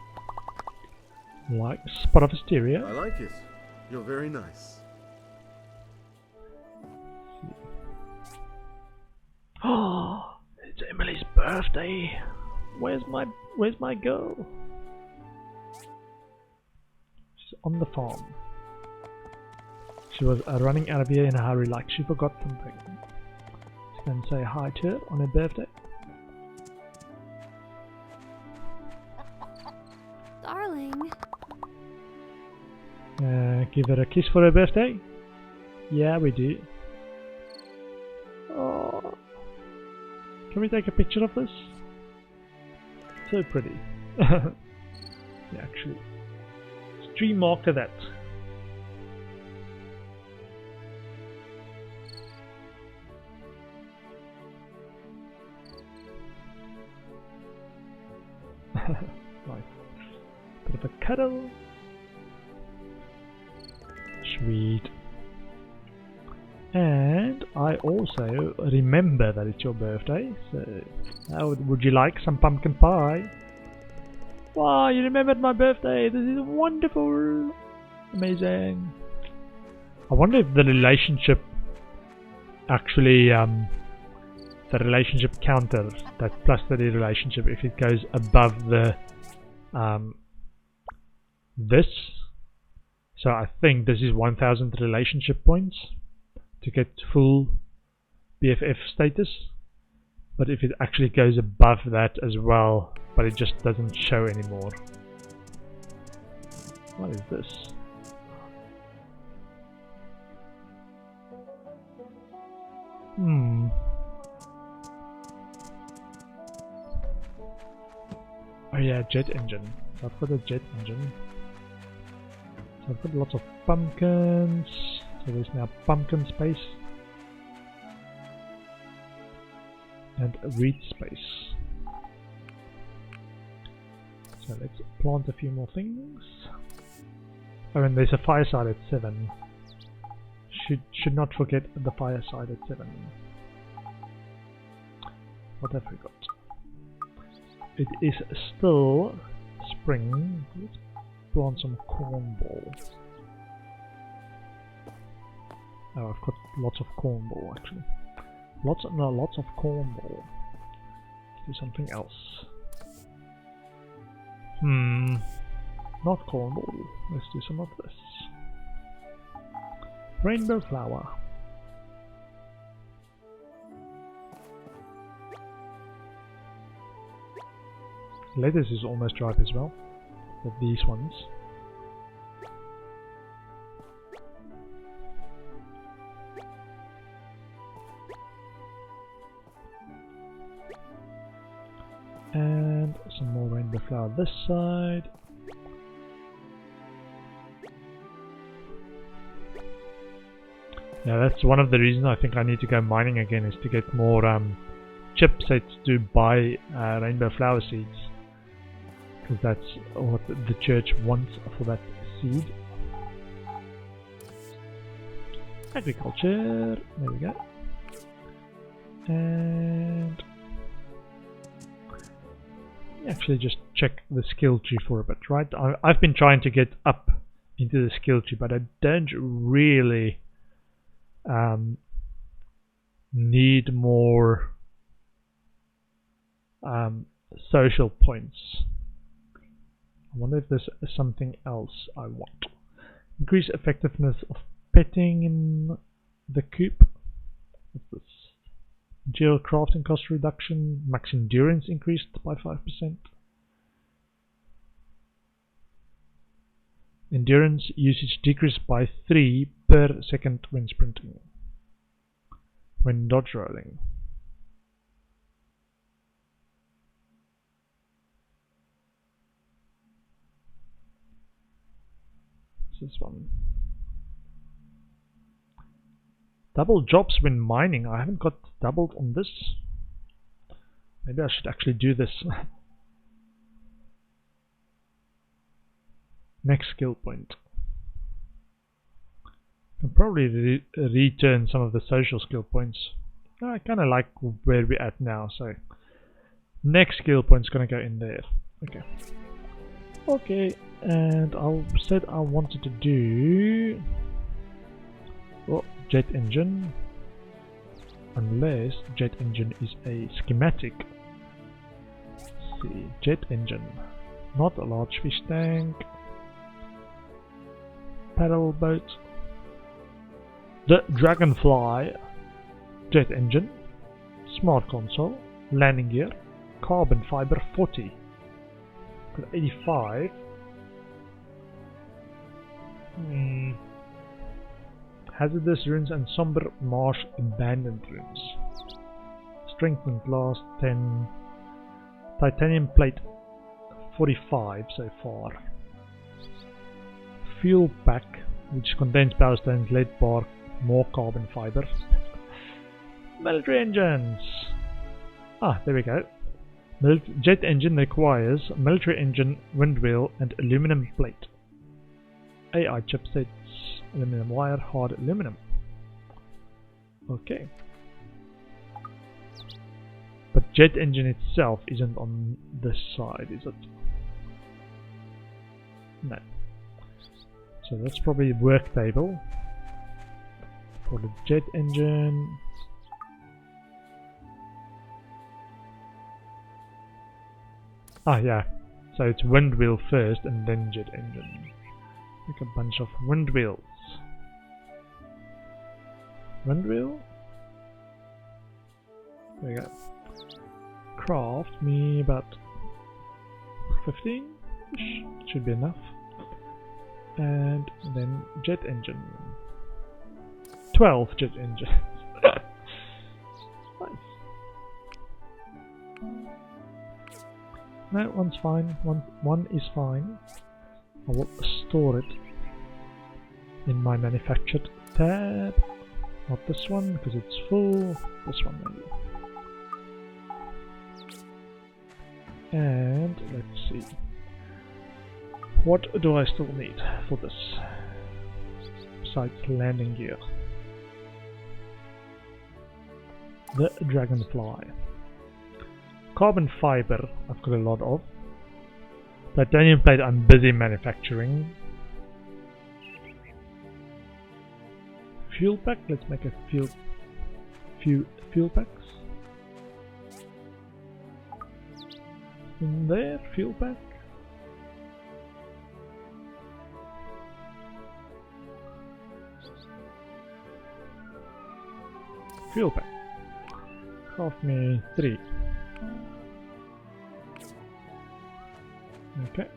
Like Spot of Hysteria. I like it. You're very nice. Oh, it's Emily's birthday. Where's my girl? She's on the farm. She was running out of here in a hurry, like she forgot something. Let's go and say hi to her on her birthday. Darling. Give her a kiss for her birthday. Yeah, we do. Oh, can we take a picture of this? So pretty. Yeah, actually, stream marker that. Nice. Bit of a cuddle. Sweet. And I also remember that it's your birthday, so would you like some pumpkin pie? Wow, you remembered my birthday! This is wonderful! Amazing! I wonder if the relationship actually, the relationship counter, that +30 relationship, if it goes above the, this. So I think this is 1000 relationship points to get full BFF status, but if it actually goes above that as well, but it just doesn't show anymore. What is this? Oh yeah, jet engine. So I've got a jet engine. So I've got lots of pumpkins. So there's now pumpkin space. And wheat space. So let's plant a few more things. Oh, and there's a fireside at 7. Should not forget the fireside at 7. What have we got? It is still spring. Let's plant some cornball. Oh, I've got lots of cornball actually. Lots of cornball. Let's do something else. Not cornball. Let's do some of this. Rainbow flower. Lettuce is almost ripe as well, with these ones. And some more rainbow flower this side. Yeah, that's one of the reasons I think I need to go mining again, is to get more chipsets to buy rainbow flower seeds. Because that's what the church wants for that seed. Agriculture, there we go. And actually just check the skill tree for a bit, right? I've been trying to get up into the skill tree, but I don't really need more social points. I wonder if there's something else I want. Increase effectiveness of petting in the coop. What's this? Material crafting cost reduction. Max endurance increased by 5%. Endurance usage decreased by 3 per second when sprinting. when dodge rolling. This one. Double jobs when mining. I haven't got doubled on this. Maybe I should actually do this. Next skill point. Can probably return some of the social skill points. I kind of like where we're at now, so next skill point's gonna go in there. Okay. Okay, and I said I wanted to do jet engine, unless jet engine is a schematic. Let's see, jet engine, not a large fish tank, paddle boat, the Dragonfly, jet engine, smart console, landing gear, carbon fiber 40. 85. Hazardous ruins and somber marsh abandoned ruins. Strengthened glass 10. Titanium plate 45 so far. Fuel pack, which contains power stones, lead bar, more carbon fiber. Military engines. Ah, there we go. Jet engine requires military engine, wind wheel, and aluminum plate. AI chipsets, aluminum wire, hard aluminum. Okay. But jet engine itself isn't on this side, is it? No. So that's probably work table for the jet engine. Ah, yeah. So it's wind wheel first and then jet engine. Like a bunch of wind wheels. Wind wheel? There we go. Craft me about 15-ish. Should be enough. And then jet engine. 12 jet engines. Nice. No, one's fine. One is fine. I will store it in my manufactured tab. Not this one because it's full. This one maybe. And let's see. What do I still need for this? Besides landing gear. The Dragonfly. Carbon fiber I've got a lot of. Titanium plate I'm busy manufacturing. Fuel pack, let's make a fuel packs. In there, fuel pack. Fuel pack. Craft me 3. Okay.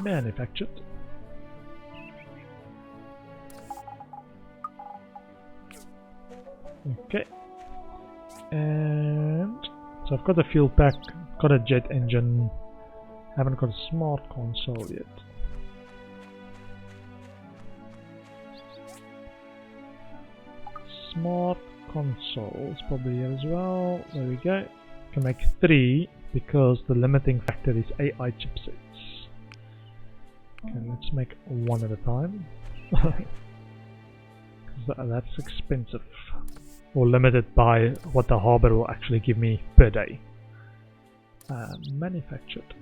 Manufactured. Okay. And so I've got a fuel pack, got a jet engine, haven't got a smart console yet. Smart console is probably here as well. There we go. Can make 3 because the limiting factor is AI chipsets. Okay, let's make 1 at a time. That's expensive. Or limited by what the harbor will actually give me per day. Manufactured.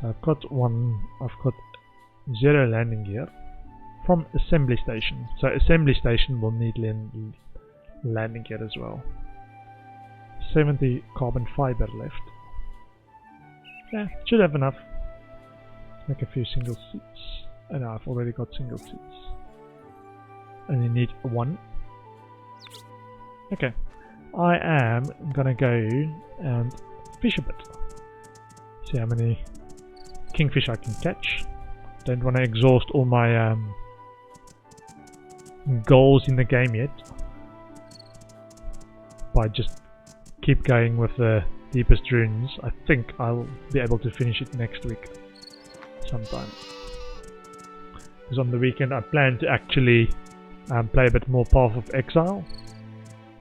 So I've got 0 landing gear from assembly station. So assembly station will need landing gear as well. 70 carbon fiber left. Yeah, should have enough. Let's make a few single seats. Oh no, I've already got single seats. Only need 1. Okay. I am gonna go and fish a bit. See how many kingfish I can catch. Don't want to exhaust all my goals in the game yet. But I just keep going with the deepest runes. I think I'll be able to finish it next week sometime. Because on the weekend I plan to actually play a bit more Path of Exile.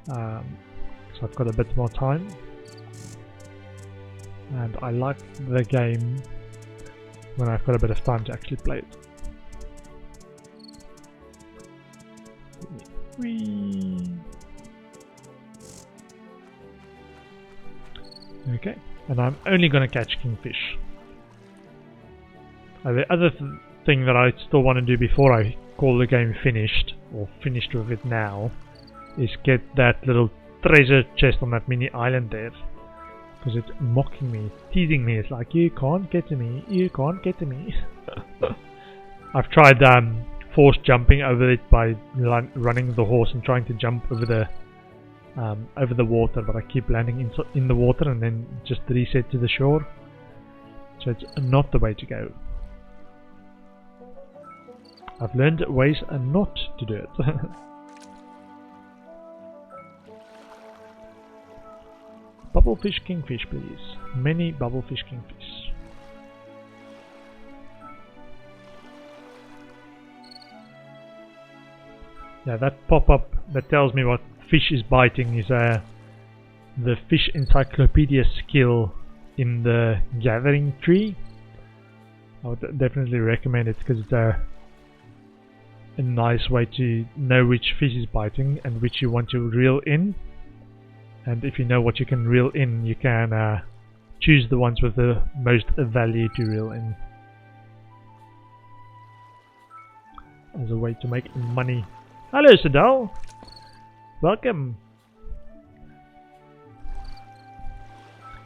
So I've got a bit more time. And I like the game when I've got a bit of time to actually play it. Whee. Okay, and I'm only going to catch kingfish. The other thing that I still want to do before I call the game finished, or finished with it now, is get that little treasure chest on that mini island there. Because it's mocking me, teasing me. It's like, you can't get to me, you can't get to me. I've tried force jumping over it by running the horse and trying to jump over the water, but I keep landing in the water and then just reset to the shore. So it's not the way to go. I've learned ways not to do it. Bubblefish kingfish, please. Many bubblefish kingfish. Yeah, that pop-up that tells me what fish is biting is the fish encyclopedia skill in the gathering tree. I would definitely recommend it because it's a nice way to know which fish is biting and which you want to reel in. And if you know what you can reel in, you can choose the ones with the most value to reel in as a way to make money. Hello, Sadal. Welcome.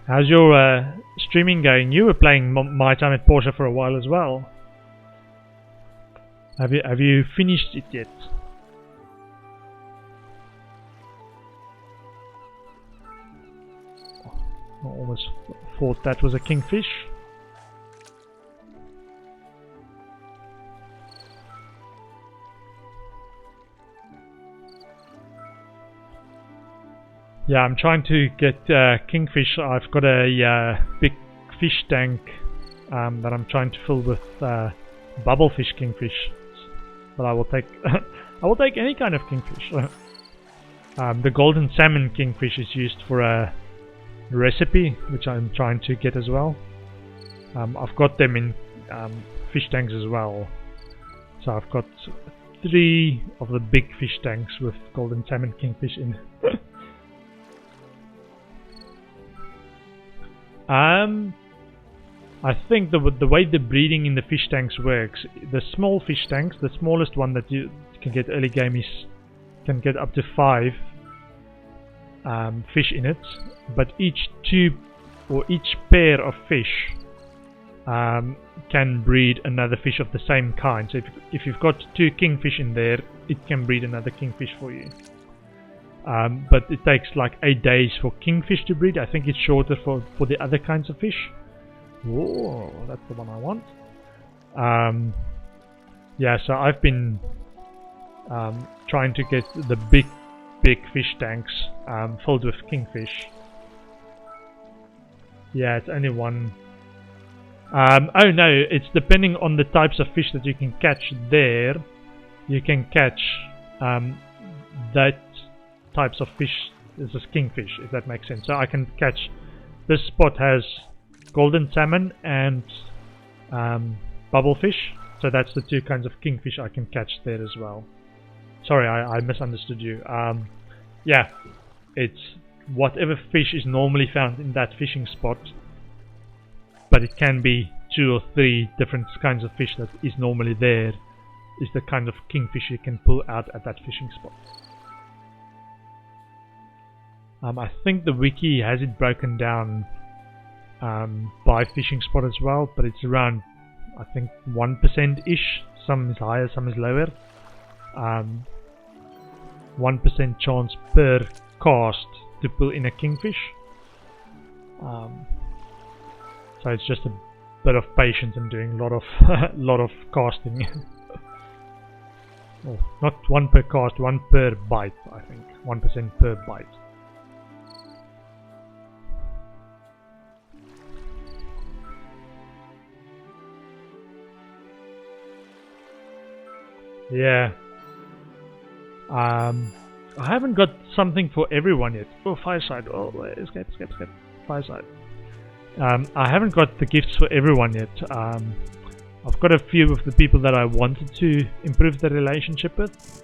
How's your streaming going? You were playing My Time at Portia for a while as well. Have you finished it yet? I almost thought that was a kingfish. Yeah, I'm trying to get kingfish. I've got a big fish tank that I'm trying to fill with bubblefish kingfish. But I will take I will take any kind of kingfish. The golden salmon kingfish is used for a recipe, which I'm trying to get as well. I've got them in fish tanks as well. So I've got 3 of the big fish tanks with golden salmon kingfish in. I think the way the breeding in the fish tanks works, the small fish tanks, the smallest one that you can get early game can get up to 5 fish in it, but each tube or each pair of fish can breed another fish of the same kind. So if you've got 2 kingfish in there, it can breed another kingfish for you. But it takes like 8 days for kingfish to breed. I think it's shorter for the other kinds of fish. Whoa, that's the one I want. Yeah, so I've been trying to get the big fish tanks filled with kingfish. Yeah, it's only one. Oh no, it's depending on the types of fish that you can catch there. You can catch that types of fish. This is kingfish, if that makes sense. So I can catch. This spot has golden salmon and bubblefish. So that's the 2 kinds of kingfish I can catch there as well. Sorry, I misunderstood you. Yeah, it's whatever fish is normally found in that fishing spot, but it can be 2 or 3 different kinds of fish that is normally there, is the kind of kingfish you can pull out at that fishing spot. I think the wiki has it broken down by fishing spot as well, but it's around, I think, 1%-ish. Some is higher, some is lower. 1% chance per cast to pull in a kingfish. So it's just a bit of patience and doing a lot of lot of casting. Oh, not one per cast, one per bite, I think. 1% per bite. Yeah. I haven't got something for everyone yet. Oh, Fireside. Oh, escape. Fireside. I haven't got the gifts for everyone yet. I've got a few of the people that I wanted to improve the relationship with,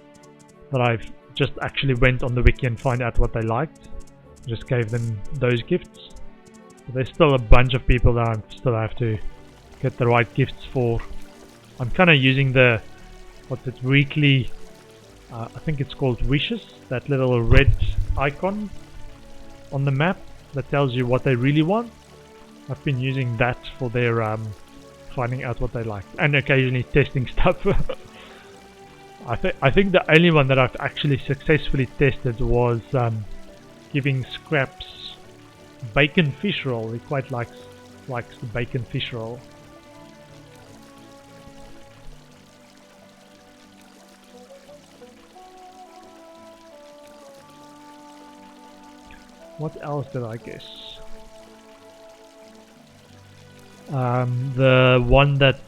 that I've just actually went on the wiki and find out what they liked. Just gave them those gifts. But there's still a bunch of people that I still have to get the right gifts for. I'm kind of using the, what's it, weekly, I think it's called wishes, that little red icon on the map that tells you what they really want. I've been using that for their finding out what they like, and occasionally testing stuff. I think the only one that I've actually successfully tested was giving Scraps bacon fish roll. He quite likes the bacon fish roll. What else did I guess? The one that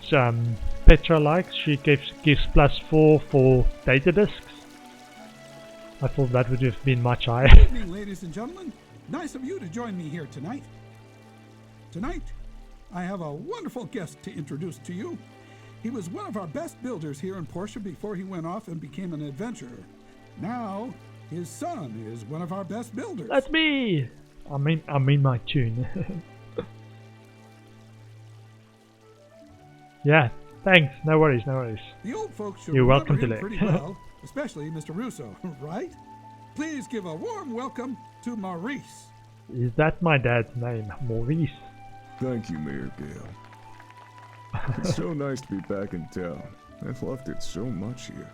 Petra likes, she gives +4 for data discs. I thought that would have been much higher. Good evening, ladies and gentlemen. Nice of you to join me here tonight. Tonight, I have a wonderful guest to introduce to you. He was one of our best builders here in Portia before he went off and became an adventurer. Now, his son is one of our best builders. That's me! I'm in my tune. Yeah, thanks. No worries, no worries. The old folks should You're welcome to remember him pretty well, especially Mr. Russo, right? Please give a warm welcome to Maurice. Is that my dad's name, Maurice? Thank you, Mayor Gale. It's so nice to be back in town. I've loved it so much here.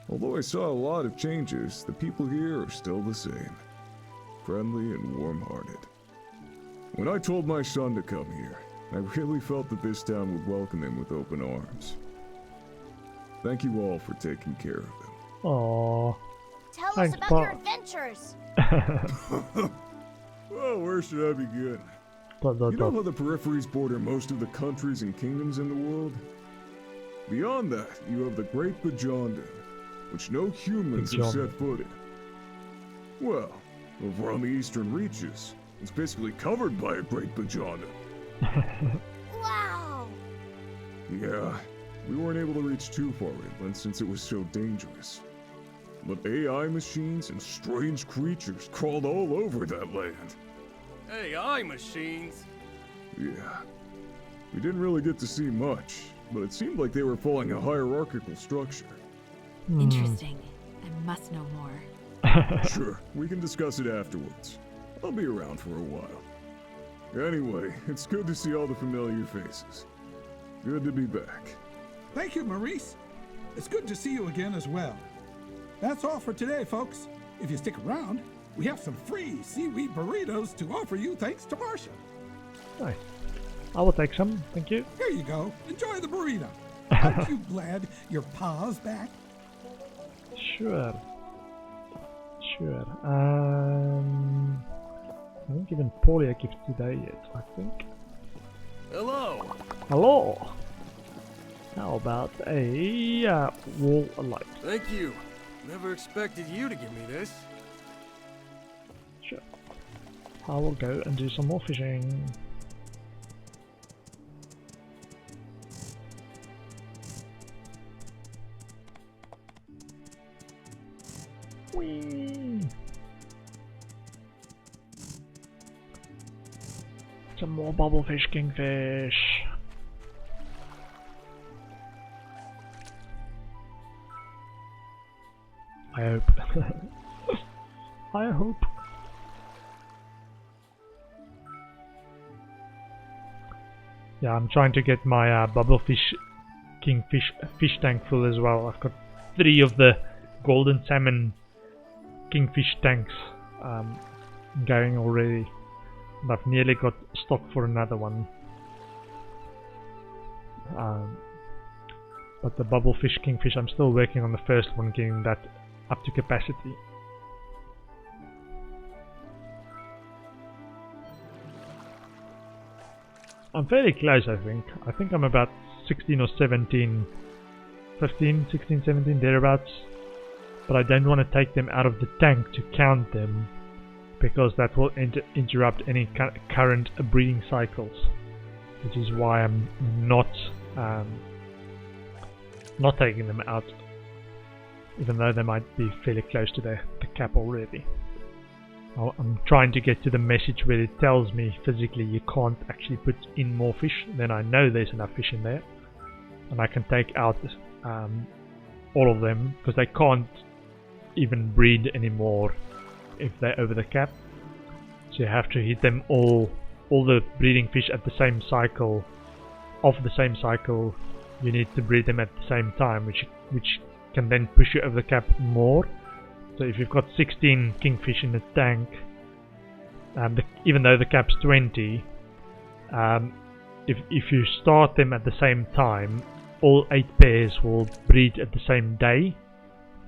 Although I saw a lot of changes, the people here are still the same. Friendly and warm-hearted. When I told my son to come here, I really felt that this town would welcome him with open arms. Thank you all for taking care of him. Aww. Tell Thanks, us about Pa. your adventures. Well, where should I begin? You know how the peripheries border most of the countries and kingdoms in the world? Beyond that, you have the Great Bajondan, which no humans have set foot in. Well, over on the eastern reaches, it's basically covered by a Great Bajondan. Wow! Yeah, we weren't able to reach too far inland since it was so dangerous. But AI machines and strange creatures crawled all over that land. AI machines? Yeah. We didn't really get to see much, but it seemed like they were following a hierarchical structure. Interesting. I must know more. Sure, we can discuss it afterwards. I'll be around for a while. Anyway, it's good to see all the familiar faces. Good to be back. Thank you, Maurice. It's good to see you again as well. That's all for today, folks. If you stick around, we have some free seaweed burritos to offer you thanks to Portia. Nice. I will take some, thank you. Here you go. Enjoy the burrito. Aren't you glad your pa's back? Sure. Sure. I haven't given Portia a gift today yet, I think. Hello. Hello. How about a wall of light? Thank you. Never expected you to give me this. Sure. I will go and do some more fishing. Whee! Some more bubblefish, kingfish. I hope. I hope. Yeah, I'm trying to get my bubblefish, kingfish fish tank full as well. I've got 3 of the golden salmon kingfish tanks going already. And I've nearly got stock for another one. But the bubblefish, kingfish, I'm still working on the first one, getting that up to capacity. I'm fairly close, I think. I think I'm about 16 or 17, 15, 16, 17, thereabouts. But I don't want to take them out of the tank to count them, because that will interrupt any current breeding cycles. Which is why I'm not taking them out, even though they might be fairly close to the cap already. I'm trying to get to the message where it tells me physically you can't actually put in more fish. Then I know there's enough fish in there, and I can take out all of them, because they can't even breed anymore if they're over the cap. So you have to hit them all the breeding fish at the same cycle. Of the same cycle, you need to breed them at the same time, which can then push you over the cap more. So if you've got 16 kingfish in a tank, even though the cap's 20, if you start them at the same time, all 8 pairs will breed at the same day.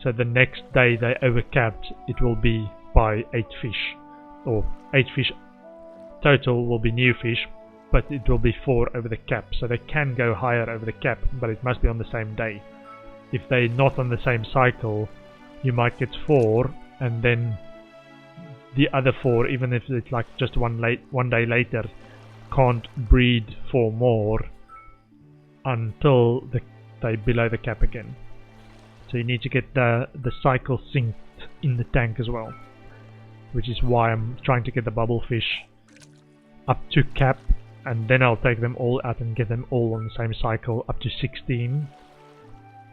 So the next day they overcapped, it will be by 8 fish, or 8 fish total will be new fish, but it will be 4 over the cap. So they can go higher over the cap, but it must be on the same day. If they're not on the same cycle, you might get 4, and then the other 4, even if it's like just one day later, can't breed 4 more until they're below the cap again. So you need to get the cycle synced in the tank as well, which is why I'm trying to get the bubblefish up to cap, and then I'll take them all out and get them all on the same cycle up to 16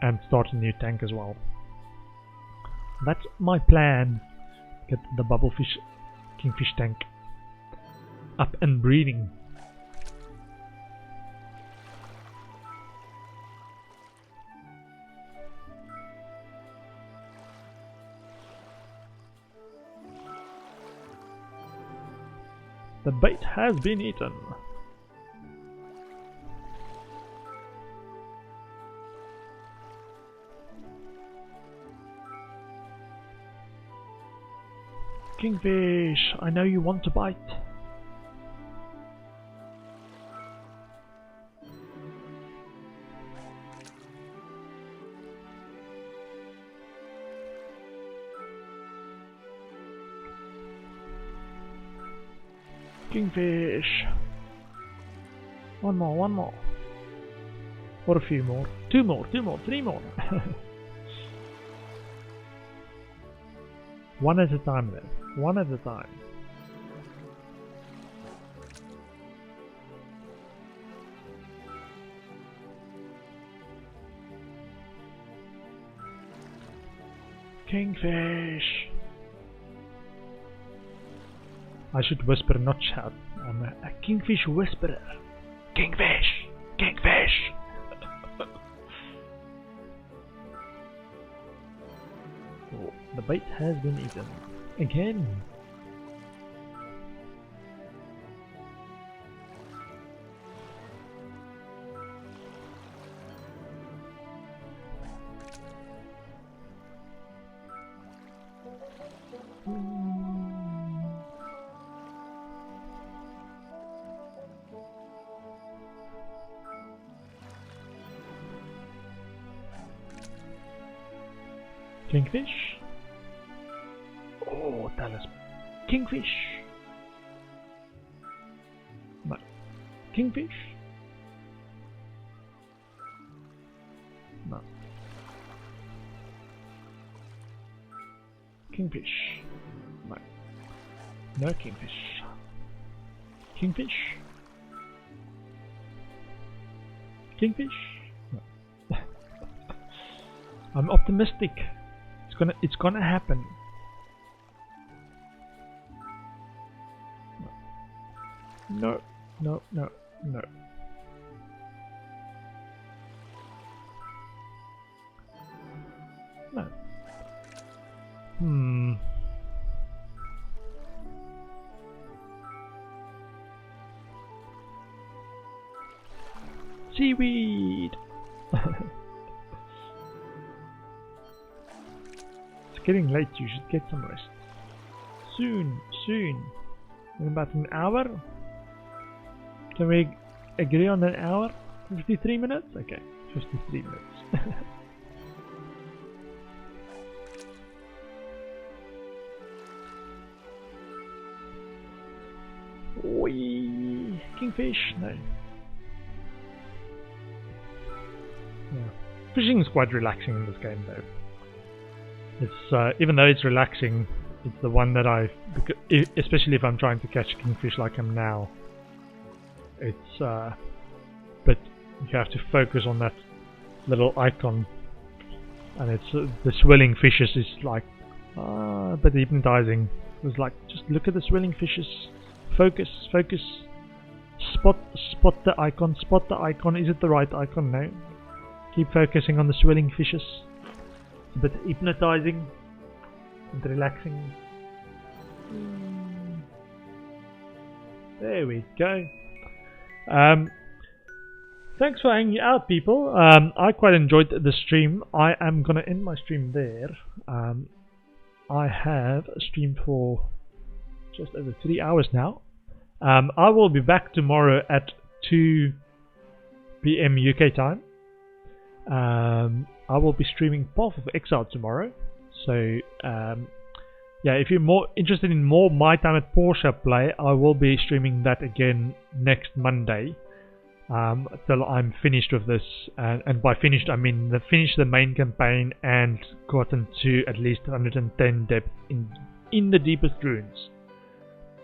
and start a new tank as well. That's my plan. Get the bubblefish kingfish tank up and breeding. The bait has been eaten. Kingfish, I know you want to bite. Kingfish. One more. Or a few more. Two more, 3 more. One at a time then. One at a time. Kingfish. I should whisper, not shout. I'm a kingfish whisperer. Kingfish! Kingfish! Oh, the bait has been eaten. Again. Kingfish? Oh, talisman. Kingfish! No. Kingfish? No. Kingfish? No. No kingfish. Kingfish? Kingfish? No. I'm optimistic. It's gonna happen. No. No. seaweed! It's getting late, you should get some rest. Soon. In about an hour? Can we agree on an hour? 53 minutes? Okay, 53 minutes. Wee! Kingfish? No. Yeah. Fishing is quite relaxing in this game though. It's even though it's relaxing, it's the one that especially if I'm trying to catch kingfish like I'm now. It's but you have to focus on that little icon, and it's the swirling fishes is like but hypnotizing. It's like, just look at the swirling fishes. Focus. Spot the icon. Is it the right icon? No. Keep focusing on the swirling fishes. It's a bit hypnotizing and relaxing. There we go. Thanks for hanging out, people. I quite enjoyed the stream. I am gonna end my stream there. I have streamed for just over 3 hours now. I will be back tomorrow at 2 PM UK time. I will be streaming Path of Exile tomorrow. So yeah, if you're more interested in more My Time at Portia play, I will be streaming that again next Monday. Till I'm finished with this, and by finished I mean finished the main campaign and gotten to at least 110 depth in the deepest ruins,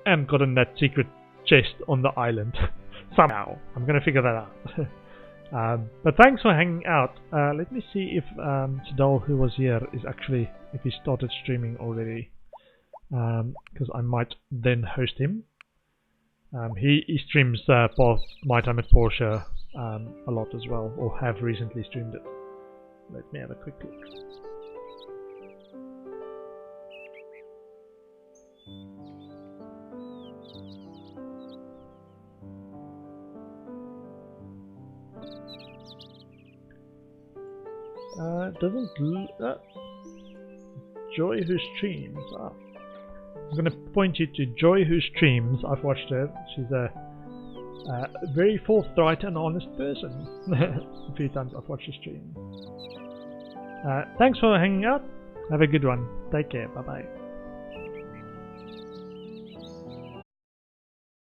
and gotten that secret chest on the island. Somehow I'm gonna figure that out. But thanks for hanging out. Let me see if Sidal, who was here, is actually, if he started streaming already, because I might then host him. He streams My Time at Portia a lot as well, or have recently streamed it. Let me have a quick look. Joy Who Streams. I'm going to point you to Joy Who Streams. I've watched her. She's a very forthright and honest person. A few times I've watched her stream. Thanks for hanging out. Have a good one. Take care. Bye bye.